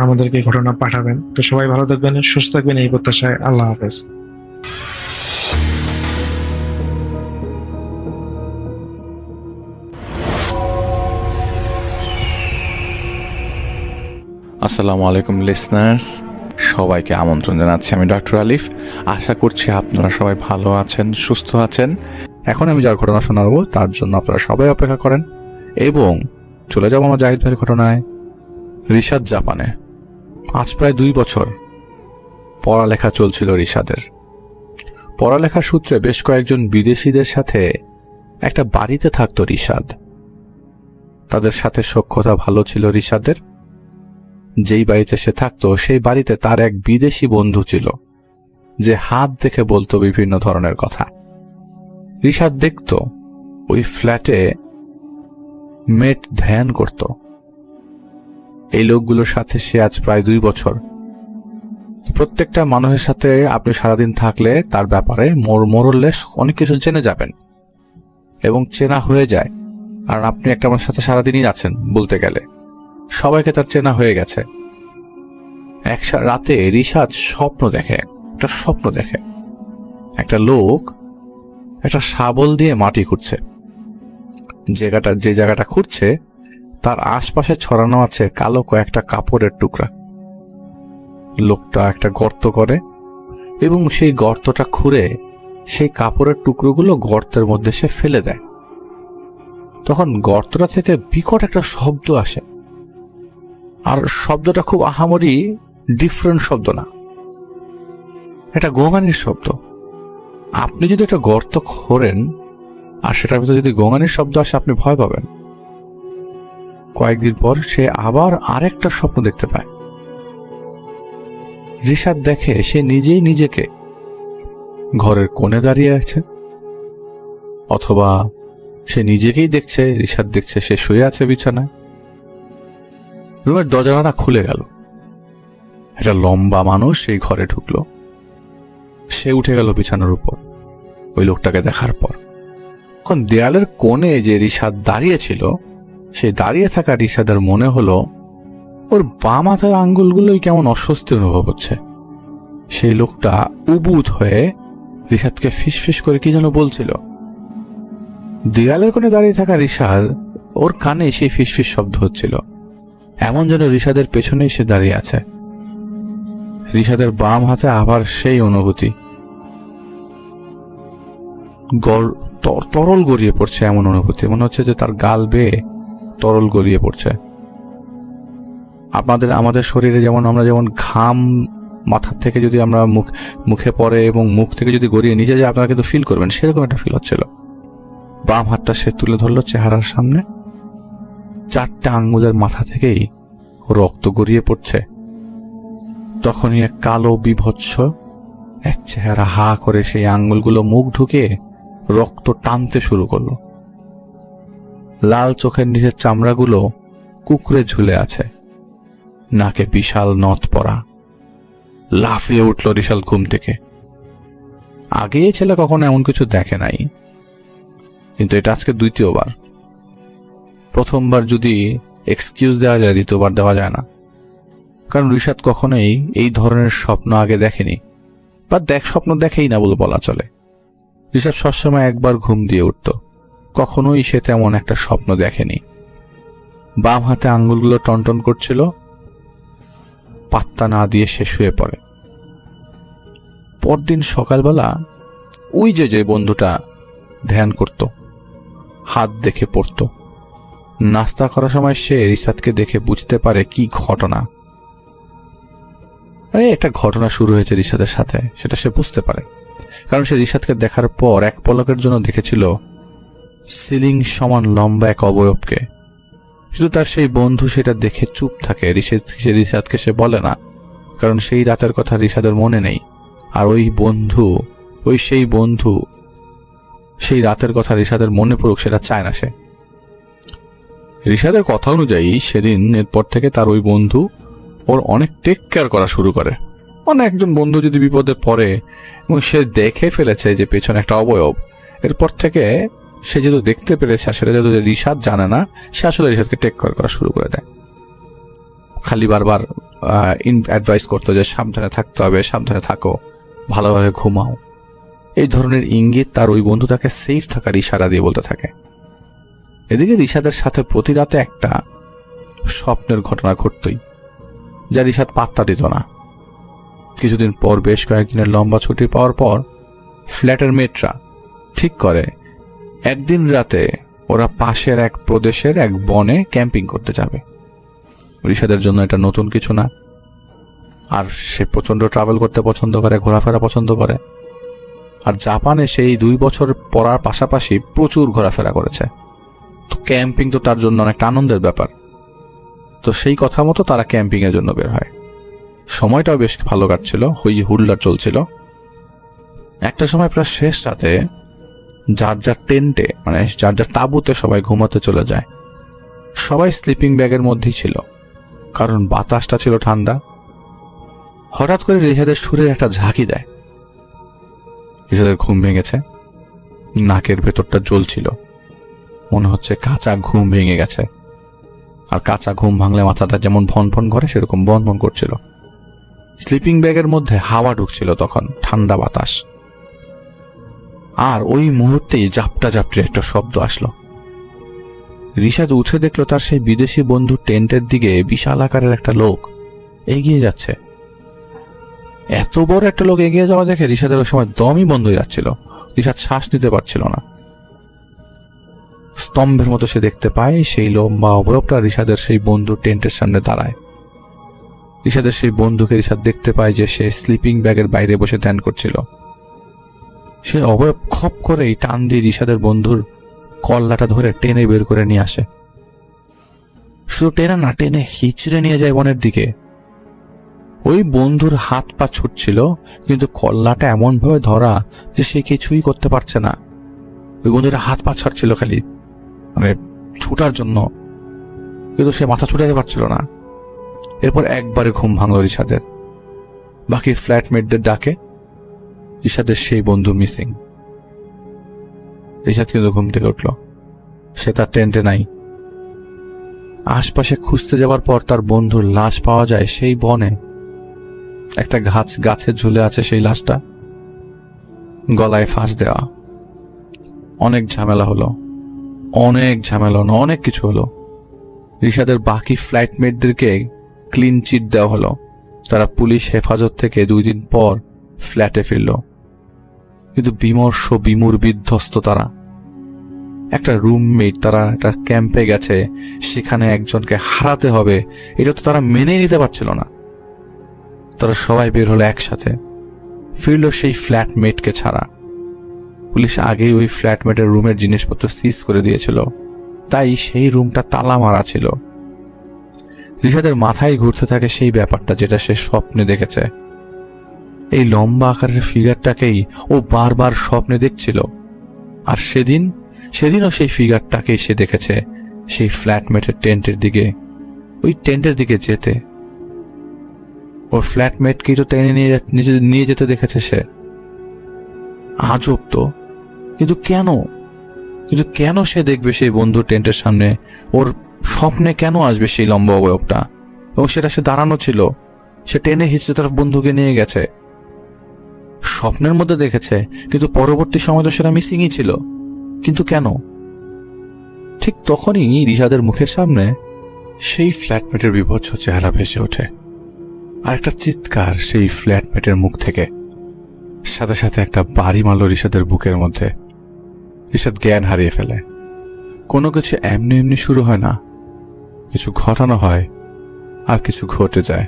আমাদেরকে ঘটনা পাঠাবেন। তো সবাই ভালো থাকবেন, সুস্থ থাকবেন এই প্রত্যাশায়। আল্লাহ হাফেজ। আসসালামু আলাইকুম লিসনার্স, সবাইকে আমন্ত্রণ জানাচ্ছি। আমি ডক্টর আলিফ। আশা করছি আপনারা সবাই ভালো আছেন, সুস্থ আছেন। এখন আমি যার ঘটনা শোনাবো তার জন্য আপনারা সবাই অপেক্ষা করেন, এবং চলে যাব আমার জাহিদ ভাইয়ের ঘটনায়। রিশাদ জাপানে আজ প্রায় 2 বছর পড়ালেখা চলছিল রিশাদের। পড়ালেখার সূত্রে বেশ কয়েকজন বিদেশিদের সাথে একটা বাড়িতে থাকতো রিশাদ। তাদের সাথে সখ্যতা ভালো ছিল রিশাদের। যেই বাড়িতে সে থাকতো সেই বাড়িতে তার এক বিদেশি বন্ধু ছিল, যে হাত দেখে বলতো বিভিন্ন ধরনের কথা। রিশাদ দেখত ওই ফ্ল্যাটে মেট ধ্যান করত। এই লোকগুলোর সাথে সে আজ প্রায় 2 বছর। প্রত্যেকটা মানুষের সাথে আপনি সারাদিন থাকলে তার ব্যাপারে মোরলেস অনেক কিছু জেনে যাবেন, এবং চেনা হয়ে যায়। আর আপনি একটা মানুষের সাথে সারাদিনই আছেন, বলতে গেলে সবাইকে তার চেনা হয়ে গেছে। এক রাতে রিশাদ একটা স্বপ্ন দেখে একটা লোক একটা শাবল দিয়ে মাটি খুঁড়ছে। যে জায়গাটা খুঁড়ছে তার আশপাশে ছড়ানো আছে কালো কয়েকটা কাপড়ের টুকরা। লোকটা একটা গর্ত করে এবং সেই গর্তটা খুঁড়ে সেই কাপড়ের টুকরোগুলো গর্তের মধ্যে সে ফেলে দেয়। তখন গর্তটা থেকে বিকট একটা শব্দ আসে, আর শব্দটা খুব আহামরি ডিফারেন্ট শব্দ না, এটা গোঙানির শব্দ। আপনি যদি একটা গর্ত খোঁড়েন আর সেটার ভিতরে যদি গোঙানির শব্দ আসে, আপনি ভয় পাবেন। কয়েকদিন পর সে আবার আরেকটা স্বপ্ন দেখতে পায়। রিশাদ দেখে সে নিজেই নিজেকে ঘরের কোণে দাঁড়িয়ে আছে, অথবা সে নিজেকেই দেখছে, রিশাদ দেখছে সে শুয়ে আছে বিছানায়। রুমের দরজাটা খুলে গেল, একটা লম্বা মানুষ সেই ঘরে ঢুকলো। সে উঠে গেল বিছানার উপর ওই লোকটাকে দেখার পর। এখন দেয়ালের কোণে যে রিশাদ দাঁড়িয়ে ছিল, সেই দাঁড়িয়ে থাকা রিশাদের মনে হলো ওর বাম হাতের আঙ্গুলগুলোই কেমন অস্বস্তি অনুভব হচ্ছে। সেই লোকটা উবুধ হয়ে রিশাদকে ফিসফিস করে কি যেন বলছিল। দেয়ালের কোণে দাঁড়িয়ে থাকা রিশাদ, ওর কানে সেই ফিসফিস শব্দ হচ্ছিল, এমন যেন রিশাদের পেছনেই সে দাঁড়িয়ে আছে। রিশাদের বাম হাতে আবার সেই অনুভূতি, তরল গড়িয়ে পড়ছে, এমন অনুভূতি মনে হচ্ছে যে তার গাল বেয়ে তরল গড়িয়ে পড়ছে। আমাদের শরীরে আমরা যেমন ঘাম মাথার থেকে যদি আমরা মুখে পড়ে এবং মুখ থেকে যদি গড়িয়ে নিচে যায়, আপনারা কিন্তু ফিল করবেন, সেরকম একটা ফিল হচ্ছিল। বাম হাতটা সে তুলে ধরলো চেহারার সামনে, 4টা আঙ্গুলের মাথা থেকেই রক্ত গড়িয়ে পড়ছে। তখনই এক কালো বিভৎস এক চেহারা হা করে সেই আঙ্গুলগুলো মুখ ঢুকে রক্ত টানতে শুরু করলো। লাল চোখের নিচের চামড়াগুলো কুকড়ে ঝুলে আছে, নাকে বিশাল নথ পরা। লাফিয়ে উঠল রিশাদ ঘুম থেকে। আগে এই ছেলে কখনো এমন কিছু দেখে নাই, কিন্তু এটা আজকে দ্বিতীয়বার। প্রথমবার যদি এক্সকিউজ দেওয়া যায়, দ্বিতীয়বার দেওয়া যায় না, কারণ রিশাদ কখনোই এই ধরনের স্বপ্ন আগে দেখেনি, বা স্বপ্ন দেখেই না বলে বলা চলে। রিশাদ সবসময় একবার ঘুম দিয়ে উঠত, কখনোই সে তেমন একটা স্বপ্ন দেখেনি। বাম হাতে আঙ্গুলগুলো টনটন করছিল, পাত্তা না দিয়ে সে শুয়ে পড়ে। পরদিন সকালবেলা ওই যে বন্ধুটা ধ্যান করত, হাত দেখে পড়ত, নাস্তা করার সময় সে রিশাদকে দেখে বুঝতে পারে কি ঘটনা। একটা ঘটনা শুরু হয়েছে রিশাদের সাথে, সেটা সে বুঝতে পারে, কারণ সে রিশাদকে দেখার পর এক পলকের জন্য দেখেছিল সিলিং সমান লম্বা এক অবয়বকে। শুধু তার সেই বন্ধু সেটা দেখে চুপ থাকে। রিশাদকে সে বলে না, কারণ সেই রাতের কথা রিশাদের মনে নেই। আর সেই বন্ধু সেই রাতের কথা রিশাদের মনে পড়ুক সেটা চায় না সে। রিশাদের কথা অনুযায়ী সেদিন এরপর থেকে তার ওই বন্ধু ওর অনেক টেক কেয়ার করা শুরু করে। একজন বন্ধু যদি বিপদে পড়ে এবং সে দেখে ফেলেছে যে পেছনে একটা অবয়ব, এরপর থেকে সে যেহেতু দেখতে পেরেছে আর সেটা যেহেতু রিশাদ জানে না, সে আসলে রিশাদকে টেক কেয়ার করা শুরু করে দেয়। খালি বারবার অ্যাডভাইস করতো যে সাবধানে থাকতে হবে, সাবধানে থাকো, ভালোভাবে ঘুমাও। এই ধরনের ইঙ্গিত তার ওই বন্ধু তাকে সেফ থাকার ইশারা দিয়ে বলতে থাকে। এদিকে রিশাদের সাথে প্রতি রাতে একটা স্বপ্নের ঘটনা ঘটতই, যা রিশাদ পাত্তা দিত না। কিছুদিন পর, বেশ কয়েকদিনের লম্বা ছুটি পাওয়ার পর, ফ্ল্যাটের মেটরা ঠিক করে একদিন রাতে ওরা পাশের এক প্রদেশের এক বনে ক্যাম্পিং করতে যাবে। রিশাদের জন্য এটা নতুন কিছু না, আর সে প্রচণ্ড ট্রাভেল করতে পছন্দ করে, ঘোরাফেরা পছন্দ করে। আর জাপানে সেই 2 বছর পড়ার পাশাপাশি প্রচুর ঘোরাফেরা করেছে, তো ক্যাম্পিং তো তার জন্য অনেকটা আনন্দের ব্যাপার। তো সেই কথা মতো তারা ক্যাম্পিংয়ের জন্য বের হয়। সময়টাও বেশ ভালো কাটছিল, হই হুল্লার চলছিল। একটা সময় প্রায় শেষ রাতে যার যার টেন্টে, যার যার তাঁবুতে সবাই ঘুমাতে চলে যায়। সবাই স্লিপিং ব্যাগের মধ্যেই ছিল, কারণ বাতাসটা ছিল ঠান্ডা। হঠাৎ করে রিশাদের সুরে একটা ঝাঁকি দেয়। রিশাদের ঘুম ভেঙেছে, নাকের ভেতরটা জ্বলছিল, মনে হচ্ছে কাঁচা ঘুম ভেঙে গেছে। আর কাঁচা ঘুম ভাঙলে মাথাটা যেমন ভন ভন করে সেরকম ভন ভন করছিল। স্লিপিং ব্যাগের মধ্যে হাওয়া ঢুকছিল তখন, ঠান্ডা বাতাস। আর ওই মুহূর্তেই জাপটা জাপটির একটা শব্দ আসলো। রিশাদ উঠে দেখলো তার সেই বিদেশি বন্ধু টেন্টের দিকে বিশাল আকারের একটা লোক এগিয়ে যাচ্ছে। এত বড় একটা লোক এগিয়ে যাওয়া দেখে রিশাদের ওই সময় দমই বন্ধ হয়ে যাচ্ছিল। রিশাদ শ্বাস নিতে পারছিল না। স্তম্ভের মতো সে দেখতে পায় সেই লম্বা অবয়বটা রিশাদের সেই বন্ধু টেন্টের সামনে দাঁড়ায়। রিশাদের সেই বন্ধুকে রিশাদ দেখতে পায় যে সে স্লিপিং ব্যাগের বাইরে বসে ধ্যান করছিল। সে অবয়ব খপ করেই টান দিয়ে রিশাদের বন্ধুর কল্লাটা ধরে টেনে বের করে নিয়ে আসে। শুধু টেনে না, টেনে হিচড়ে নিয়ে যায় বনের দিকে। ওই বন্ধুর হাত পা ছুটছিল, কিন্তু কল্লাটা এমন ভাবে ধরা যে সে কিছুই করতে পারছে না। ওই বন্ধুটা হাত পা ছাড়ছিল খালি, মানে ছুটার জন্য, কিন্তু সে মাথা ছুটাতে পারছিল না। এরপর একবারে ঘুম ভাঙলো রিশাদের। বাকি ফ্ল্যাটমেটদের ডাকে রিশাদের সেই বন্ধু মিসিং। রিশাদ কিন্তু ঘুম থেকে উঠল, সে তার টেন্টে নাই। আশপাশে খুঁজতে যাওয়ার পর তার বন্ধুর লাশ পাওয়া যায় সেই বনে। একটা গাছে ঝুলে আছে সেই লাশটা, গলায় ফাঁস দেওয়া। অনেক ঝামেলা হলো, অনেক কিছু হলো। রিশাদের বাকি ফ্ল্যাটমেটদেরকে ক্লিন চিট দেওয়া হলো। তারা পুলিশ হেফাজত থেকে 2 দিন পর ফ্ল্যাটে ফিরল, কিন্তু বিমর্ষ বিমূর বিধ্বস্ত তারা। একটা রুমমেট, তারা একটা ক্যাম্পে গেছে, সেখানে একজনকে হারাতে হবে, এটা তো তারা মেনে নিতে পারছিল না। তারা সবাই বের হলো একসাথে, ফিরল সেই ফ্ল্যাটমেটকে ছাড়া। পুলিশ আগেই ওই ফ্ল্যাটমেটের রুমের জিনিসপত্র সিজ করে দিয়েছিল, তাই সেই রুমটা তালা মারা ছিল। রিশাদের মাথায় ঘুরতে থাকে সেই ব্যাপারটা যেটা সে স্বপ্নে দেখেছে। এই লম্বা আকারের ফিগারটাকেই ও বারবার স্বপ্নে দেখছিল। আর সেদিনও সেই ফিগারটাকেই সে দেখেছে সেই ফ্ল্যাটমেটের টেন্টের দিকে, ওই টেন্টের দিকে যেতে। ওর ফ্ল্যাটমেটকেই তো টেনে নিয়ে যেতে দেখেছে সে। আজব তো, কিন্তু কেন সে দেখবে সেই বন্ধুর টেন্টের সামনে? ওর স্বপ্নে কেন আসবে সেই লম্বা অবয়বটা? এবং সেটা সে দাঁড়ানো ছিল, সে টেনে হিচড়ে তার বন্ধুকে নিয়ে গেছে। স্বপ্নের মধ্যে দেখেছে, কিন্তু পরবর্তী সময় তো সেটা মিসিংই ছিল। কিন্তু কেন? ঠিক তখনই রিশাদের মুখের সামনে সেই ফ্ল্যাটমেটের বিভৎস চেহারা ভেসে ওঠে, আর একটা চিৎকার সেই ফ্ল্যাটমেটের মুখ থেকে। সাথে সাথে একটা বাড়ি মারল রিশাদের বুকের মধ্যে। রিশাদ জ্ঞান হারিয়ে ফেলে। কোনো কিছু এমনি শুরু হয় না, কিছু ঘটানো হয় আর কিছু ঘটে যায়।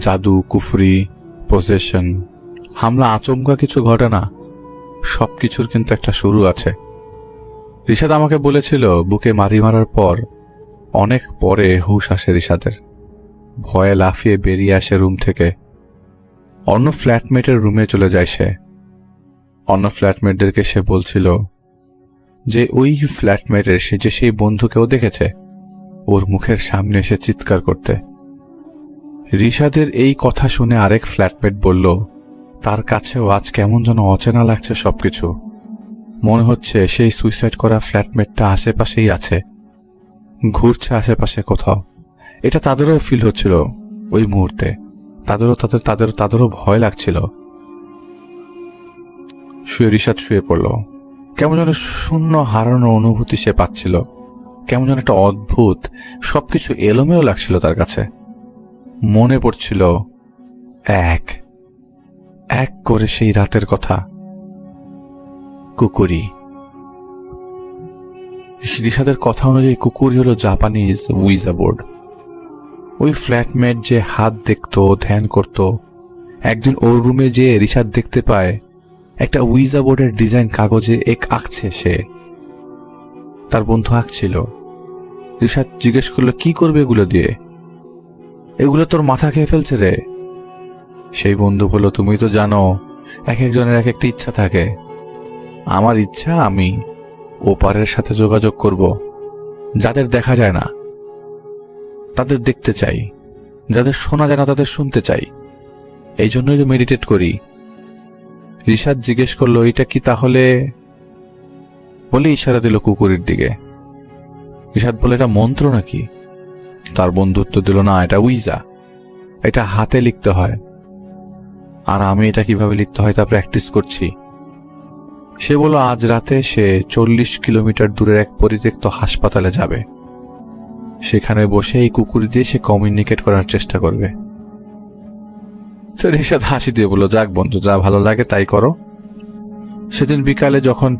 জাদু, কুফরি, পজেশন, হামলা, আচমকা কিছু ঘটে না, সবকিছুর কিন্তু একটা শুরু আছে। রিশাদ আমাকে বলেছিল বুকে মারি মারার পর অনেক পরে হুঁশ আসে রিশাদের। ভয়ে লাফিয়ে বেরিয়ে আসে রুম থেকে, অন্য ফ্ল্যাটমেটের রুমে চলে যায় সে। অন্য ফ্ল্যাটমেটদেরকে সে বলছিল যে ওই ফ্ল্যাটমেটের সেই বন্ধুকেও দেখেছে ওর মুখের সামনে এসে চিৎকার করতে। রিশাদের এই কথা শুনে আরেক ফ্ল্যাটমেট বলল তার কাছেও আজ কেমন যেন অচেনা লাগছে সবকিছু। মনে হচ্ছে সেই সুইসাইড করা ফ্ল্যাটমেটটা আশেপাশেই আছে, ঘুরছে আশেপাশে কোথাও। এটা তাদেরও ফিল হচ্ছিল ওই মুহূর্তে, তাদেরও ভয় লাগছিল। রিশাদ শুয়ে পড়ল। কেমন যেন শূন্য হারানো অনুভূতি সে পাচ্ছিল, কেমন যেন একটা অদ্ভুত, সবকিছু এলোমেলো লাগছিল তার কাছে। মনে পড়ছিল এক করে সেই রাতের কথা। কুকুরি। রিশাদের কথা অনুযায়ী কুকুরি হলো জাপানিজ উইজা বোর্ড। ওই ফ্ল্যাটমেট যে হাত দেখতো, ধ্যান করত, একদিন ওর রুমে যে রিশাদ দেখতে পায় একটা উইজা বোর্ডের ডিজাইন কাগজে আঁকছে সে, তার বন্ধু আঁকছিল। রিশাদ জিজ্ঞেস করলো কি করবে এগুলো দিয়ে? এগুলো তোর মাথা খেয়ে ফেলছে রে। সেই বন্ধু বলল তুমি তো জানো এক একজনের এক একটা ইচ্ছা থাকে। আমার ইচ্ছা আমি ওপারের সাথে যোগাযোগ করব, যাদের দেখা যায় না তাদের দেখতে চাই, যাদের শোনা যায় না তাদের শুনতে চাই, এই জন্যই তো মেডিটেট করি। রিশাদ জিজ্ঞেস করলো এটা কি তাহলে? বলে ইশারা দিল কুকুরের দিকে। রিশাদ বলে এটা মন্ত্র নাকি? তার বন্ধুত্ব দিল না, এটা উইজা, এটা হাতে লিখতে হয়, আর আমি এটা কিভাবে লিখতে হয় তা প্র্যাকটিস করছি। সে বলল আজ রাতে সে 40 কিলোমিটার দূরের এক পরিত্যক্ত হাসপাতালে যাবে, সেখানে বসে এই কুকুর দিয়ে সে কমিউনিকেট করার চেষ্টা করবে। রিশাদ হাসি দিয়ে বলল যাক বন্ধু, যা ভালো লাগে তাই করো। সেদিন বিকালে যখন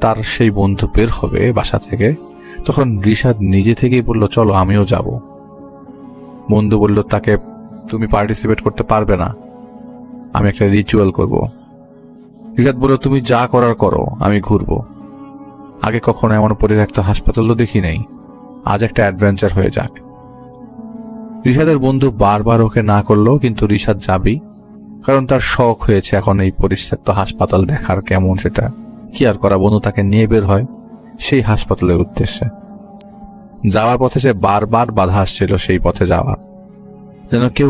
তার সেই বন্ধু বের হবে বাসা থেকে, তখন রিশাদ নিজে থেকেই বলল চলো আমিও যাব। বন্ধু বলল তাকে, তুমি পার্টিসিপেট করতে পারবে না, আমি একটা রিচুয়াল করব। রিশাদ বলল, তুমি যা করার করো, আমি ঘুরবো। আগে কখনো এমন পরিত্যক্ত হাসপাতালও দেখি নাই, আজ একটা অ্যাডভেঞ্চার হয়ে যাক। রিশাদের বন্ধু বারবার ওকে না করলো, কিন্তু রিশাদ যাবেই, কারণ তার শখ হয়েছে এখন এই পরিত্যক্ত হাসপাতাল দেখার কেমন সেটা। কি আর করা, বন্ধু তাকে নিয়ে বের হয় সেই হাসপাতালের উদ্দেশ্যে। যাওয়ার পথে সে বারবার বাধা আসছিল সেই পথে যাওয়ার, যেন কেউ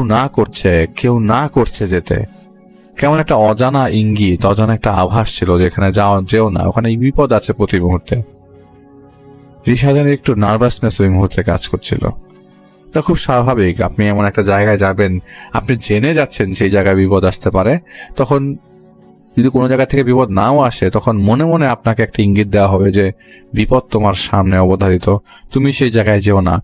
না করছে যেতে। কেমন একটা অজানা ইঙ্গিত, অজানা একটা আভাস ছিল যেখানে যেও না, ওখানে বিপদ আছে প্রতি মুহূর্তে। রিশাদের একটু নার্ভাসনেস ওই মুহূর্তে কাজ করছিল। তা খুব স্বাভাবিক, আপনি এমন একটা জায়গায় যাবেন, আপনি জেনে যাচ্ছেন সেই জায়গায় বিপদ আসতে পারে, তখন যদি কোনো জায়গা থেকে বিপদ নাও আসে, তখন মনে মনে আপনাকে একটা ইঙ্গিত দেওয়া হবে যে বিপদ তোমার সামনে অবধারিত, তুমি সেই জায়গায় যেও না।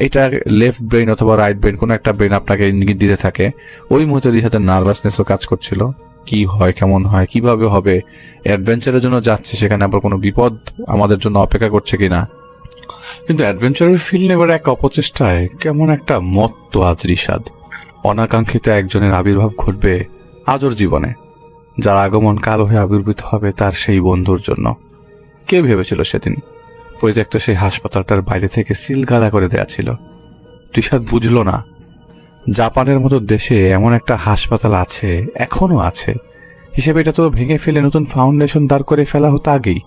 এটা লেফট ব্রেন অথবা রাইট ব্রেন, কোনো একটা ব্রেন আপনাকে ইঙ্গিত দিতে থাকে। ওই মুহূর্তে রিশাদের নার্ভাসনেসও কাজ করছিল, কি হয়, কেমন হয়, কিভাবে হবে, অ্যাডভেঞ্চারের জন্য যাচ্ছে, সেখানে আবার কোনো বিপদ আমাদের জন্য অপেক্ষা করছে কিনা। কিন্তু অ্যাডভেঞ্চারের ফিল নেবার এক অপচেষ্টায় কেমন একটা মত্ত আজ রিশাদ। অনাকাঙ্ক্ষিত একজনের আবির্ভাব ঘটবে আজর জীবনে, যার আগমন কালো হয়ে আবির্ভূত হবে তার সেই বন্ধুর জন্য। কে ভেবেছিল সেদিন পরিত্যক্ত সেই হাসপাতালটার বাইরে থেকে সিলগালা করে দেয়া ছিল? রিশাদ বুঝল না, জাপানের মতো দেশে এমন একটা হাসপাতাল আছে, এখনো আছে হিসেবে এটা তো ভেঙে ফেলে নতুন ফাউন্ডেশন দাঁড় করে ফেলা হতো আগেই।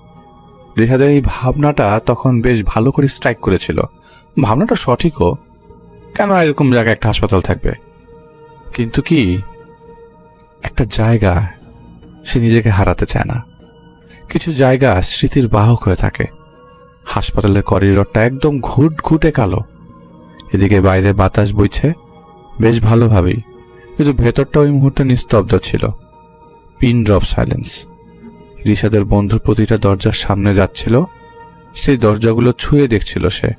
রিশাদের এই ভাবনাটা তখন বেশ ভালো করে স্ট্রাইক করেছিল। ভাবনাটা সঠিকও, কেন এরকম জায়গায় একটা হাসপাতাল থাকবে? কিন্তু কি, একটা জায়গা সে নিজেকে হারাতে চায় না। কিছু জায়গা স্মৃতির বাহক হয়ে থাকে। হাসপাতালের করিডোরটা একদম ঘুটঘুটে কালো, এদিকে বাইরে বাতাস বইছে বেশ ভালোভাবেই, কিন্তু ভেতরটা ওই মুহূর্তে নিস্তব্ধ ছিল। Pin drop silence. রিশাদের বন্ধুর প্রতিটা দরজার সামনে যাচ্ছিল, সেই দরজাগুলো ছুঁয়ে দেখছিল সে।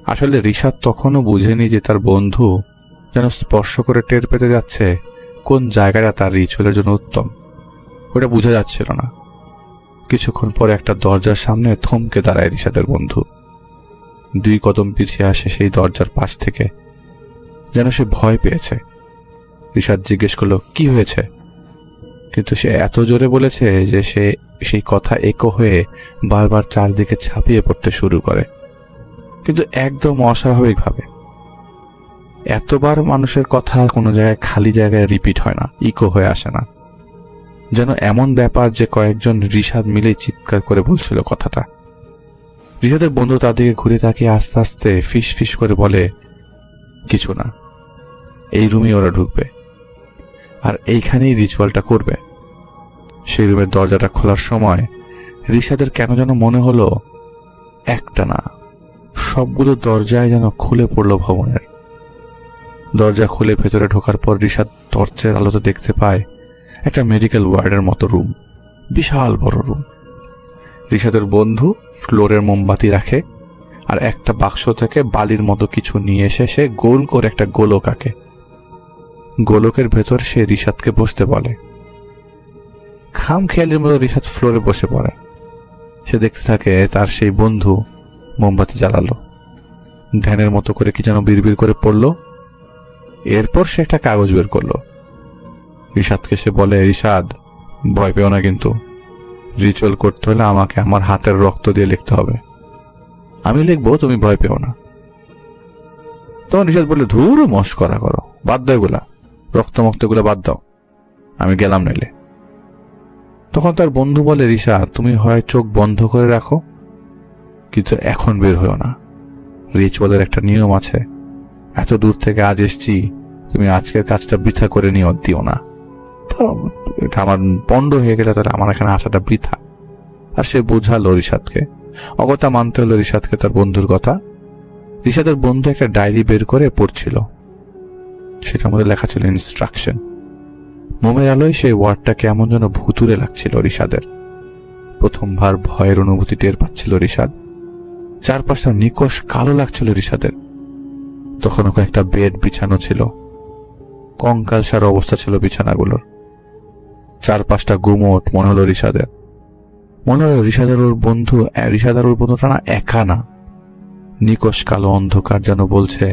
আসলে রিশাদ তখনও বুঝেনি যে তার বন্ধু যেন স্পর্শ করে টের পেতে যাচ্ছে কোন জায়গাটা তার রিচুয়ালের জন্য উত্তম। ওটা বোঝা যাচ্ছিল না। কিছুক্ষণ পরে একটা দরজার সামনে থমকে দাঁড়ায় রিশাদের বন্ধু। 2 কদম পিছিয়ে আসে সেই দরজার পাশ থেকে, যেন সে ভয় পেয়েছে। রিশাদ জিজ্ঞেস করলো, কি হয়েছে? কিন্তু সে এত জোরে বলেছে যে সে সেই কথা একো হয়ে বারবার চারদিকে ছাপিয়ে পড়তে শুরু করে, কিন্তু একদম অস্বাভাবিকভাবে। এতবার মানুষের কথা কোনো জায়গায় খালি জায়গায় রিপিট হয় না, ইকো হয়ে আসে না। যেন এমন ব্যাপার যে কয়েকজন রিশাদ মিলেই চিৎকার করে বলছিল কথাটা। রিশাদের বন্ধু তার দিকে ঘুরে তাকিয়ে আস্তে আস্তে ফিস ফিস করে বলে, কিছু না, এই রুমে ওরা ঢুকবে আর এইখানেই রিচুয়ালটা করবে। সেই রুমের দরজাটা খোলার সময় রিশাদের কেন যেন মনে হলো একটা না, সবগুলো দরজায় যেন খুলে পড়ল ভবনের। দরজা খুলে ভেতরে ঢোকার পর রিশাদ টর্চের আলোতে দেখতে পায় একটা মেডিকেল ওয়ার্ডের মতো রুম, বিশাল বড় রুম। রিশাদের বন্ধু ফ্লোরের মোমবাতি রাখে আর একটা বাক্স থেকে বালির মতো কিছু নিয়ে এসে সে গোল করে একটা গোলক আঁকে। গোলকের ভেতর সে রিশাদকে বসতে বলে। খামখেয়ালির মতো রিশাদ ফ্লোরে বসে পড়ে। সে দেখতে থাকে তার সেই বন্ধু মোমবাতি জ্বালালো, ধ্যানের মতো করে কি যেন বিড়বিড় করে পড়লো। এরপর সে একটা কাগজ বের করলো। রিশাদকে সে বলে, রিশাদ, ভয় পেও না, কিন্তু রিচুয়াল করতে হলে আমাকে আমার হাতের রক্ত দিয়ে লিখতে হবে। আমি লিখবো, তুমি ভয় পেও না। তখন রিশাদ বলে, ধুর মস্করা করো, বাদ দাও এগুলা, রক্তমক্তগুলো বাদ দাও, আমি গেলাম নইলে। তখন তার বন্ধু বলে, রিশাদ, তুমি হয় চোখ বন্ধ করে রাখো, কিন্তু এখন বের হয়েও না। রিচুয়ালের একটা নিয়ম আছে, এত দূর থেকে আজ এসছি, তুমি আজকের কাজটা বৃথা করে দিও না। এটা আমার পণ্ড হয়ে গেলে তাহলে আমার এখানে আসাটা বৃথা। আর সে বোঝালো রিশাদকে, অগত্যা মানতে হলো রিশাদকে তার বন্ধুর কথা। রিশাদের বন্ধু একটা ডায়েরি বের করে পড়ছিল, সেটার মধ্যে লেখা ছিল ইনস্ট্রাকশন। মোমের আলোয় সেই ওয়ার্ডটা কেমন যেন ভুতুরে লাগছিল রিশাদের। প্রথমবার ভয়ের অনুভূতি টের পাচ্ছিল রিশাদ। চারপাশটা নিকষ কালো লাগছিল রিশাদের। তখনও কয়েকটা বেড বিছানো ছিল, কঙ্কালসার অবস্থা ছিল বিছানাগুলোর। চারপাশটা গুমোট মনে হলো রিশাদের। মনে হলো রিশাদ আর ওর বন্ধুটা না একা না। নিকষ কালো অন্ধকার যেন বলছে,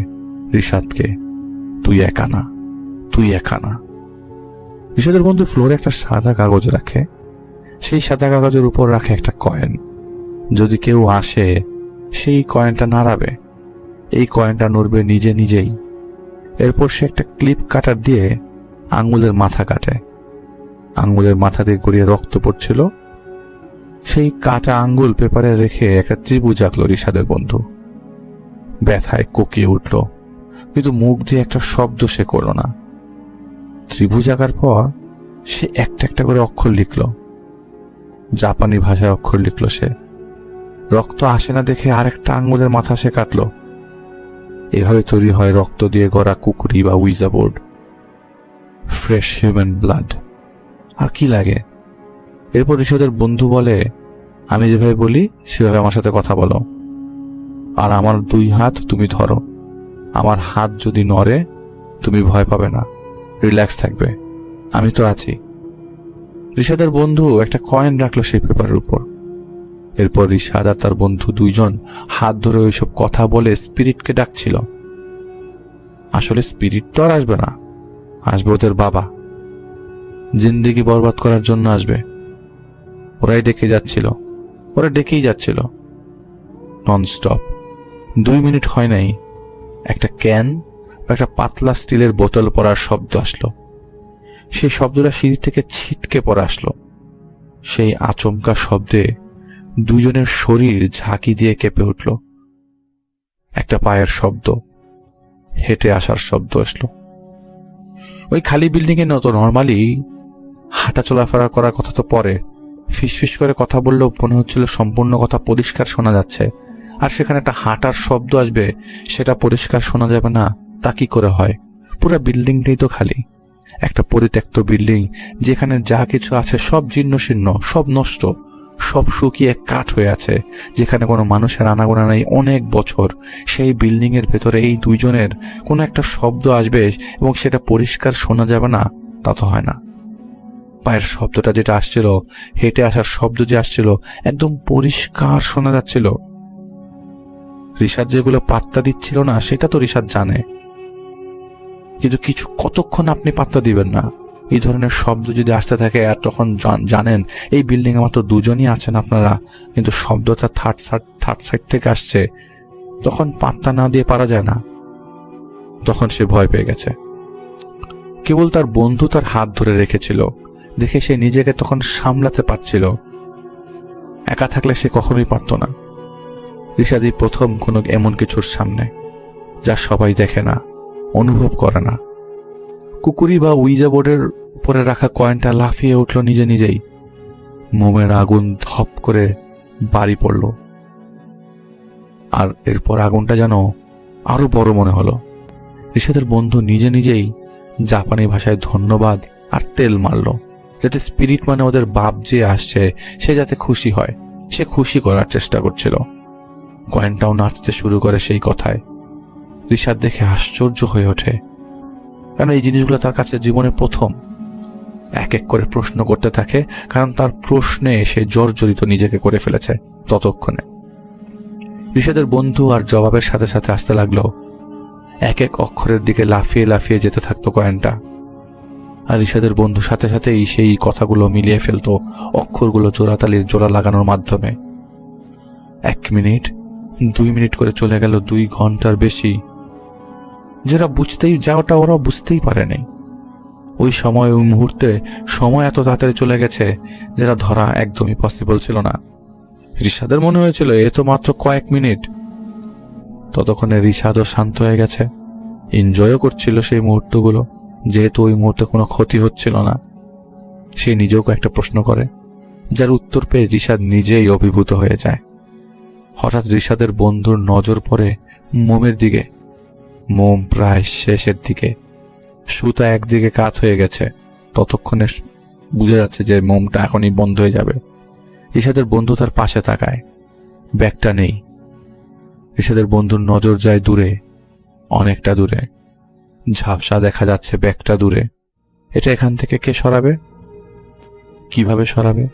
রিশাদকে, তুই একা না, তুই একা না। রিশাদের বন্ধু ফ্লোরে একটা সাদা কাগজ রাখে, সেই সাদা কাগজের উপর রাখে একটা কয়েন। যদি কেউ আসে সেই কয়েনটা নাড়াবে, এই কয়েনটা নড়বে নিজে নিজেই। এরপর সে একটা ক্লিপ কাটার দিয়ে আঙ্গুলের মাথা কাটে। আঙ্গুলের মাথা দিয়ে গড়িয়ে রক্ত পড়ছিল। সেই কাটা আঙ্গুল পেপারে রেখে একটা ত্রিভুজ আঁকলো রিশাদের বন্ধু। ব্যথায় কোকিয়ে উঠল, কিন্তু মুখ দিয়ে একটা শব্দ সে করল না। ত্রিভুজ আঁকার পর সে একটা একটা করে অক্ষর লিখল। জাপানি ভাষায় অক্ষর লিখল সে। রক্ত আসে না দেখে আরেকটা আঙ্গুলের মাথা সে কাটল। এভাবে তৈরি হয় রক্ত দিয়ে গড়া কুকুরি বা Ouija board. Fresh human blood. আর কি লাগে? এরপর রিশাদের বন্ধু বলে, আমি যেভাবে বলি সেভাবে আমার সাথে কথা বলো, আর আমার 2 হাত তুমি ধরো। আমার হাত যদি নড়ে তুমি ভয় পাবে না, রিল্যাক্স থাকবে, আমি তো আছি। রিশাদের বন্ধু একটা কয়েন রাখলো সেই পেপারের উপর। এরপর রিশাদ আর তার বন্ধু 2 জন হাত ধরে ওইসব কথা বলে স্পিরিটকে ডাকছিল। আসলে স্পিরিট তো আর আসবে না, আসবে ওদের বাবা। জিন্দেগি বরবাদ করার জন্য আসবে। ওরাই ডেকে যাচ্ছিল, ওরা ডেকেই যাচ্ছিল ননস্টপ। 2 মিনিট হয় নাই, একটা ক্যান বা একটা পাতলা স্টিলের বোতল পড়ার শব্দ আসলো। সেই শব্দটা সিঁড়ি থেকে ছিটকে পড়ে আসলো। সেই আচমকা শব্দে 2 জনের শরীর ঝাঁকি দিয়ে কেঁপে উঠল। একটা পায়ের শব্দ, হেঁটে আসার শব্দ আসলো। ওই খালি বিল্ডিং এ তো নর্মালি হাঁটা চলাফেরা করার কথা তো পরে, ফিসফিস করে কথা বললেও মনে হচ্ছিল সম্পূর্ণ কথা পরিষ্কার শোনা যাচ্ছে। আর সেখানে একটা হাঁটার শব্দ আসবে, সেটা পরিষ্কার শোনা যাবে না, তা কি করে হয়? পুরো বিল্ডিংটাই তো খালি, একটা পরিত্যক্ত বিল্ডিং যেখানে যা কিছু আছে সব জীর্ণশীর্ণ, সব নষ্ট, সব শুকিয়ে কাঠ হয়ে আছে, যেখানে কোনো মানুষের আনাগোনা নেই অনেক বছর। সেই বিল্ডিং এর ভেতরে এই 2 জনের কোনো একটা শব্দ আসবে এবং সেটা পরিষ্কার শোনা যাবে না, তা তো হয় না। পায়ের শব্দটা যেটা আসছিল, হেঁটে আসার শব্দ যে আসছিল, একদম পরিষ্কার শোনা যাচ্ছিল। রিশাদ যেগুলো পাত্তা দিচ্ছিল না সেটা তো রিশাদ জানে, কিন্তু কিছু কতক্ষণ আপনি পাত্তা দিবেন না? এই ধরনের শব্দ যদি আসতে থাকে আর তখন জানেন এই বিল্ডিং এ মাত্র 2 জনই আছেন আপনারা, কিন্তু শব্দটা থার্ড সাইড থেকে আসছে, তখন পাত্তা না দিয়ে পারা যায় না। তখন সে ভয় পেয়ে গেছে। কেবল তার বন্ধু তার হাত ধরে রেখেছিল দেখে সে নিজেকে তখন সামলাতে পারছিল। একা থাকলে সে কখনোই পারত না। রিশাদই প্রথম কোনো এমন কিছুর সামনে যা সবাই দেখে না, অনুভব করে না। কুকুরি বা উইজা বোর্ডের উপরে রাখা কয়েনটা লাফিয়ে উঠল নিজে নিজেই। মোমের আগুন ধপ করে বাড়ি পড়ল, আর এরপর আগুনটা যেন আরো বড় মনে হলো। রিশাদের বন্ধু নিজে নিজেই জাপানি ভাষায় ধন্যবাদ আর তেল মারল, যাতে স্পিরিট মানে ওদের বাপ যে আসছে সে যাতে খুশি হয়। সে খুশি করার চেষ্টা করছিল। কয়েনটাও নাচতে শুরু করে সেই কথায়। রিশাদ দেখে আশ্চর্য হয়ে ওঠে, কারণ এই জিনিসগুলো তার কাছে জীবনে প্রথম। এক এক করে প্রশ্ন করতে থাকে, কারণ তার প্রশ্নে সে জর্জরিত নিজেকে করে ফেলেছে। ততক্ষণে রিশাদের বন্ধু আর জবাবের সাথে সাথে আসতে লাগলো। এক এক অক্ষরের দিকে লাফিয়ে লাফিয়ে যেতে থাকতো কয়েনটা, আর রিশাদের বন্ধু সাথে সাথেই সেই কথাগুলো মিলিয়ে ফেলতো অক্ষরগুলো জোড়াতালির জোড়া লাগানোর মাধ্যমে। 1 মিনিট, 2 মিনিট করে চলে গেল 2 ঘন্টার বেশি, যাওয়াটা ওরা বুঝতেই পারেনি। ওই সময়, ওই মুহূর্তে সময় এত তাড়াতাড়ি চলে গেছে যেটা ধরা একদমই পসিবল ছিল না। রিশাদের মনে হয়েছিল এ তো মাত্র কয়েক মিনিট। ততক্ষণে রিশাদও শান্ত হয়ে গেছে, এনজয়ও করছিল সেই মুহূর্তগুলো, যেহেতু ওই মুহূর্তে কোনো ক্ষতি হচ্ছিল না। সে নিজেও একটা প্রশ্ন করে, যার উত্তর পেয়ে রিশাদ নিজেই অভিভূত হয়ে যায়। হঠাৎ রিশাদের বন্ধুর নজর পড়ে মোমের দিকে। মোম প্রায় শেষের দিকে, সুতা একদিকে কাত হয়ে গেছে। ততক্ষণে বুঝে যাচ্ছে যে মোমটা এখনই বন্ধ হয়ে যাবে। রিশাদের বন্ধু তার পাশে তাকায়, ব্যাগটা নেই। রিশাদের বন্ধুর নজর যায় দূরে, অনেকটা দূরে। ঝাপসা দেখা যাচ্ছে ব্যাগটা দূরে। এটা এখান থেকে কে সরাবে? কিভাবে সরাবে?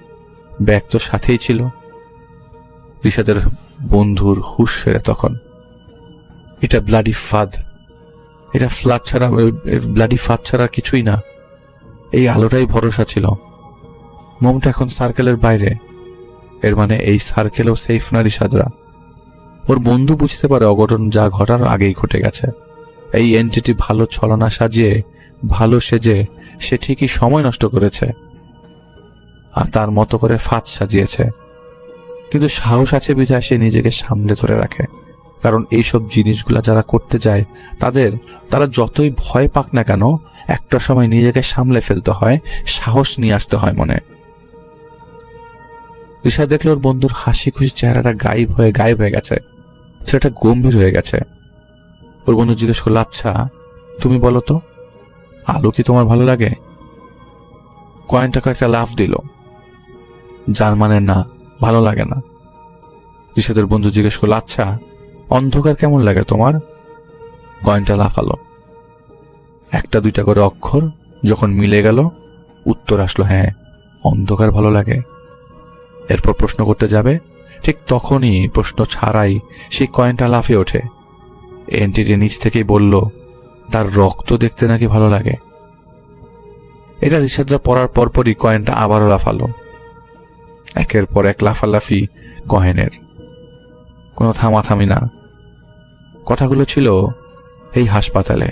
ব্যাগ তো সাথেই ছিল। রিশাদের বন্ধুর হুঁশ ফেরে তখন। এটা ব্লাডি ফাদ, এটা ফ্ল্যাট ছাড়া, ব্লাডি ফাঁদ ছাড়া কিছুই না। এই আলোটাই ভরসা ছিল। মোমটা এখন সার্কেলের বাইরে, এর মানে এই সার্কেলও সেফ না রিশাদরা। ওর বন্ধু বুঝতে পারে অঘটন যা ঘটার আগেই ঘটে গেছে। এই এন্টিটি ভালো ছলনা সাজিয়ে, ভালো সেজে সে ঠিকই সময় নষ্ট করেছে আর তার মতো করে ফাঁদ সাজিয়েছে, কিন্তু সাহস আছে বিধায় সে নিজেকে সামলে ধরে রাখে। কারণ এইসব জিনিসগুলা যারা করতে যায় তারা যতই ভয় পাক না কেন, একটা সময় নিজেকে সামলে ফেলতে হয়, সাহস নিয়ে আসতে হয় মনে। রিশাদ দেখলো ওর বন্ধুর হাসি খুশি চেহারাটা গায়েব হয়ে গেছে, সেটা গম্ভীর হয়ে গেছে। ওর বন্ধু জিজ্ঞেস করলো, আচ্ছা তুমি বলো তো, আলো কি তোমার ভালো লাগে? কয়েনটা কয়েকটা লাফ দিল, যার মানে না, ভালো লাগে না। রিশাদের বন্ধু জিজ্ঞেস করলো, আচ্ছা অন্ধকার কেমন লাগে তোমার? কয়েনটা লাফালো। একটা দুইটা করে অক্ষর যখন মিলে গেল, উত্তর আসলো, হ্যাঁ অন্ধকার ভালো লাগে। এরপর প্রশ্ন করতে যাবে, ঠিক তখনই প্রশ্ন ছাড়াই সেই কয়েনটা লাফিয়ে ওঠে। এন্টিটি নিচ থেকেই বলল, তার রক্ত দেখতে নাকি ভালো লাগে। এটা রিশাদরা পড়ার পরপরই কয়েনটা আবারও লাফালো। একের পর এক লাফালাফি কয়েনের, কোনো থামাথামি না। কথাগুলো ছিল, এই হাসপাতালে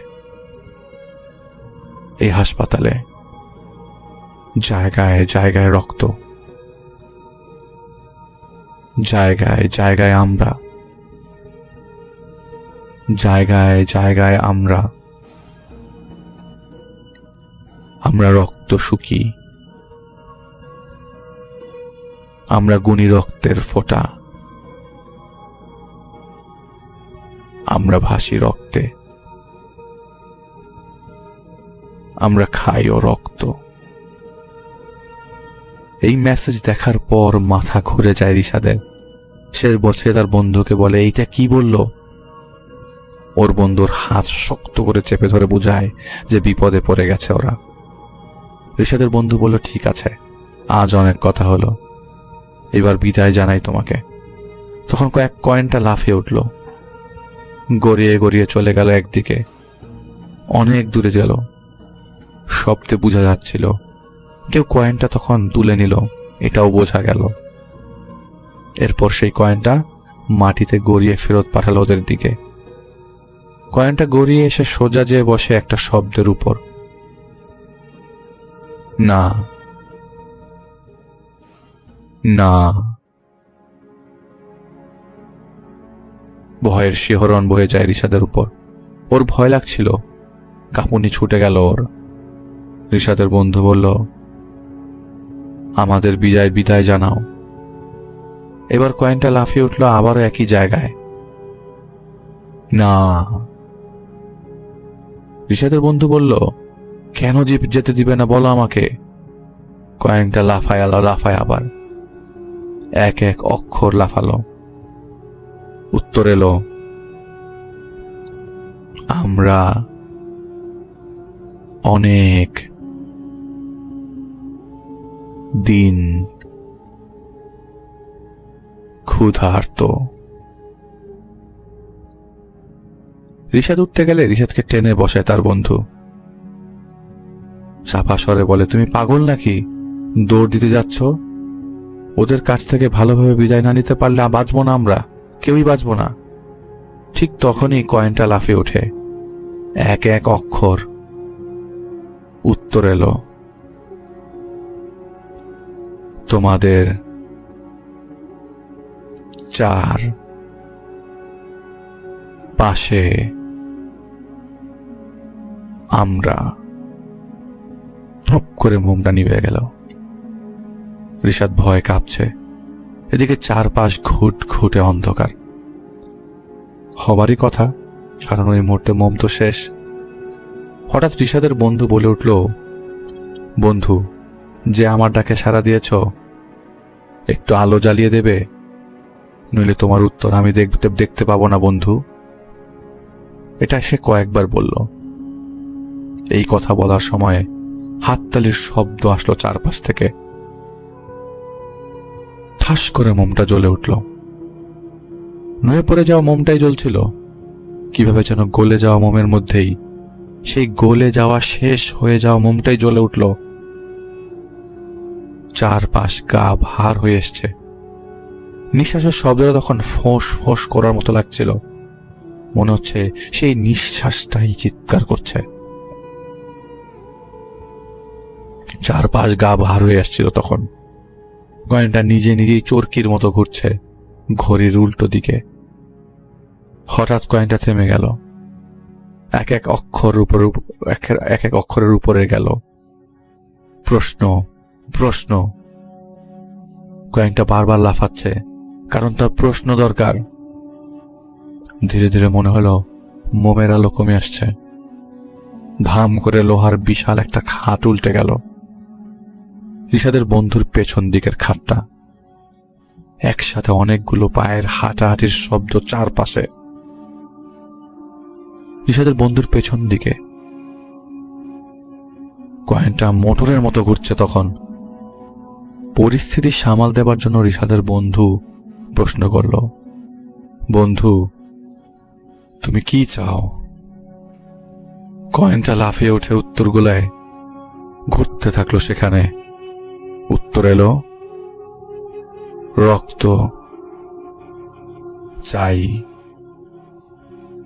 জায়গায় জায়গায় রক্ত, জায়গায় জায়গায় আমরা, জায়গায় জায়গায় আমরা রক্ত শুকি, আমরা গুণী রক্তের ফোঁটা, আমরা ভাসি রক্তে, আমরা খাইও রক্ত। এই মেসেজ দেখার পর মাথা ঘুরে যায় রিশাদের। সে তার বন্ধুকে বলে, এইটা কি বলল? ওর বন্ধুর হাত শক্ত করে চেপে ধরে বোঝায় যে বিপদে পড়ে গেছে ওরা। রিশাদের বন্ধু বলল, ঠিক আছে, আজ অনেক কথা হলো, এবার বিদায় জানাই তোমাকে। তখন কয়েক কয়েনটা লাফিয়ে উঠল, গড়িয়ে গড়িয়ে চলে গেল একদিকে, অনেক দূরে গেল। শব্দে বোঝা যাচ্ছিল কেউ কয়েনটা তখন তুলে নিল, এটাও বোঝা গেল। এরপর সেই কয়েনটা মাটিতে গড়িয়ে ফেরত পাঠালো ওদের দিকে। কয়েনটা গড়িয়ে এসে সোজা যেয়ে বসে একটা শব্দের উপর, না না। ভয়ের শিহরণ বয়ে যায় রিশাদের উপর। ওর ভয় লাগছিল, কাঁপুনি ছুটে গেল ওর। রিশাদের বন্ধু বলল, আমাদের বিদায় জানাও। এবার কয়েনটা লাফিয়ে উঠল আবারও একই জায়গায়, না। রিশাদের বন্ধু বলল, কেন যেতে দিবে না বলো আমাকে। কয়েনটা লাফায় আবার এক এক অক্ষর লাফালো। উত্তর এলো, আমরা অনেক দিন ক্ষুধার্ত। রিশাদ উঠতে গেলে রিশাদকে টেনে বসায় তার বন্ধু। চাপা স্বরে বলে, তুমি পাগল নাকি? দৌড় দিতে যাচ্ছ? ওদের কাছ থেকে ভালোভাবে বিদায় না নিতে পারলে বাঁচবো না, আমরা কেউই বাঁচবো না। ঠিক তখনই কয়েনটা লাফিয়ে ওঠে, এক এক অক্ষর। উত্তর এলো, তোমাদের চার পাশে আমরা। ধপ করে মোমটা নিভে গেল। রিশাদ ভয় কাঁপছে। এদিকে চারপাশ ঘুটঘুটে অন্ধকার। হবারই কথা, কারণ ওই মুহূর্তে মোম তো শেষ। হঠাৎ রিশাদের বন্ধু বলে উঠল, বন্ধু, যে আমার ডাকে সাড়া দিয়েছ, একটু আলো জ্বালিয়ে দেবে, নইলে তোমার উত্তর আমি দেখতে পাবো না বন্ধু। এটা সে কয়েকবার বলল। এই কথা বলার সময় হাততালির শব্দ আসলো চারপাশ থেকে। ঠাস করে মোমটা জ্বলে উঠল। নুয়ে পড়ে যাওয়া মোমটাই জ্বলছিল। কিভাবে যেন গলে যাওয়া মোমের মধ্যেই সেই গলে যাওয়া, শেষ হয়ে যাওয়া মোমটাই জ্বলে উঠল। চারপাশ গা ভার হয়ে এসছে। নিঃশ্বাসের শব্দটা তখন ফোঁস ফোঁস করার মতো লাগছিল। মনে হচ্ছে সেই নিঃশ্বাসটাই চিৎকার করছে। চারপাশ গা ভার হয়ে আসছিল তখন। কয়েনটা নিজে নিজেই চরকির মতো ঘুরছে ঘড়ির উল্টো দিকে। হঠাৎ কয়েনটা থেমে গেল। এক এক অক্ষরের উপরে গেল। প্রশ্ন, প্রশ্ন। কয়েনটা বারবার লাফাচ্ছে, কারণ তার প্রশ্ন দরকার। ধীরে ধীরে মনে হলো মোমের আলো কমে আসছে। ধাম করে লোহার বিশাল একটা খাট উল্টে গেল। রিশাদের বন্ধুর পেছন দিকের খাটটা। একসাথে অনেকগুলো পায়ের হাঁটাহাঁটির শব্দ চারপাশে। রিশাদের বন্ধুর পেছন দিকে কয়েনটা মোটরের মতো ঘুরছে তখন। পরিস্থিতি সামাল দেবার জন্য রিশাদের বন্ধু প্রশ্ন করল, বন্ধু, তুমি কি চাও? কয়েনটা লাফিয়ে উঠে উত্তরগুলায় ঘুরতে থাকলো। সেখানে উত্তর এলো, রক্ত চাই।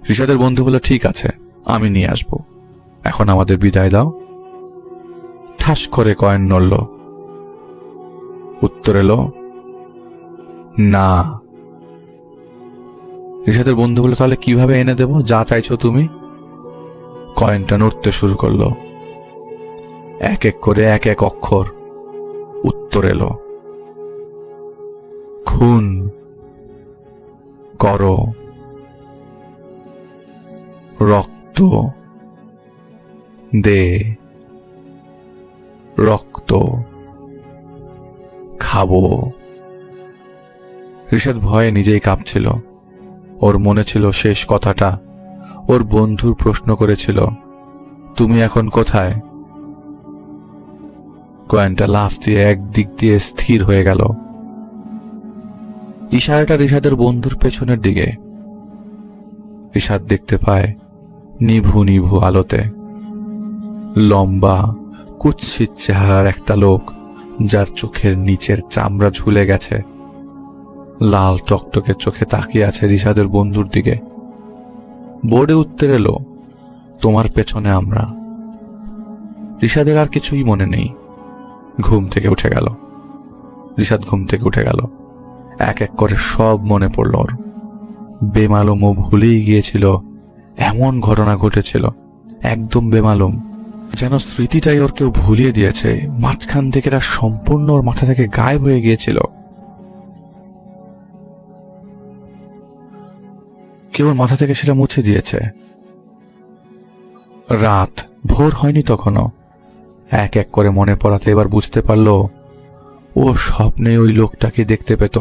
রিশাদের বন্ধু বলল, ঠিক আছে, আমি নিয়ে আসবো, এখন আমাদের বিদায় দাও। ঠাস করে কয়েন নড়ল। উত্তর এলো, না। রিশাদের বন্ধু বলল, তাহলে কিভাবে এনে দেব যা চাইছো তুমি? কয়েনটা নড়তে শুরু করলো। এক এক করে এক এক অক্ষর উত্তর এলো, খুন করো, রক্ত দে, রক্ত খাবো। রিশাদ ভয়ে নিজেই কাঁপছিল। ওর মনে ছিল শেষ কথাটা ওর বন্ধুর প্রশ্ন করেছিল, তুমি এখন কোথায়? কয়েনটা লাফ দিয়ে একদিক দিয়ে স্থির হয়ে গেল। ইশারাটা রিশাদের বন্ধুর পেছনের দিকে। রিশাদ দেখতে পায় নিভু নিভু আলোতে লম্বা কুৎসিত চেহারার একটা লোক, যার চোখের নিচের চামড়া ঝুলে গেছে, লাল টকটকে চোখে তাকিয়ে আছে রিশাদের বন্ধুর দিকে। বোর্ডে উত্তর এলো, তোমার পেছনে আমরা। রিশাদের আর কিছুই মনে নেই। ঘুম থেকে উঠে গেল। রিশাদ ঘুম থেকে উঠে গেল। এক এক করে সব মনে পড়ল ওর। বেমালুম ও ভুলেই গিয়েছিল এমন ঘটনা ঘটেছিল, একদম বেমালুম, যেন স্মৃতিটাই ওর কেউ ভুলিয়ে দিয়েছে। মাঝখান থেকে এটা সম্পূর্ণ ওর মাথা থেকে গায়েব হয়ে গিয়েছিল। কেউ ওর মাথা থেকে সেটা মুছে দিয়েছে। রাত, ভোর হয়নি তখনও। এক এক করে মনে পড়াতে এবার বুঝতে পারল ও স্বপ্নে ওই লোকটাকে দেখতে পেত,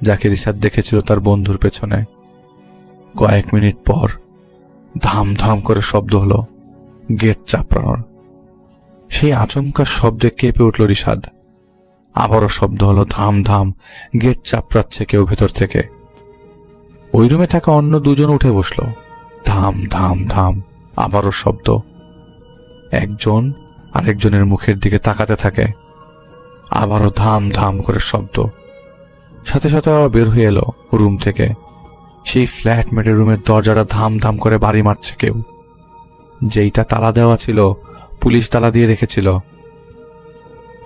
যাকে রিশাদ দেখেছিল তার বন্ধুর পেছনে। কয়েক মিনিট পর ধাম ধাম করে শব্দ হলো গেট চাপড়ানোর। সেই আচমকা শব্দে কেঁপে উঠল রিশাদ। আবারও শব্দ হলো ধাম ধাম, গেট চাপড়াচ্ছে কেউ ভেতর থেকে। ওই রুমে থাকা অন্য দুজন উঠে বসলো। ধাম ধাম ধাম, আবারও শব্দ। একজন আরেকজনের মুখের দিকে তাকাতে থাকে। আবারও ধাম ধাম করে শব্দ। সাথে সাথে আবার বের হয়ে এলো রুম থেকে। সেই ফ্ল্যাটমেটের রুমের দরজাটা ধাম ধাম করে বাড়ি মারছে কেউ। যেইটা তালা দেওয়া ছিল, পুলিশ তালা দিয়ে রেখেছিল।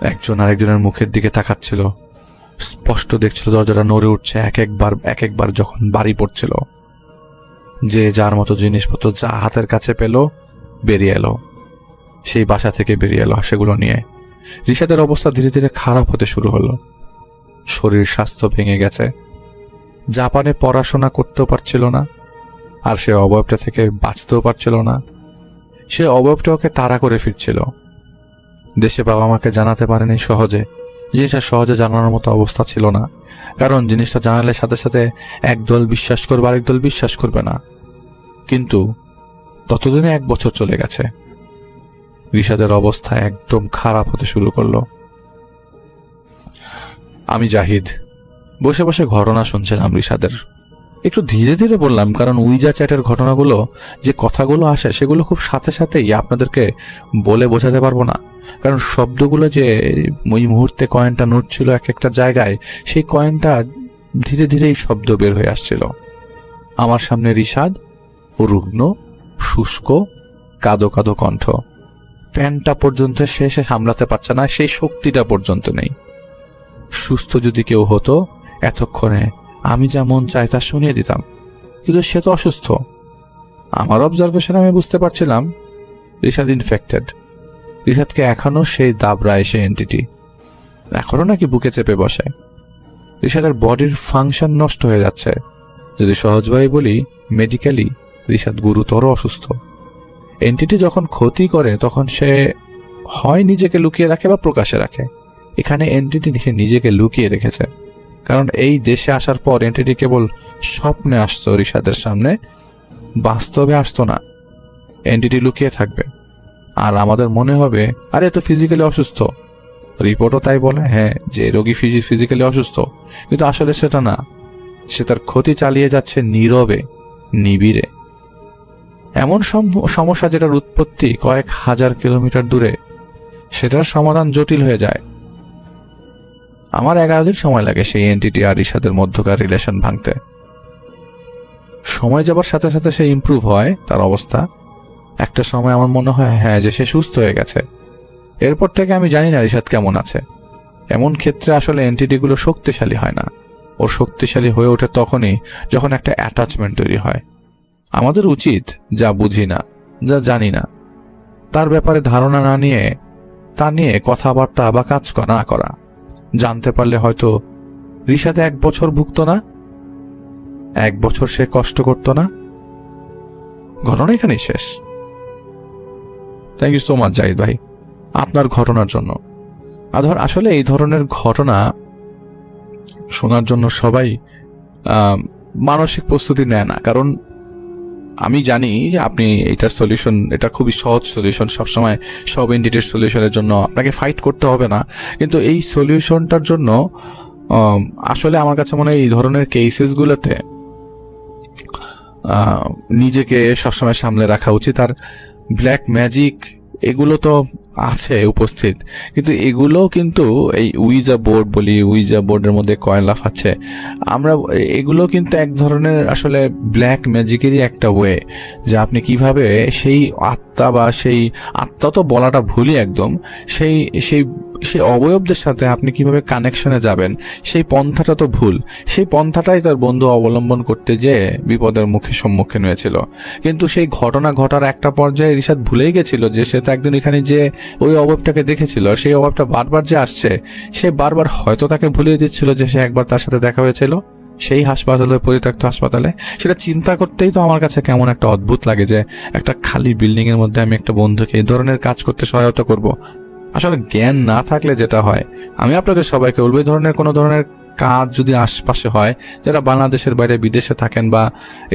একজন আরেকজনের মুখের দিকে তাকাচ্ছিল। স্পষ্ট দেখছিল দরজাটা নড়ে উঠছে এক একবার যখন বাড়ি পড়ছিল। যে যার মতো জিনিসপত্র যা হাতের কাছে পেল বেরিয়ে এলো। সেই বাসা থেকে বেরিয়ে এলো সেগুলো নিয়ে। রিশাদের অবস্থা ধীরে ধীরে খারাপ হতে শুরু হলো। শরীর স্বাস্থ্য ভেঙে গেছে। জাপানে পড়াশোনা করতেও পারছিল না, আর সে অবয়বটা থেকে বাঁচতেও পারছিল না। সে অবয়বটা ওকে তাড়া করে ফিরছিল। দেশে বাবা মাকে জানাতে পারেনি সহজে। জিনিসটা সহজে জানানোর মতো অবস্থা ছিল না, কারণ জিনিসটা জানালে সাথে সাথে একদল বিশ্বাস করবে, আরেক দল বিশ্বাস করবে না। কিন্তু ততদিনে 1 বছর চলে গেছে। রিশাদের অবস্থা একদম খারাপ হতে শুরু করলো। আমি জাহিদ বসে বসে ঘটনা শুনছিলাম রিশাদের। একটু ধীরে ধীরে বললাম, কারণ উইজা চ্যাটের ঘটনাগুলো যে কথাগুলো আসে সেগুলো খুব সাথে সাথেই আপনাদেরকে বলে বোঝাতে পারবো না। কারণ শব্দগুলো যে ওই মুহূর্তে কয়েনটা নড়ছিল এক একটা জায়গায়, সেই কয়েনটা ধীরে ধীরেই শব্দ বের হয়ে আসছিল। আমার সামনে রিশাদ, রুগ্ন, শুষ্ক, কাদো কাদো কণ্ঠ। প্যানটা পর্যন্ত সে সামলাতে পারছে না, সেই শক্তিটা পর্যন্ত নেই। সুস্থ যদি কেউ হতো এতক্ষণে আমি যা মন চাই তা শুনিয়ে দিতাম, কিন্তু সে তো অসুস্থ। আমার অবজারভেশনে আমি বুঝতে পারছিলাম রিশাদ ইনফেক্টেড। রিশাদকে এখনো সেই দাবরায় সে এন্টিটি, এখনো নাকি বুকে চেপে বসে। রিশাদের বডির ফাংশন নষ্ট হয়ে যাচ্ছে। যদি সহজভাবে বলি, মেডিকেলি রিশাদ গুরুতর অসুস্থ। এন্টিটি যখন ক্ষতি করে তখন সে হয় নিজেকে লুকিয়ে রাখে বা প্রকাশে রাখে। এখানে এন্টিটি সে নিজেকে লুকিয়ে রেখেছে, কারণ এই দেশে আসার পর এন্টিটি কেবল স্বপ্নে আসতো রিশাদের সামনে, বাস্তবে আসতো না। এন্টিটি লুকিয়ে থাকবে আর আমাদের মনে হবে আরে তো ফিজিক্যালি অসুস্থ। রিপোর্টও তাই বলে, হ্যাঁ, যে রোগী ফিজিক্যালি অসুস্থ, কিন্তু আসলে সেটা না। সে তার ক্ষতি চালিয়ে যাচ্ছে নীরবে, নিবিড়ে। এমন সমস্যা যেটার উৎপত্তি কয়েক হাজার কিলোমিটার দূরে, সেটার সমাধান জটিল হয়ে যায়। আমার 11 দিন সময় লাগে সেই এন্টিটি আর রিশাদের মধ্যকার রিলেশন ভাঙতে। সময় যাবার সাথে সাথে সে ইমপ্রুভ হয় তার অবস্থা। একটা সময় আমার মনে হয় হ্যাঁ যে সে সুস্থ হয়ে গেছে। এরপর থেকে আমি জানি না রিশাদ কেমন আছে। এমন ক্ষেত্রে আসলে এন্টিটিগুলো শক্তিশালী হয় না। ওর শক্তিশালী হয়ে ওঠে তখনই যখন একটা অ্যাটাচমেন্ট তৈরি হয়। আমাদের উচিত যা বুঝি না, যা জানি না, তার ব্যাপারে ধারণা না নিয়ে তা নিয়ে কথাবার্তা বা কাজ না করা। জানতে পারলে হয়তো রিশাদ 1 বছর ভুগত না, 1 বছর সে কষ্ট করত না। ঘটনা এখানেই শেষ। Thank you so much Zahid ভাই আপনার ঘটনার জন্য। আসলে এই ধরনের ঘটনা শোনার জন্য সবাই মানসিক প্রস্তুতি নেয় না, কারণ আমি জানি আপনি এটার সলিউশন, এটা খুবই সহজ সলিউশন। সবসময় সব এন্টিটির সলিউশনের জন্য আপনাকে ফাইট করতে হবে না, কিন্তু এই সলিউশনটার জন্য আসলে আমার কাছে মনে হয় এই ধরনের কেসেসগুলোতে নিজেকে সবসময় সামলে রাখা উচিত। আর ব্ল্যাক ম্যাজিক এগুলো তো আছে উপস্থিত, কিন্তু এগুলো কিন্তু এই উইজা বোর্ড বলি, উইজা বোর্ডের মধ্যে কয়েন লাফাচ্ছে, আমরা এগুলো কিন্তু এক ধরনের আসলে ব্ল্যাক ম্যাজিকেরই একটা ওয়ে, যে আপনি কিভাবে সেই আত্মা বা সেই আত্মা তো বলাটা ভুলই একদম, সেই সেই সেই অবয়বদের সাথে আপনি কিভাবে কানেকশনে যাবেন সেই পন্থাটা তো ভুল। সেই পন্থাটাই তার বন্ধু অবলম্বন করতে যেয়ে বিপদের সম্মুখীন হয়েছিল। কিন্তু সেই ঘটনা ঘটার একটা পর্যায়ে রিশাদ ভুলেই গেছিল যে সে তো একদিন এখানে যে ওই অভাবটাকে দেখেছিল, সেই অভাবটা বারবার যে আসছে, সে বারবার হয়তো তাকে ভুলিয়ে দিচ্ছিল যে সে একবার তার সাথে দেখা হয়েছিল সেই হাসপাতালে, পরিত্যক্ত হাসপাতালে। সেটা চিন্তা করতেই তো আমার কাছে কেমন একটা অদ্ভুত লাগে যে একটা খালি বিল্ডিং এর মধ্যে আমি একটা বন্ধুকে এই ধরনের কাজ করতে সহায়তা করব। আসলে জ্ঞান না থাকলে যেটা হয়, আমি আপনাদের সবাইকে বলবো এই ধরনের কোনো ধরনের কাজ যদি আশপাশে হয়, যারা বাংলাদেশের বাইরে বিদেশে থাকেন বা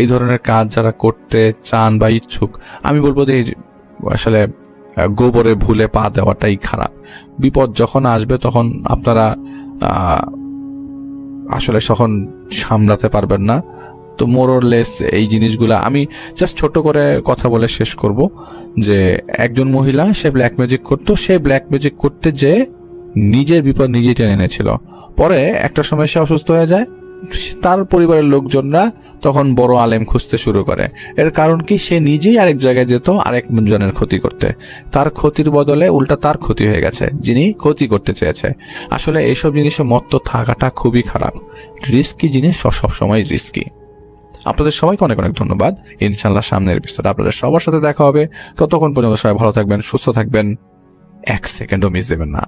এই ধরনের কাজ যারা করতে চান বা ইচ্ছুক, আমি বলবো যে আসলে গোবরে ভুলে পা দেওয়াটাই খারাপ। বিপদ যখন আসবে তখন আপনারা আসলে তখন সামলাতে পারবেন না। তো মোরলেস এই জিনিসগুলো আমি জাস্ট ছোট করে কথা বলে শেষ করব যে একজন মহিলা সে ব্ল্যাক ম্যাজিক করতো, সে ব্ল্যাক ম্যাজিক করতে যে নিজের বিপদ নিজেই টেনে এনেছিল। পরে একটা সময় সে অসুস্থ হয়ে যায়, তার পরিবারের লোকজনরা তখন বড় আলেম খুঁজতে শুরু করে। এর কারণ কি, সে নিজেই আরেক জায়গায় যেত আরেকজনের ক্ষতি করতে, তার ক্ষতির বদলে উল্টা তার ক্ষতি হয়ে গেছে যিনি ক্ষতি করতে চেয়েছে। আসলে এইসব জিনিসে মত্ত থাকাটা খুবই খারাপ। রিস্কি জিনিস সবসময় রিস্কি। আপনাদের সবাইকে অনেক অনেক ধন্যবাদ। ইনশাআল্লাহ সামনের এপিসোডে আপনাদের সবার সাথে দেখা হবে। ততক্ষণ পর্যন্ত সবাই ভালো থাকবেন, সুস্থ থাকবেন, 1 সেকেন্ডও মিস দেবেন না।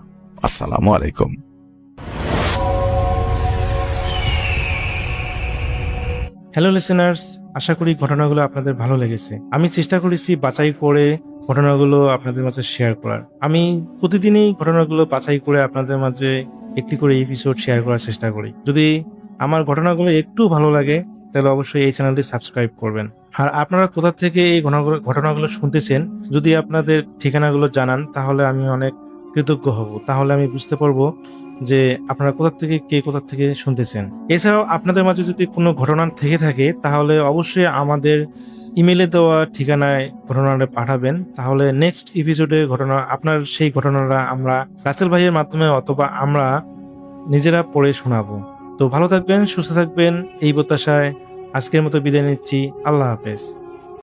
আসসালামু আলাইকুম। হ্যালো লিসেনার্স, আশা করি ঘটনাগুলো আপনাদের ভালো লেগেছে। আমি চেষ্টা করেছি বাছাই করে ঘটনাগুলো আপনাদের মাঝে শেয়ার করার। আমি প্রতিদিনই ঘটনাগুলো বাছাই করে আপনাদের মাঝে একটি করে এপিসোড শেয়ার করার চেষ্টা করি। যদি আমার ঘটনাগুলো একটু ভালো লাগে তাহলে অবশ্যই এই চ্যানেলটি সাবস্ক্রাইব করবেন। আর আপনারা কোথা থেকে এই ঘটনাগুলো শুনতেছেন যদি আপনাদের ঠিকানাগুলো জানান তাহলে আমি অনেক কৃতজ্ঞ হব। তাহলে আমি বুঝতে পারবো যে আপনারা কোথা থেকে শুনতেছেন। এছাড়াও আপনাদের মাঝে যদি কোনো ঘটনা থেকে থাকে তাহলে অবশ্যই আমাদের ইমেলে দেওয়া ঠিকানায় ঘটনাটা পাঠাবেন। তাহলে নেক্সট এপিসোডে আপনার সেই ঘটনাটা আমরা রাসেল ভাইয়ের মাধ্যমে অথবা আমরা নিজেরা পড়ে শোনাবো। তো ভালো থাকবেন, সুস্থ থাকবেন, এই প্রত্যাশায় আজকের মতো বিদায় নিচ্ছি। আল্লাহ হাফেজ।